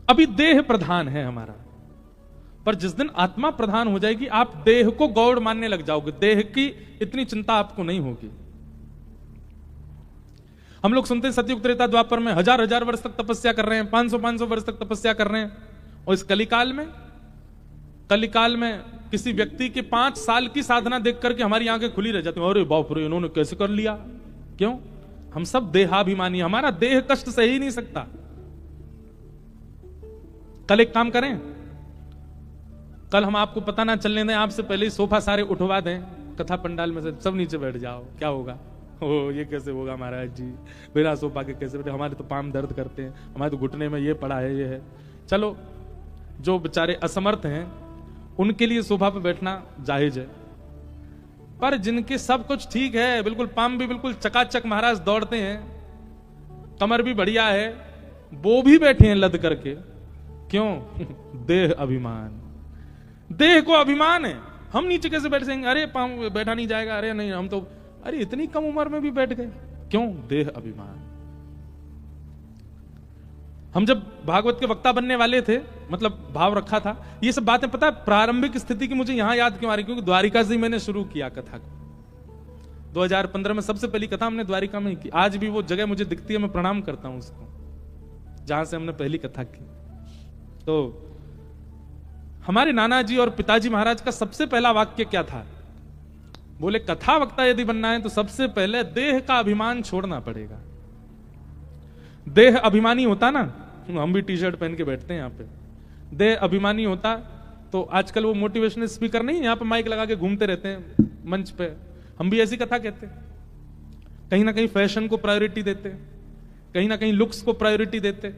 अभी देह प्रधान है हमारा, पर जिस दिन आत्मा प्रधान हो जाएगी, आप देह को गौड़ मानने लग जाओगे, देह की इतनी चिंता आपको नहीं होगी। हम लोग सुनते हैं सतयुग त्रेता द्वापर में 1000 वर्ष तक तपस्या कर रहे हैं, 500 वर्ष तक तपस्या कर रहे हैं, और इस कलिकाल में किसी व्यक्ति के 5 साल की साधना देख करके हमारी आंखें खुली रह जाती हैं, अरे बाप रे इन्होंने कैसे कर लिया। क्यों? हम सब देहाभिमानी, हमारा देह कष्ट सह ही नहीं सकता। कल एक काम करें, कल हम आपको पता ना चलने दें, आपसे पहले ही सोफा सारे उठवा दें कथा पंडाल में से, सब नीचे बैठ जाओ, क्या होगा? ओ ये कैसे होगा महाराज जी, बिना सोफा के कैसे बैठे, हमारे तो पाम दर्द करते हैं, हमारे तो घुटने में ये पड़ा है, ये है। चलो, जो बेचारे असमर्थ हैं उनके लिए सोफा पे बैठना जायज है, पर जिनके सब कुछ ठीक है, बिल्कुल पाम भी बिल्कुल चकाचक महाराज दौड़ते हैं, कमर भी बढ़िया है, वो भी बैठे हैं लद करके। क्यों? देह अभिमान, देह को अभिमान है। हम नीचे कैसे बैठ सकेंगे? अरे पाम बैठा नहीं जाएगा, अरे नहीं हम तो, अरे इतनी कम उम्र में भी बैठ गए। क्यों? देह अभिमान। हम जब भागवत के वक्ता बनने वाले थे, मतलब भाव रखा था, ये सब बातें पता है प्रारंभिक स्थिति की मुझे यहां याद क्यों आ रही? क्योंकि द्वारिका से मैंने शुरू किया कथा को। 2015 में सबसे पहली कथा हमने द्वारिका में ही की। आज भी वो जगह मुझे दिखती है, मैं प्रणाम करता हूं उसको, जहां से हमने पहली कथा की। तो हमारे नाना जी और पिताजी महाराज का सबसे पहला वाक्य क्या था? बोले कथा वक्ता यदि बनना है तो सबसे पहले देह का अभिमान छोड़ना पड़ेगा। देह अभिमानी होता ना, हम भी टी शर्ट पहन के बैठते हैं यहाँ पे, देह अभिमानी होता तो आजकल वो मोटिवेशनल स्पीकर नहीं, यहाँ पे माइक लगा के घूमते रहते हैं मंच पे, हम भी ऐसी कथा कहते। कहीं ना कहीं फैशन को प्रायोरिटी देते, कहीं ना कहीं लुक्स को प्रायोरिटी देते।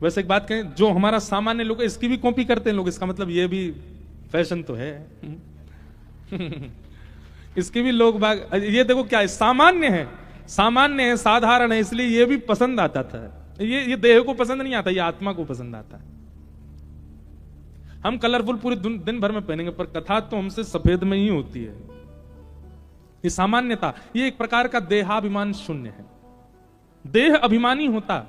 वैसे एक बात कहें, जो हमारा सामान्य लोग इसकी भी कॉपी करते हैं लोग, इसका मतलब ये भी फैशन तो है। इसकी भी लोग बाग, ये देखो क्या है, सामान्य है, सामान्य है, साधारण है, इसलिए ये भी पसंद आता था। ये देह को पसंद नहीं आता, ये आत्मा को पसंद आता है। हम कलरफुल पूरे दिन भर में पहनेंगे, पर कथा तो हमसे सफेद में ही होती है। ये सामान्यता, ये एक प्रकार का देहाभिमान शून्य है। देह अभिमानी होता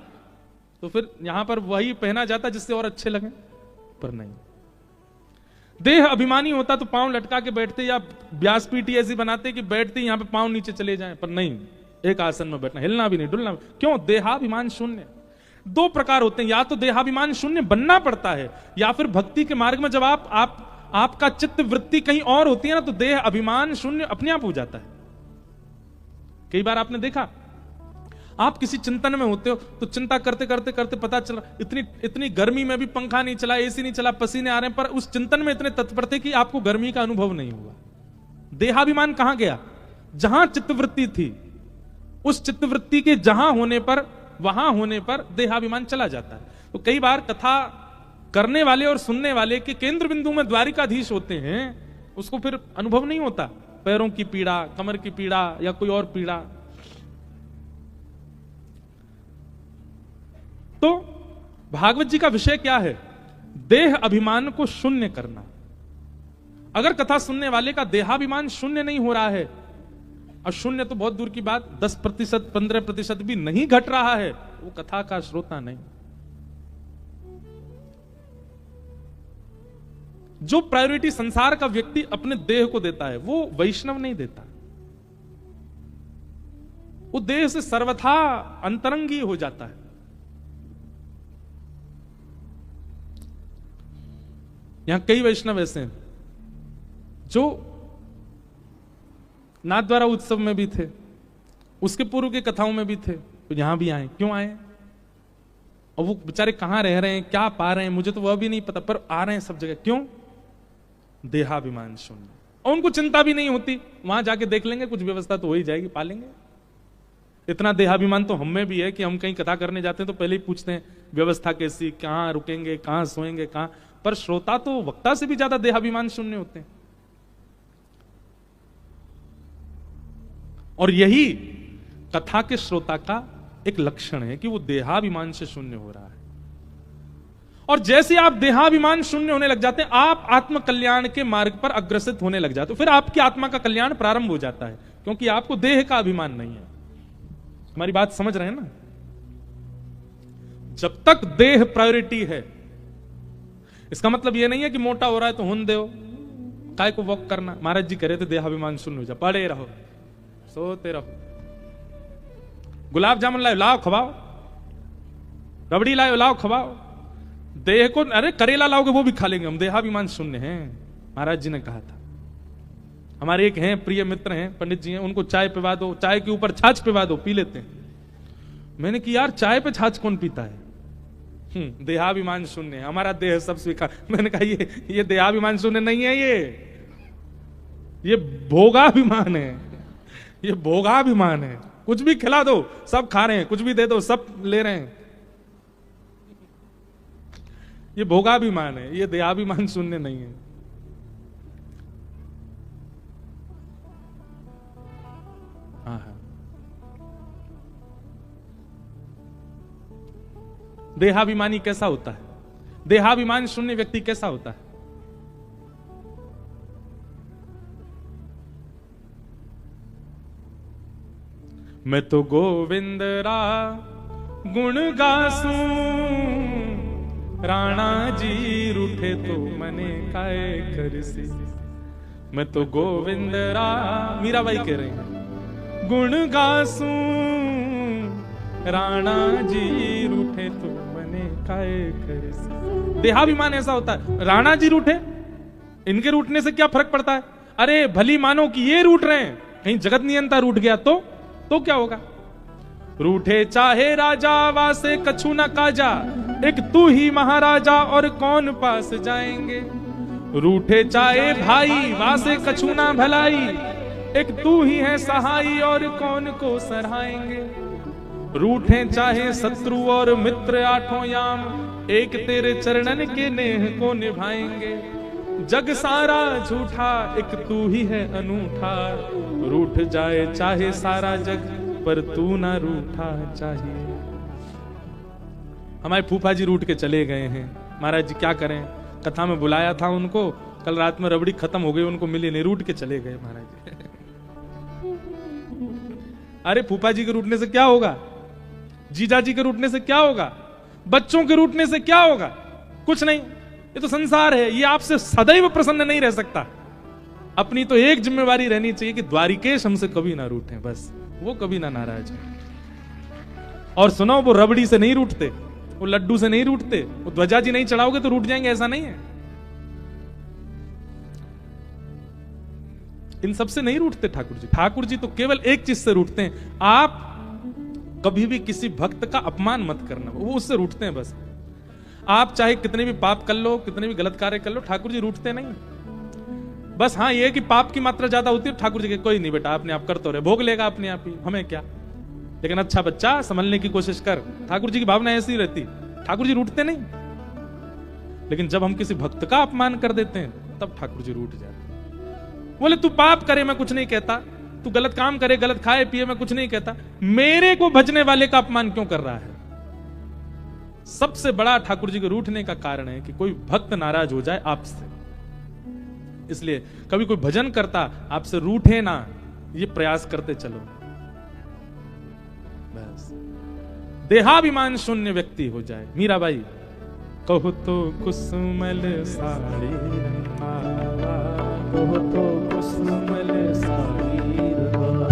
तो फिर यहां पर वही पहना जाता जिससे और अच्छे लगे, पर नहीं। देह अभिमानी होता तो पांव लटका के बैठते, या व्यासपीठी ऐसी बनाते कि बैठते यहां पे पांव नीचे चले जाएं, पर नहीं, एक आसन में बैठना, हिलना भी नहीं, डुलना भी। क्यों? देहाभिमान शून्य। 2 प्रकार होते हैं, या तो देहाभिमान शून्य बनना पड़ता है, या फिर भक्ति के मार्ग में जब आपका चित्त वृत्ति कहीं और होती है ना, तो देह अभिमान शून्य अपने आप हो जाता है। कई बार आपने देखा, आप किसी चिंतन में होते हो तो चिंता करते करते करते पता चला इतनी गर्मी में भी पंखा नहीं चला, एसी नहीं चला, पसीने आ रहे हैं, पर उस चिंतन में इतने तत्पर थे कि आपको गर्मी का अनुभव नहीं हुआ। देहाभिमान कहां गया? जहां चित्तवृत्ति थी, उस चित्तवृत्ति के जहां होने पर, वहां होने पर देहाभिमान चला जाता है। तो कई बार कथा करने वाले और सुनने वाले के केंद्र बिंदु में द्वारिकाधीश होते हैं, उसको फिर अनुभव नहीं होता, पैरों की पीड़ा, कमर की पीड़ा या कोई और पीड़ा। तो भागवत जी का विषय क्या है? देह अभिमान को शून्य करना। अगर कथा सुनने वाले का देहाभिमान शून्य नहीं हो रहा है, और शून्य तो बहुत दूर की बात, 10%, 15% भी नहीं घट रहा है, वो कथा का श्रोता नहीं। जो प्रायोरिटी संसार का व्यक्ति अपने देह को देता है, वो वैष्णव नहीं देता। वो देह से सर्वथा अंतरंगी हो जाता है। यहां कई वैष्णव ऐसे हैं जो नाथद्वारा उत्सव में भी थे, उसके पूर्व की कथाओं में भी थे, तो यहां भी आए। क्यों आए? और वो बेचारे कहां रह रहे हैं, क्या पा रहे हैं, मुझे तो वह भी नहीं पता, पर आ रहे हैं सब जगह। क्यों? देहाभिमान शून्य। और उनको चिंता भी नहीं होती, वहां जाके देख लेंगे, कुछ व्यवस्था तो हो ही जाएगी, पालेंगे। इतना देहाभिमान तो हमें भी है कि हम कहीं कथा करने जाते हैं तो पहले ही पूछते हैं व्यवस्था कैसी, कहां रुकेंगे, कहां सोएंगे, कहां। पर श्रोता तो वक्ता से भी ज्यादा देहाभिमान शून्य होते हैं। और यही कथा के श्रोता का एक लक्षण है कि वो देहाभिमान से शून्य हो रहा है। और जैसे आप देहाभिमान शून्य होने लग जाते हैं, आप आत्म कल्याण के मार्ग पर अग्रसित होने लग जाते हो। फिर आपकी आत्मा का कल्याण प्रारंभ हो जाता है, क्योंकि आपको देह का अभिमान नहीं है। हमारी बात समझ रहे हैं ना? जब तक देह प्रायोरिटी है, इसका मतलब यह नहीं है कि मोटा हो रहा है तो हुन दो, काय को वॉक करना। महाराज जी कह रहे थे देहाभिमान शून्य हो जा, पड़े रहो, सोते रहो। गुलाब जामुन लाओ, लाओ खवाओ, रबड़ी लाओ, लाओ खवाओ। देह को, अरे करेला लाओगे वो भी खा लेंगे हम, देहाभिमान शून्य है, महाराज जी ने कहा था। हमारे एक हैं प्रिय मित्र हैं, पंडित जी हैं, उनको चाय पिवा दो, चाय के ऊपर छाछ पिवा दो, पी लेते हैं। मैंने कि यार चाय पे छाछ कौन पीता है? देहाभिमान शून्य है, हमारा देह सब स्वीकार। मैंने कहा ये देहाभिमान शून्य नहीं है, ये भोगाभिमान है, ये भोगाभिमान है। कुछ भी खिला दो सब खा रहे हैं, कुछ भी दे दो सब ले रहे हैं, ये भोगाभिमान है, ये देहाभिमान शून्य नहीं है। देहाभिमानी कैसा होता है? देहाभिमान शून्य व्यक्ति कैसा होता है? मैं तो गोविंद रा गुण गासूं, राणा जी रूठे तो मने काय करसी। मैं तो गोविंद रा, मीराबाई कह रही हैं, गुण गासूं, राणा जी रूठे तो मने काय करसी। देहाभिमान ऐसा होता है। राणा जी रूठे, इनके रूठने से क्या फर्क पड़ता है? अरे भली मानो कि ये रूठ रहे हैं, कहीं जगत नियंता रूठ गया तो क्या होगा? रूठे चाहे राजा वासे कछु न काजा, एक तू ही महाराजा और कौन पास जाएंगे। रूठे चाहे भाई वासे कछु न भलाई, एक तू ही है सहाई और कौन को सराहेंगे। रूठे चाहे शत्रु और मित्र आठों याम, एक तेरे चरणन के नेह को निभाएंगे। जग सारा झूठा एक तू ही है अनूठा, रूठ जाए चाहे सारा जग पर तू ना रूठा चाहिए। हमारे फूफा जी रूठ के चले गए हैं, महाराज जी क्या करें, कथा में बुलाया था उनको, कल रात में रबड़ी खत्म हो गई, उनको मिली नहीं, रूठ के चले गए महाराज जी। अरे फूफा जी के रूठने से क्या होगा? जीजा जी के रूठने से क्या होगा? बच्चों के रूठने से क्या होगा? कुछ नहीं, ये तो संसार है, ये आपसे सदैव प्रसन्न नहीं रह सकता। अपनी तो एक जिम्मेवारी रहनी चाहिए कि द्वारिकेश हमसे कभी ना रूठे, बस वो कभी ना नाराज है। और सुनो, वो रबड़ी से नहीं रूठते, वो लड्डू से नहीं रूठते, वो ध्वजा जी नहीं चढ़ाओगे तो रूठ जाएंगे, ऐसा नहीं है। इन सब से नहीं रूठते ठाकुर जी। ठाकुर जी तो केवल एक चीज से रूठते हैं, आप कभी भी किसी भक्त का अपमान मत करना, वो उससे रूठते हैं बस। आप चाहे कितने भी पाप कर लो, कितने भी गलत कार्य कर लो, ठाकुर जी रूठते नहीं। बस हाँ ये कि पाप की मात्रा ज्यादा होती है, ठाकुर जी के कोई नहीं बेटा, अपने आप कर तो रहे, भोग लेगा अपने आप ही, हमें क्या, लेकिन अच्छा बच्चा संभलने की कोशिश कर। ठाकुर जी की भावना ऐसी रहती, ठाकुर जी रूठते नहीं। लेकिन जब हम किसी भक्त का अपमान कर देते हैं तब ठाकुर जी रूठ जाते। बोले तू पाप करे मैं कुछ नहीं कहता, तू गलत काम करे, गलत खाए पिए मैं कुछ नहीं कहता, मेरे को भजने वाले का अपमान क्यों कर रहा है? सबसे बड़ा ठाकुर जी के रूठने का कारण है कि कोई भक्त नाराज हो जाए आपसे। इसलिए कभी कोई भजन करता आपसे रूठे ना, ये प्रयास करते चलो। बस देहाभिमान शून्य व्यक्ति हो जाए। मीराबाई, कहो तो कुसुमल साड़ी रंगावा, कहो तो कुसुमल साड़ी रंगावा,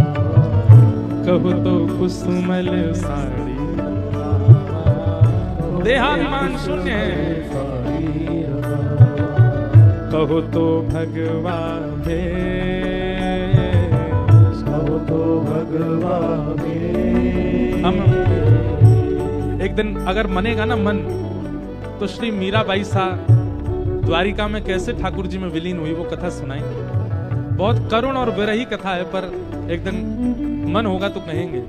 कहो तो कुसुमल साड़ी रंगावा, देहाभिमान शून्य है। कहो तो भगवा भेष, कहो तो भगवा भेष। हम एक दिन अगर मनेगा ना मन, तो श्री मीराबाई सा द्वारिका में कैसे ठाकुर जी में विलीन हुई वो कथा सुनाएंगे। बहुत करुण और विरही कथा है, पर एक दिन मन होगा तो कहेंगे।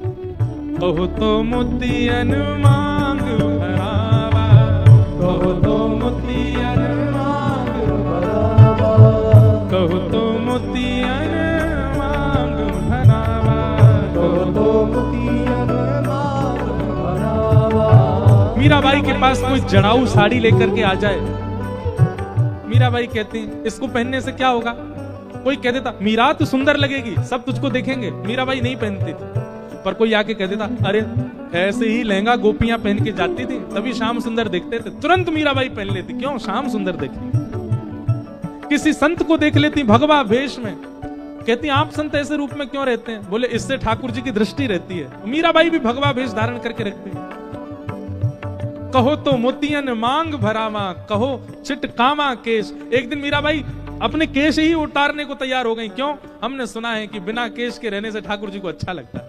कहो तो मोतियन मांग भरावा, कहो तो मोतियन मांग भरावा, कहो तो मोतियन मांग भरावा, कहो तो मोतियन मांग भरावा। मीराबाई के पास कोई जड़ाऊ साड़ी लेकर के आ जाए, मीराबाई कहती इसको पहनने से क्या होगा। कोई कह देता मीरा तो सुंदर लगेगी, सब तुझको देखेंगे। मीराबाई नहीं पहनती थी, पर कोई आके कह देता अरे ऐसे ही लहंगा गोपियां पहन के जाती थी, तभी श्याम सुंदर देखते थे, तुरंत मीराबाई पहन लेती। क्यों? श्याम सुंदर देखी। किसी संत को देख लेती भगवा भेष में, कहती आप संत ऐसे रूप में क्यों रहते हैं? बोले इससे ठाकुर जी की दृष्टि रहती है। मीराबाई भी भगवा भेष धारण करके रखती। कहो तो मोतियन मांग भरावा, कहो चिटकावा केश। एक दिन मीराबाई अपने केश ही उतारने को तैयार हो गई। क्यों? हमने सुना है कि बिना केश के रहने से ठाकुर जी को अच्छा लगता है।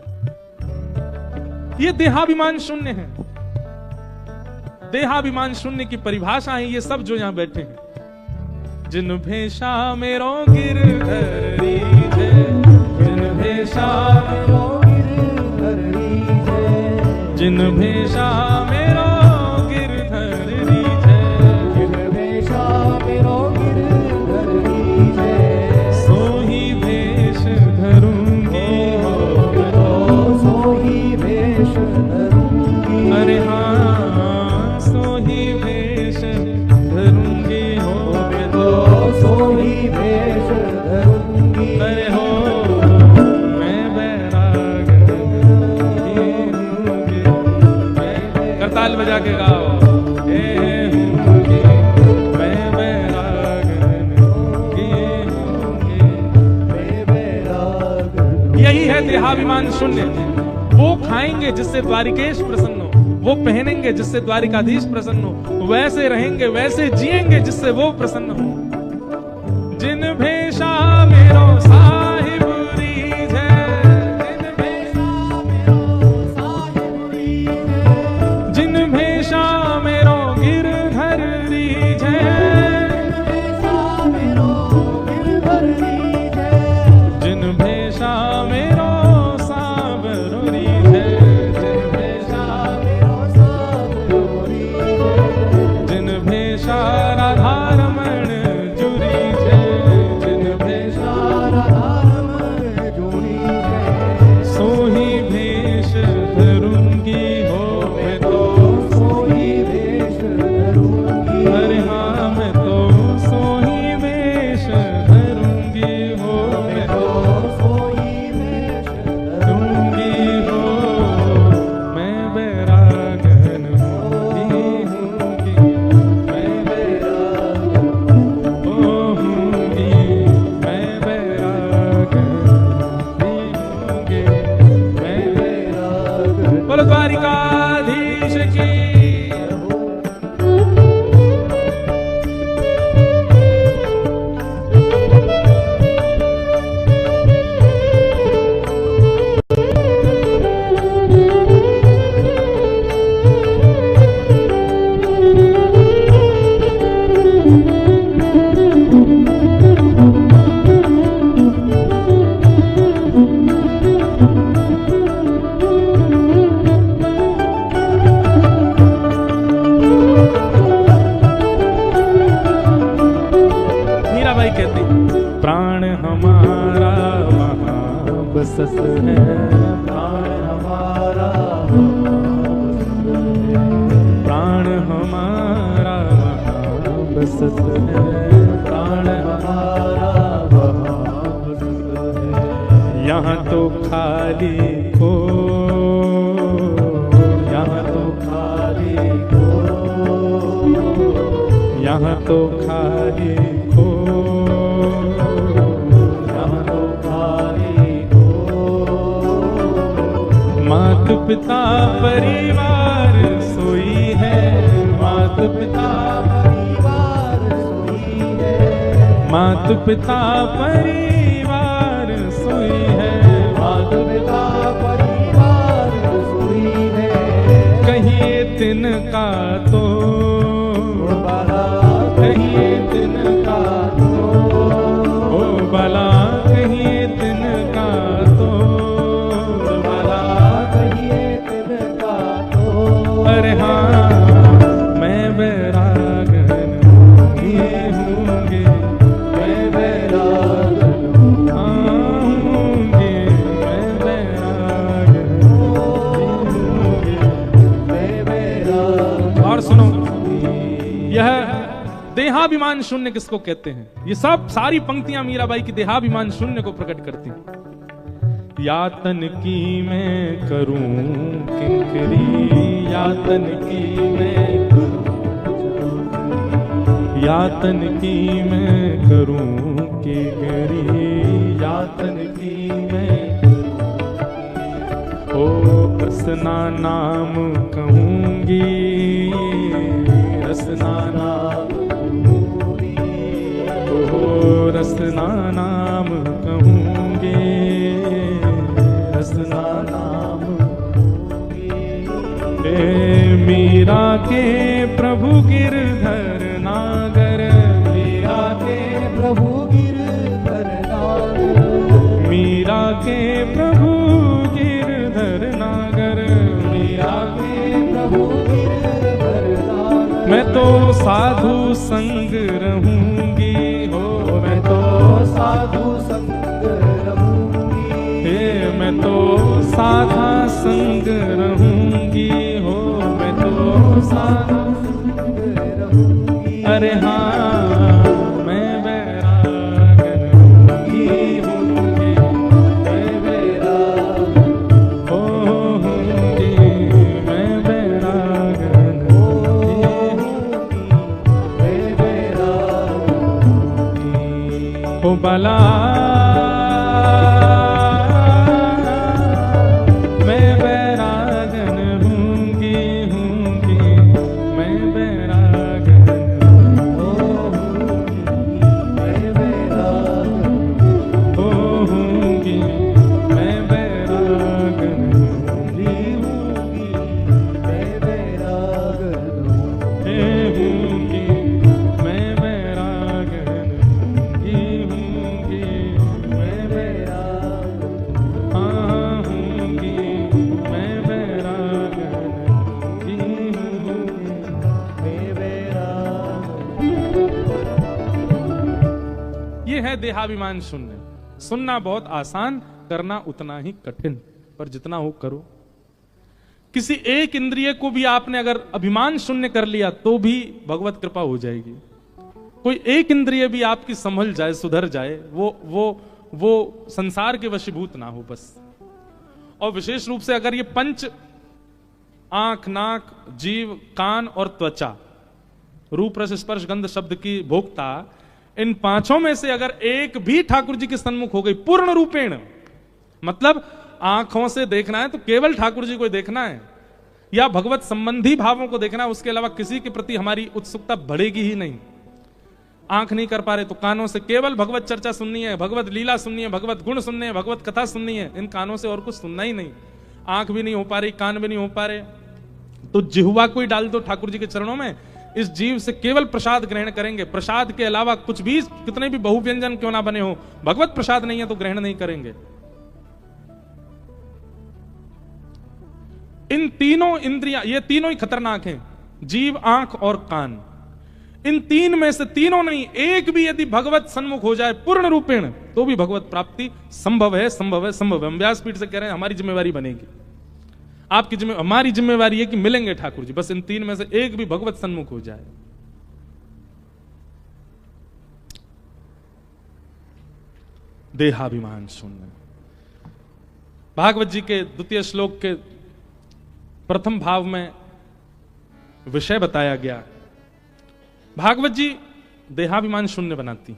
ये देहाभिमान शून्य है। देहाभिमान शून्य की परिभाषा है ये सब जो यहां बैठे हैं। जिन भेषा मेरो गिरधरी जय, जिन भेषा मेरो गिरधरी जय, जिन भेषा मेरो गिरधरी जय, जिन भेषा मेरो गिरधरी जय, सोही भेष धरूंगी हो, सोही भेष धरूंगी। अरे हाँ, सोही भेष धरूंगी हो, सोही भेष धरूंगी। अरे हो मैं बैराग हूँगी, करताल बजा के गाओ। मैं बैराग हूँगी। यही है देहाभिमान शून्य। वो खाएंगे जिससे द्वारिकेश प्रसन्न हो, वो पहनेंगे जिससे द्वारिकाधीश प्रसन्न हो, वैसे रहेंगे वैसे जिएंगे जिससे वो प्रसन्न हो। जिन भेषा मेरो साहिब रीझ है, जिन भेषा मेरो साहिब रीझ है, जिन भेषा मेरो गिरधर रीझ है, जिन भेषा मेरो साबरो रीझ है, जिन भेषा मेरो साबरो रीझ है, जिन भेषा राधा रमण जुरी है, जिन भेषा राधा रमण जुरी है, सोही भेष धरूंगी हो मैं तो, सोही भेष धरूंगी। अरे हाँ मैं तो सोही भेष धरूंगी हो मैं तो, सोही भेष धरूंगी हो। मैं बैरागन होंगी, मैं बैरागन होंगी, मैं बैरागन होंगी, मैं बैरागन। बोलो द्वारिकाधीश की। यहाँ तो खाली खो, यहाँ तो खाली खो। मात पिता परिवार सोई है, मात पिता परिवार सोई है, मात पिता परिवार सोई है, मात पिता परिवार सोई है। कहिए तिनका तो बाला, कहिए तिनका तो ओ बाला, कहिए तिनका तो बाला, कहिए तिनका तो। अरे हाँ मैं बैरागन होंगे, मैं बैरागन होंगे, मैं बैरागन होंगे, मैं बैरागन। और सुनो, यह देहाभिमान शून्य किसको कहते हैं? ये सब सारी पंक्तियां मीराबाई की देहाभिमान शून्य को प्रकट करती हैं। यातन की मैं करूं किंकरी, यातन की मैं, यातन की मैं करूं किंकरी, यातन की मैं ओ रसना नाम कहूंगी, रसना नाम कहूंगी, ओ रसना नाम कहूंगी, रसना नाम कहूंगी। मीरा के प्रभु गिरधर नागर, मीरा के प्रभु गिरधर नागर, मीरा के प्रभु गिरधर नागर, मीरा के प्रभु गिरधर नागर। मैं तो साधु संग रहूंगी हो, मैं तो साधु संग रहूंगी, हे मैं तो साधा संग रहूंगी हो, मैं तो साधा संग रहूंगी। अरे हाँ मैं बैरागन होंगी, मैं बैरागन होंगी, मैं बैरागन होंगी, मैं बैरागन होंगी। ओ बाला मैं बैरागन होंगी, होंगी, मैं बैरागन होंगी, मैं बैरागन होंगी, मैं बैरागन होंगी, मैं बैरागन होंगी, मैं बैरागन होंगी, मैं बैरागन हाँ होंगी, मैं बैरागन होंगी, मैं बैरागन। ये है देहाभिमान शून्य। सुनना बहुत आसान, करना उतना ही कठिन, पर जितना हो करो। किसी एक इंद्रिय को भी आपने अगर अभिमान शून्य कर लिया तो भी भगवत कृपा हो जाएगी। कोई एक इंद्रिय भी आपकी संभल जाए, सुधर जाए, वो संसार के वशीभूत ना हो बस। और विशेष रूप से अगर ये पंच, आंख, नाक, जीव, कान और त्वचा, रूप रस स्पर्श गंध शब्द की भोक्ता, इन पांचों में से अगर एक भी ठाकुर जी के सन्मुख हो गई पूर्ण रूपेण, मतलब आंखों से देखना है तो केवल ठाकुर जी को देखना है, या भगवत संबंधी भावों को देखना है, उसके अलावा किसी के प्रति हमारी उत्सुकता बढ़ेगी ही नहीं। आंख नहीं कर पा रहे तो कानों से केवल भगवत चर्चा सुननी है, भगवत लीला सुननी है, भगवत गुण सुनने हैं, भगवत कथा सुननी है। इन कानों से और कुछ सुनना ही नहीं। आंख भी नहीं हो पा रही, कान भी नहीं हो पा रहे, तो जिह्वा को ही डाल दो ठाकुर जी के चरणों में। इस जीव से केवल प्रसाद ग्रहण करेंगे। प्रसाद के अलावा कुछ भी, कितने भी बहुव्यंजन क्यों ना बने हो, भगवत प्रसाद नहीं है तो ग्रहण नहीं करेंगे। इन तीनों इंद्रियां, ये तीनों ही खतरनाक हैं, जीव, आंख और कान। इन तीन में से तीनों नहीं, एक भी यदि भगवत सन्मुख हो जाए पूर्ण रूपेण, तो भी भगवत प्राप्ति संभव है, संभव है, संभव है। हम व्यासपीठ से कह रहे हैं, हमारी जिम्मेवारी बनेगी, आपकी हमारी जिम्मेवारी है कि मिलेंगे ठाकुर जी, बस इन तीन में से एक भी भगवत सन्मुख हो जाए। देहाभिमान शून्य। भागवत जी के द्वितीय श्लोक के प्रथम भाव में विषय बताया गया। भागवत जी देहाभिमान शून्य बनाती।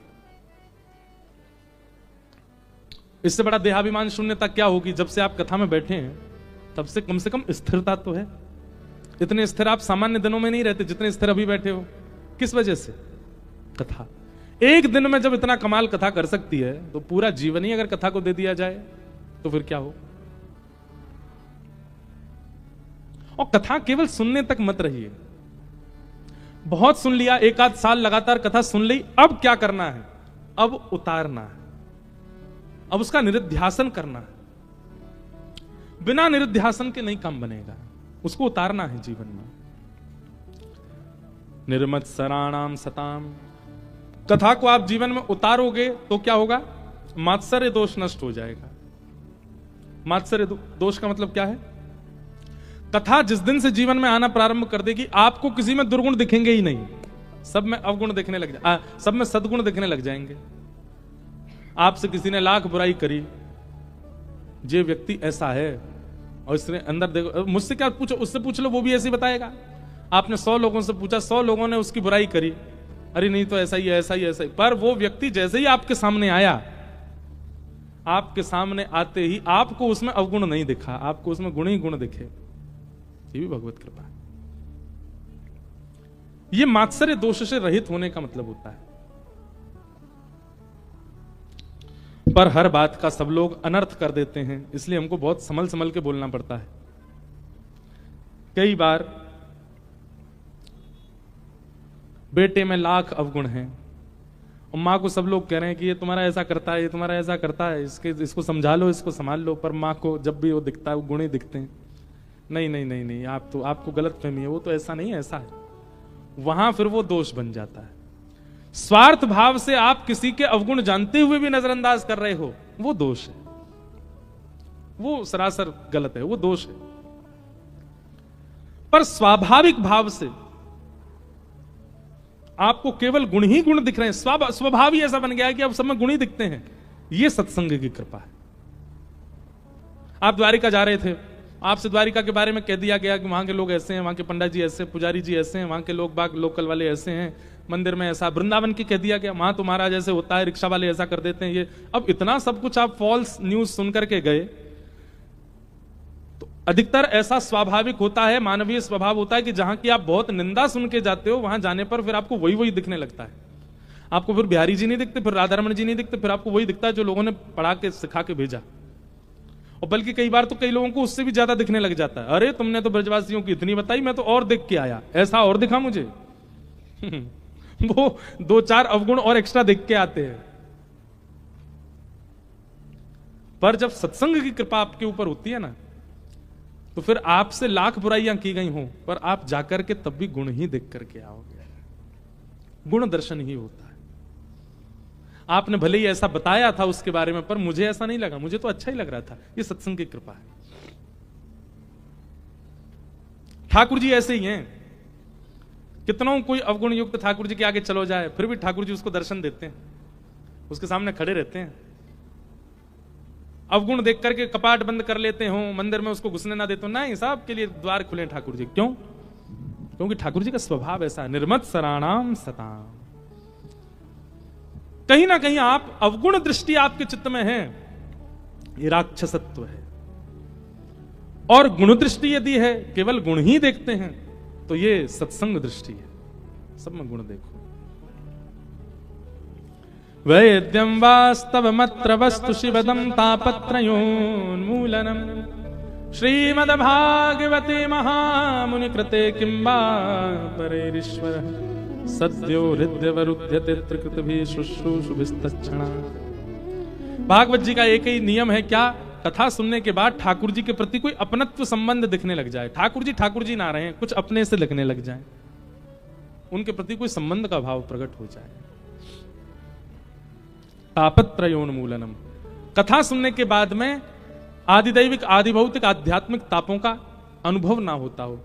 इससे बड़ा देहाभिमान शून्यता क्या होगी? जब से आप कथा में बैठे हैं तब से कम स्थिरता तो है। इतने स्थिर आप सामान्य दिनों में नहीं रहते जितने स्थिर अभी बैठे हो। किस वजह से? कथा। एक दिन में जब इतना कमाल कथा कर सकती है तो पूरा जीवन ही अगर कथा को दे दिया जाए तो फिर क्या हो? और कथा केवल सुनने तक मत रहिए। बहुत सुन लिया, एक आध साल लगातार कथा सुन ली, अब क्या करना है? अब उतारना है, अब उसका निरुध्यासन करना है। बिना निरुध्यासन के नहीं काम बनेगा, उसको उतारना है जीवन में। निर्मत्सराणाम सताम, कथा को आप जीवन में उतारोगे तो क्या होगा? मात्सर्य दोष नष्ट हो जाएगा। मात्सर्य दोष का मतलब क्या है? कथा जिस दिन से जीवन में आना प्रारंभ कर देगी, आपको किसी में दुर्गुण दिखेंगे ही नहीं, सब में अवगुण दिखने लग जाए, सब में सद्गुण दिखने लग जाएंगे। आपसे किसी ने लाख बुराई करी, ये व्यक्ति ऐसा है, और इसने अंदर देखो, मुझसे क्या पूछो, उससे पूछ लो, वो भी ऐसे ही बताएगा। आपने 100 लोगों से पूछा, 100 लोगों ने उसकी बुराई करी, अरे नहीं तो ऐसा ही है, ऐसा ही, ऐसा ही। पर वो व्यक्ति जैसे ही आपके सामने आया, आपके सामने आते ही आपको उसमें अवगुण नहीं दिखा, आपको उसमें गुण ही गुण दिखे। ये भी भगवत कृपा है। ये मात्सर्य दोष से रहित होने का मतलब होता है। पर हर बात का सब लोग अनर्थ कर देते हैं, इसलिए हमको बहुत संभल संभल के बोलना पड़ता है। कई बार बेटे में लाख अवगुण हैं और मां को सब लोग कह रहे हैं कि ये तुम्हारा ऐसा करता है, ये तुम्हारा ऐसा करता है, इसको समझा लो, इसको संभाल लो। पर मां को जब भी वो दिखता है वो गुण ही दिखते हैं। नहीं नहीं नहीं नहीं, आपको गलत फहमी है, वो तो ऐसा नहीं है, ऐसा है। वहां फिर वो दोष बन जाता है। स्वार्थ भाव से आप किसी के अवगुण जानते हुए भी नजरअंदाज कर रहे हो, वो दोष है, वो सरासर गलत है, वो दोष है। पर स्वाभाविक भाव से आपको केवल गुण ही गुण दिख रहे हैं, स्वभाव ही ऐसा बन गया है कि अब सब में गुण ही दिखते हैं। ये सत्संग की कृपा है। आप द्वारिका जा रहे थे, आपसे द्वारिका के बारे में कह दिया गया कि वहां के लोग ऐसे हैं, वहां के पंडित जी ऐसे, पुजारी जी ऐसे हैं, वहां के लोग बाग लोकल वाले ऐसे हैं, मंदिर में ऐसा। वृंदावन की कह दिया गया, वहां तो महाराज ऐसे होता है, रिक्शा वाले ऐसा कर देते हैं। ये अब इतना सब कुछ आप फॉल्स न्यूज सुन करके गए, तो अधिकतर ऐसा स्वाभाविक होता है, मानवीय स्वभाव होता है कि जहां की आप बहुत निंदा सुन के जाते हो, वहां जाने पर फिर आपको वही वही दिखने लगता है। आपको फिर बिहारी जी नहीं दिखते, फिर राधारमण जी नहीं दिखते, फिर आपको वही दिखता है जो लोगों ने पढ़ा के सिखा के भेजा। और बल्कि कई बार तो कई लोगों को उससे भी ज्यादा दिखने लग जाता है। अरे तुमने तो ब्रजवासियों की इतनी बताई, मैं तो और देख के आया, ऐसा और दिखा मुझे। वो 2-4 अवगुण और एक्स्ट्रा देख के आते हैं। पर जब सत्संग की कृपा आपके ऊपर होती है ना, तो फिर आपसे लाख बुराइयां की गई हों, पर आप जाकर के तब भी गुण ही देख करके आओगे। गुण दर्शन ही होता है। आपने भले ही ऐसा बताया था उसके बारे में, पर मुझे ऐसा नहीं लगा, मुझे तो अच्छा ही लग रहा था। ये सत्संग की कृपा है। ठाकुर जी ऐसे ही हैं। कितनों कोई अवगुण युक्त ठाकुर जी के आगे चलो जाए, फिर भी ठाकुर जी उसको दर्शन देते हैं, उसके सामने खड़े रहते हैं। अवगुण देख करके कपाट बंद कर लेते हो, मंदिर में उसको घुसने ना देते हो, नहीं, सबके लिए द्वार खुले ठाकुर जी। क्यों? क्योंकि ठाकुर जी का स्वभाव ऐसा है, निर्मत्सराणाम सताम। कहीं ना कहीं आप अवगुण दृष्टि आपके चित्त में है, ये राक्षसत्व है। और गुण दृष्टि यदि है, केवल गुण ही देखते हैं, तो ये सत्संग दृष्टि है, सब में गुण देखो। वैद्यम वास्तवमत्र वस्तु शिवदम तापत्रयोन्मूलनम श्रीमद्भागवते महामुनि कृते किंबा परेरीश्वर सद्यो हृदयवरुध्यते त्रिकृतभिः शुश्रूषुभिस्तच्छणा। भागवत जी का एक ही नियम है, क्या? कथा सुनने के बाद ठाकुर जी के प्रति कोई अपनत्व संबंध दिखने लग जाए। ठाकुर जी ना रहे, कुछ अपने से लगने लग जाए, उनके प्रति कोई संबंध का भाव प्रकट हो जाए। तापत्रयोन्मूलनम, कथा सुनने के बाद में आदिदैविक आदिभौतिक आध्यात्मिक तापों का अनुभव ना होता हो।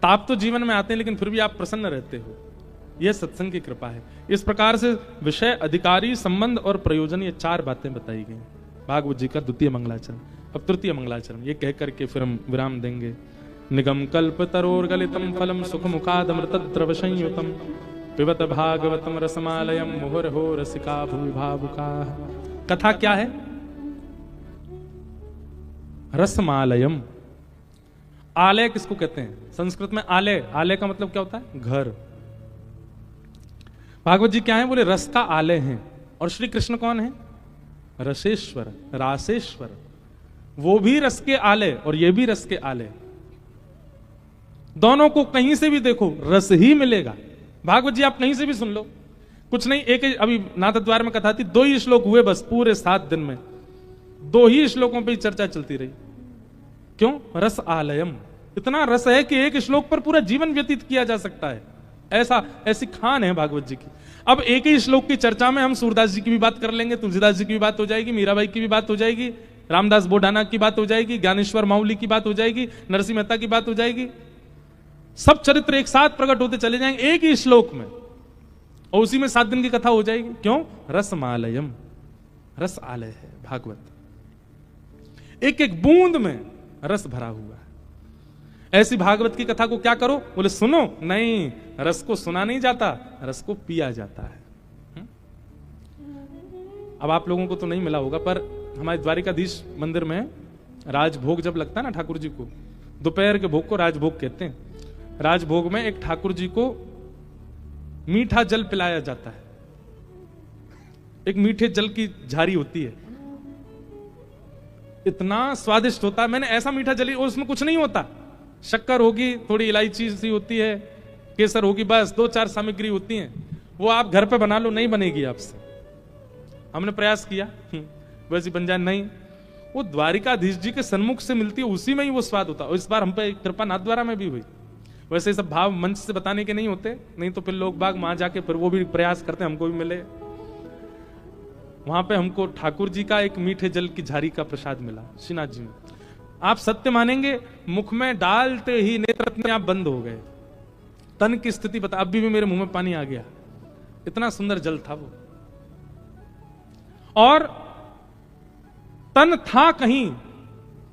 ताप तो जीवन में आते हैं, लेकिन फिर भी आप प्रसन्न रहते हो। यह सत्संग की कृपा है। इस प्रकार से विषय, अधिकारी, संबंध और प्रयोजन, ये 4 बातें बताई गई भागवत जी का द्वितीय मंगलाचरण। अब तृतीय मंगलाचरण ये कह करके फिर हम विराम देंगे। निगम कल्प तरोर्गलितम फलम सुख मुखादमृत द्रव संयुतम पिबत भागवतम रसमालयम मुहुर्हो रसिका भुवि भावुका। कथा क्या है? रसमालयम। आलय किसको कहते हैं? संस्कृत में आलय, आलय का मतलब क्या होता है? घर। भागवत जी क्या है? बोले रस का आलय हैं। और श्री कृष्ण कौन है? रसेश्वर, रासेश्वर। वो भी रस के आलय और ये भी रस के आलय। दोनों को कहीं से भी देखो रस ही मिलेगा। भागवत जी आप कहीं से भी सुन लो, कुछ नहीं, एक अभी नाथद्वार में कथा थी, 2 ही श्लोक हुए बस पूरे 7 दिन में, 2 ही श्लोकों पे चर्चा चलती रही। क्यों? रस आलयम। इतना रस है कि एक श्लोक पर पूरा जीवन व्यतीत किया जा सकता है। ऐसी खान है भागवत जी की। अब एक ही श्लोक की चर्चा में हम सूरदास जी की भी बात कर लेंगे, तुलसीदास जी की भी बात हो जाएगी, मीराबाई की भी बात हो जाएगी, रामदास बोडाना की बात हो जाएगी, ज्ञानेश्वर माउली की बात हो जाएगी, नरसिंह मेहता की बात हो जाएगी। सब चरित्र एक साथ प्रकट होते चले जाएंगे एक ही श्लोक में, और उसी में 7 दिन की कथा हो जाएगी। क्यों? रसमालयम, रस आलय है भागवत। एक एक बूंद में रस भरा हुआ है। ऐसी भागवत की कथा को क्या करो? बोले सुनो, नहीं, रस को सुना नहीं जाता, रस को पिया जाता है। अब आप लोगों को तो नहीं मिला होगा, पर हमारे द्वारिकाधीश मंदिर में राजभोग जब लगता है ना ठाकुर जी को, दोपहर के भोग को राजभोग कहते हैं। राजभोग में एक ठाकुर जी को मीठा जल पिलाया जाता है। एक मीठे जल की झारी होती है, इतना स्वादिष्ट होता है। मैंने ऐसा मीठा जल, उसमें कुछ नहीं होता, शक्कर होगी, थोड़ी इलायची सी होती है, केसर होगी, बस 2-4 सामग्री होती हैं। वो आप घर पे बना लो, नहीं बनेगी आपसे। हमने प्रयास किया वैसी बन जाए, नहीं। वो द्वारिकाधीश जी के सन्मुख से मिलती है, उसी में ही वो स्वाद होता है। और इस बार हम पे कृपा नाथद्वारा में भी हुई। वैसे सब भाव मंच से बताने के नहीं होते, नहीं तो फिर लोग बाग वहां जाके फिर वो भी प्रयास करते, हमको भी मिले। वहां पे हमको ठाकुर जी का एक मीठे जल की झारी का प्रसाद मिला श्रीनाथ जी में। आप सत्य मानेंगे, मुख में डालते ही नेत्र अपने आप बंद हो गए। तन की स्थिति बता, अभी भी मेरे मुंह में पानी आ गया, इतना सुंदर जल था वो। और तन था कहीं,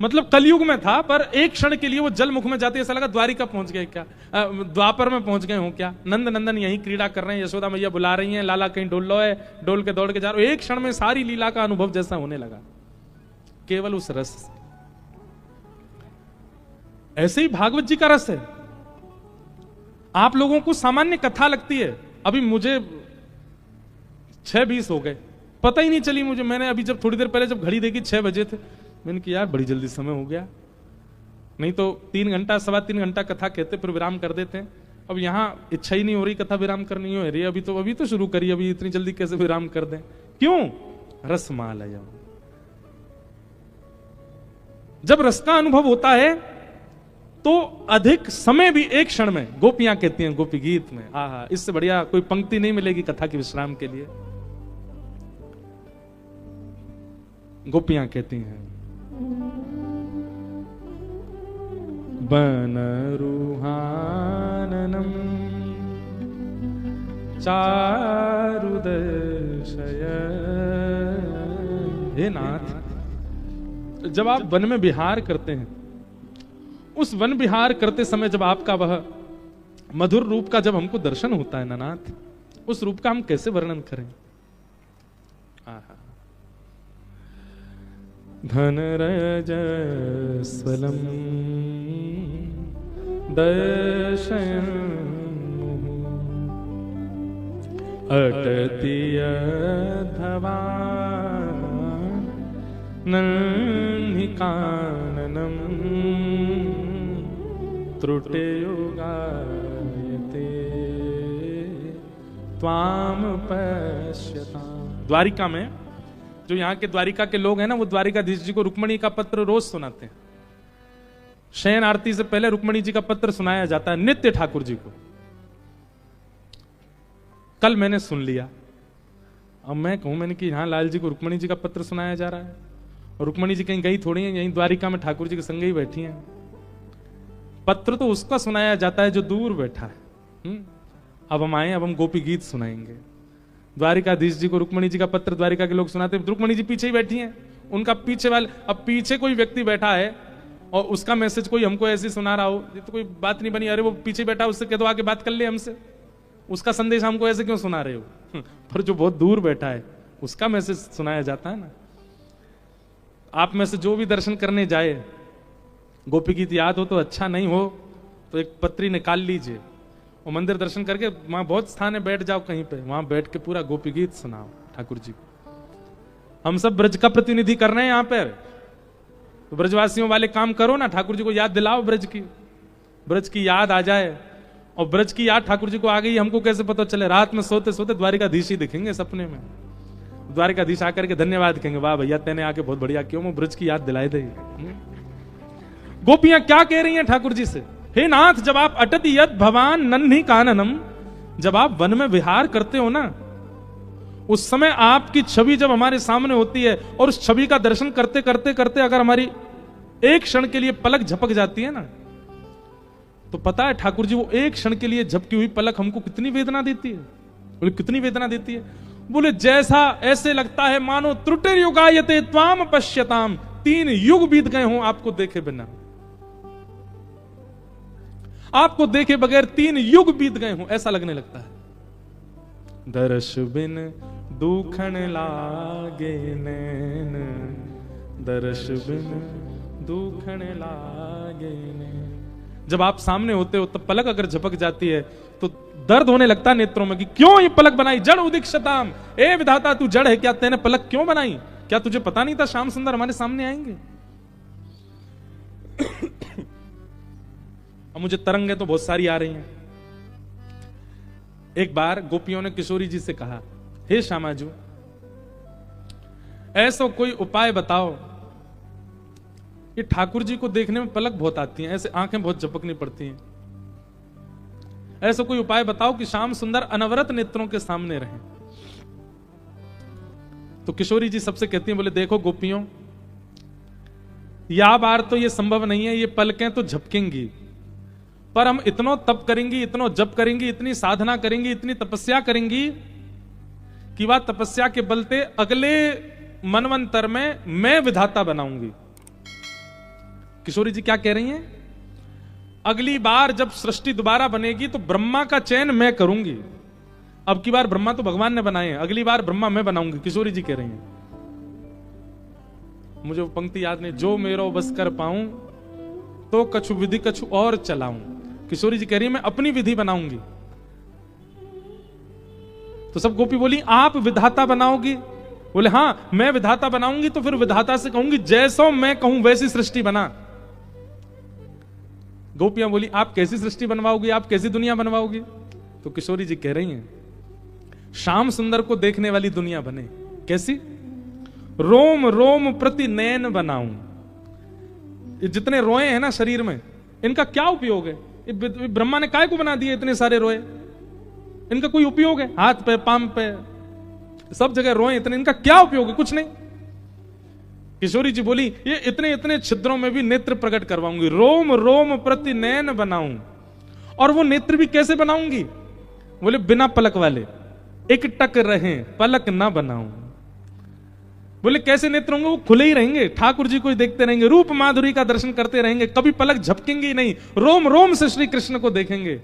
मतलब कलयुग में था, पर एक क्षण के लिए वो जल मुख में जाते ऐसा लगा द्वारिका पहुंच गए क्या, द्वापर में पहुंच गए हो क्या। नंद नंदन यहीं क्रीड़ा कर रहे हैं, यशोदा मैया बुला रही हैं, लाला कहीं डोल लो है, डोल के दौड़ के जा रहे हो। एक क्षण में सारी लीला का अनुभव जैसा होने लगा, केवल उस रस से। ऐसे ही भागवत जी का रस है। आप लोगों को सामान्य कथा लगती है। अभी मुझे 6:20 हो गए, पता ही नहीं चली मुझे। मैंने अभी जब थोड़ी देर पहले जब घड़ी देखी 6 बजे थे, मैंने कहा यार बड़ी जल्दी समय हो गया। नहीं तो 3 घंटा 3.25 घंटा कथा कहते फिर विराम कर देते हैं। अब यहाँ इच्छा ही नहीं हो रही कथा विराम करनी हो रही, अभी तो शुरू करी, अभी इतनी जल्दी कैसे विराम कर दें। क्यों? रसमालय। जब रस का अनुभव होता है तो अधिक समय भी एक क्षण में, गोपियां कहती हैं गोपी गीत में, आहा, इससे बढ़िया कोई पंक्ति नहीं मिलेगी कथा के विश्राम के लिए। गोपियां कहती हैं, बनरुहाननम चारुदशय। हे नाथ, जब आप वन में विहार करते हैं, उस वन विहार करते समय जब आपका वह मधुर रूप का जब हमको दर्शन होता है ना नाथ, उस रूप का हम कैसे वर्णन करें। धनरजस्वलम दर्शयन् अटतिय धवान् नन्हिकाननम् त्रुटियुगायते त्वाम पश्यताम्। द्वारिका में जो यहाँ के द्वारिका के लोग हैं ना, वो द्वारिकाधीश जी को रुक्मणी का पत्र रोज सुनाते हैं। शयन आरती से पहले रुक्मणी जी का पत्र सुनाया जाता है नित्य ठाकुर जी को। कल मैंने सुन लिया, अब मैं कहूं मैंने कि यहाँ लाल जी को रुक्मणी जी का पत्र सुनाया जा रहा है, और रुक्मणी जी कहीं गई थोड़ी है, यहीं द्वारिका में ठाकुर जी के संग ही बैठी हैं। पत्र तो उसका सुनाया जाता है जो दूर बैठा है। अब हम आए, अब हम गोपी गीत सुनाएंगे। द्वारिकाधीश जी को रुक्मणी जी का पत्र द्वारिका के लोग सुनाते हैं, रुक्मणी जी पीछे ही बैठी हैं, उनका पीछे वाले, अब पीछे कोई व्यक्ति बैठा है और उसका मैसेज कोई हमको ऐसे सुना रहा हो, ये तो कोई बात नहीं बनी। अरे वो पीछे बैठा, उससे कह दो आके बात कर ले हमसे, उसका संदेश हमको ऐसे क्यों सुना रहे हो? पर जो बहुत दूर बैठा है उसका मैसेज सुनाया जाता है ना। आप में से जो भी दर्शन करने जाए, गोपी गीत याद हो तो अच्छा, नहीं हो तो एक पत्री निकाल लीजिए और मंदिर दर्शन करके वहां बहुत स्थान है, बैठ जाओ कहीं पे, वहां बैठ के पूरा गोपी गीत सुनाओ ठाकुर जी को। हम सब ब्रज का प्रतिनिधि कर रहे हैं यहाँ पर, तो ब्रजवासियों वाले काम करो ना, ठाकुर जी को याद दिलाओ, ब्रज की याद आ जाए। और ब्रज की याद ठाकुर जी को आ गई, हमको कैसे पता चले? रात में सोते सोते द्वारिकाधीश ही दिखेंगे सपने में। द्वारिकाधीश आकर के धन्यवाद कहेंगे, वाह भैया तेने आके बहुत बढ़िया, क्यों वो ब्रज की याद दिलाए थे। गोपियां क्या कह रही हैं ठाकुर जी से? हे नाथ, जब आप अटति यद भवान नन्ही काननम, जब आप वन में विहार करते हो ना, उस समय आपकी छवि जब हमारे सामने होती है और उस छवि का दर्शन करते करते करते अगर हमारी एक क्षण के लिए पलक झपक जाती है ना, तो पता है ठाकुर जी वो एक क्षण के लिए झपकी हुई पलक हमको कितनी वेदना देती है। बोले कितनी वेदना देती है? बोले जैसा ऐसे लगता है मानो त्रुटिर युगायते त्वाम पश्यताम, 3 युग बीत गए हों आपको देखे बिना, आपको देखे बगैर 3 युग बीत गए हों, ऐसा लगने लगता है। दर्श बिन दुखन लागे नैन, दर्श बिन दुखन लागे नैन। जब आप सामने होते हो तब पलक अगर झपक जाती है तो दर्द होने लगता है नेत्रों में कि क्यों ये पलक बनाई, जड़ उदीक्षताम, ए विधाता तू जड़ है क्या, तेने पलक क्यों बनाई? क्या तुझे पता नहीं था श्याम सुंदर हमारे सामने आएंगे? अब मुझे तरंगें तो बहुत सारी आ रही हैं। एक बार गोपियों ने किशोरी जी से कहा, हे श्यामाजू, ऐसा कोई उपाय बताओ, ये ठाकुर जी को देखने में पलक बहुत आती है, ऐसे आंखें बहुत झपकनी पड़ती हैं, ऐसा कोई उपाय बताओ कि श्याम सुंदर अनवरत नेत्रों के सामने रहें। तो किशोरी जी सबसे कहती हैं, बोले देखो गोपियों, या बार तो ये संभव नहीं है, ये पलकें तो झपकेंगी, पर हम इतना तप करेंगी, इतना जप करेंगी, इतनी साधना करेंगी, इतनी तपस्या करेंगी कि वह तपस्या के बलते अगले मनवंतर में मैं विधाता बनाऊंगी। किशोरी जी क्या कह रही हैं? अगली बार जब सृष्टि दोबारा बनेगी तो ब्रह्मा का चयन मैं करूंगी। अब की बार ब्रह्मा तो भगवान ने बनाए हैं, अगली बार ब्रह्मा मैं बनाऊंगी, किशोरी जी कह रही हैं। मुझे वो पंक्ति याद नहीं, जो मेरो बस कर पाऊं तो कछु विधि कछु और चलाऊं। किशोरी जी कह रही है मैं अपनी विधि बनाऊंगी। तो सब गोपी बोली आप विधाता बनाओगी? बोले हां मैं विधाता बनाऊंगी। तो फिर विधाता से कहूंगी जैसो मैं कहूं वैसी सृष्टि बना। गोपियां बोली आप कैसी सृष्टि बनवाओगी, आप कैसी दुनिया बनवाओगी? तो किशोरी जी कह रही हैं श्याम सुंदर को देखने वाली दुनिया बने। कैसी? रोम रोम प्रति नयन बनाऊं। ये जितने रोए हैं ना शरीर में, इनका क्या उपयोग है? ब्रह्मा ने काय को बना दिए इतने सारे रोए? इनका कोई उपयोग है? हाथ पे पाम पे सब जगह रोए इतने, इनका क्या उपयोग है? कुछ नहीं। किशोरी जी बोली ये इतने इतने छिद्रों में भी नेत्र प्रकट करवाऊंगी, रोम रोम प्रति नयन बनाऊं। और वो नेत्र भी कैसे बनाऊंगी? बोले बिना पलक वाले, एक टक रहे, पलक ना बनाऊं। बोले कैसे नेत्र होंगे? वो खुले ही रहेंगे, ठाकुर जी को ही देखते रहेंगे, रूप माधुरी का दर्शन करते रहेंगे, कभी पलक झपकेंगे नहीं, रोम रोम से श्री कृष्ण को देखेंगे।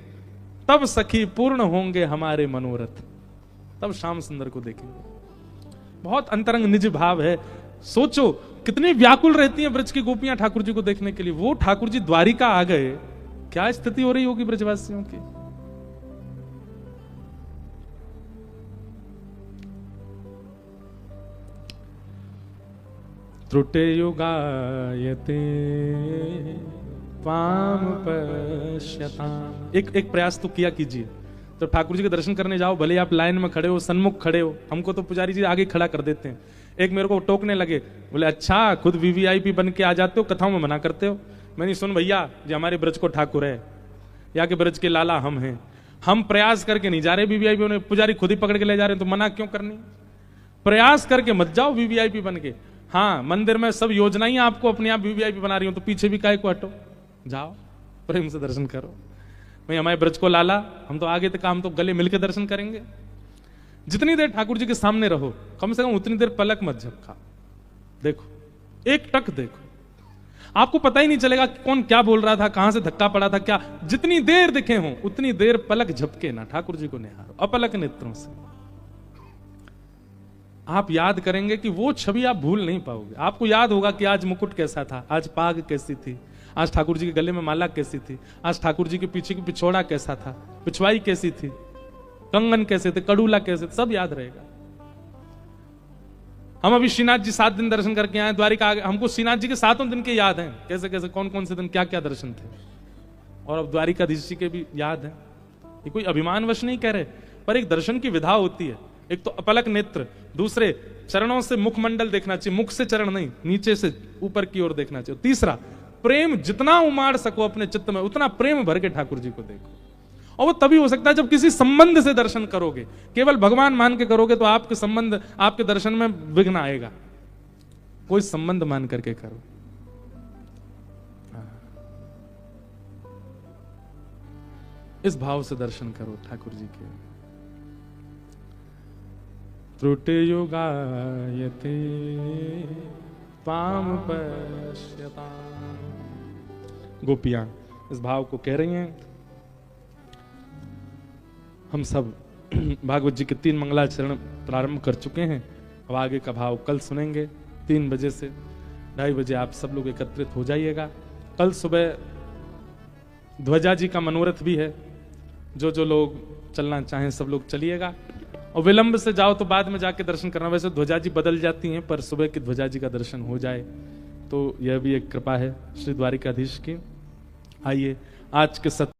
तब सखी पूर्ण होंगे हमारे मनोरथ, तब श्याम सुंदर को देखेंगे। बहुत अंतरंग निज भाव है। सोचो कितनी व्याकुल रहती हैं ब्रज की गोपियां ठाकुर जी को देखने के लिए। वो ठाकुर जी द्वारिका आ गए, क्या स्थिति हो रही होगी ब्रजवासियों की। त्रुटे युगायते त्वाम पश्यताम। एक प्रयास तो किया कीजिए। तो ठाकुर जी के दर्शन करने जाओ, भले आप लाइन में खड़े हो, सन्मुख खड़े हो, हमको तो पुजारी जी आगे खड़ा कर देते हैं। एक मेरे को टोकने लगे, बोले अच्छा खुद वीवीआईपी बन के आ जाते हो, कथाओं में मना करते हो। मैंने सुन भैया जो हमारे ब्रज को ठाकुर है, या के ब्रज के लाला हम हैं, हम प्रयास करके नहीं जा रहे वीवीआईपी होने, पुजारी खुद ही पकड़ के ले जा रहे हैं, तो मना क्यों करनी? प्रयास करके मत जाओ वीवीआईपी बन के। हाँ मंदिर में सब योजनाएं आपको अपने आप वीवीआईपी बना रही हो, तो पीछे भी काहे को हटो, जाओ प्रेम से दर्शन करो। भाई हमारे ब्रज को लाला, हम तो आगे तक हम तो गले मिलकर दर्शन करेंगे। जितनी देर ठाकुर जी के सामने रहो, कम से कम उतनी देर पलक मत झपका, देखो एक टक देखो। आपको पता ही नहीं चलेगा कि कौन क्या बोल रहा था, कहां से धक्का पड़ा था, क्या। जितनी देर दिखे हों उतनी देर पलक झपके ना, ठाकुर जी को निहारो अपलक नेत्रों से। आप याद करेंगे कि वो छवि आप भूल नहीं पाओगे। आपको याद होगा कि आज मुकुट कैसा था, आज पाग कैसी थी, आज ठाकुर जी के गले में माला कैसी थी, आज ठाकुर जी के पीछे की पिछोड़ा कैसा था, पिछवाई कैसी थी, कंगन कैसे थे, कड़ूला कैसे थे, सब याद रहेगा। हम अभी श्रीनाथ जी 7 दिन दर्शन करके आए द्वारिका, हमको श्रीनाथ जी के 7 दिन के याद हैं, कैसे कैसे कौन कौन से दिन क्या क्या दर्शन थे, और अब द्वारिकाधीश जी के भी याद है। ये कोई अभिमानवश नहीं कह रहे, पर एक दर्शन की विधा होती है। एक तो अपलक नेत्र, दूसरे चरणों से मुखमंडल देखना चाहिए, मुख से चरण नहीं, नीचे से ऊपर की ओर देखना चाहिए। तीसरा, प्रेम जितना उमाड़ सको अपने चित्त में उतना प्रेम भर के ठाकुर जी को देखो। और वो तभी हो सकता है जब किसी संबंध से दर्शन करोगे। केवल भगवान मान के करोगे तो आपके संबंध, आपके दर्शन में विघ्न आएगा। कोई संबंध मान करके करो। इस भाव से दर्शन करो ठाकुर जी के। त्रुटि युगायते त्वाम पश्यता। गोपियां इस भाव को कह रही हैं। हम सब भागवत जी के 3 मंगलाचरण प्रारंभ कर चुके हैं। अब आगे का भाव कल सुनेंगे 3 बजे से 2:30 बजे। आप सब लोग एकत्रित हो जाइएगा। कल सुबह ध्वजा जी का मनोरथ भी है। जो लोग चलना चाहें सब लोग चलिएगा, और विलंब से जाओ तो बाद में जाके दर्शन करना। वैसे ध्वजा जी बदल जाती हैं, पर सुबह की ध्वजा जी का दर्शन हो जाए तो यह भी एक कृपा है श्री द्वारिकाधीश की। आइए आज के सत्र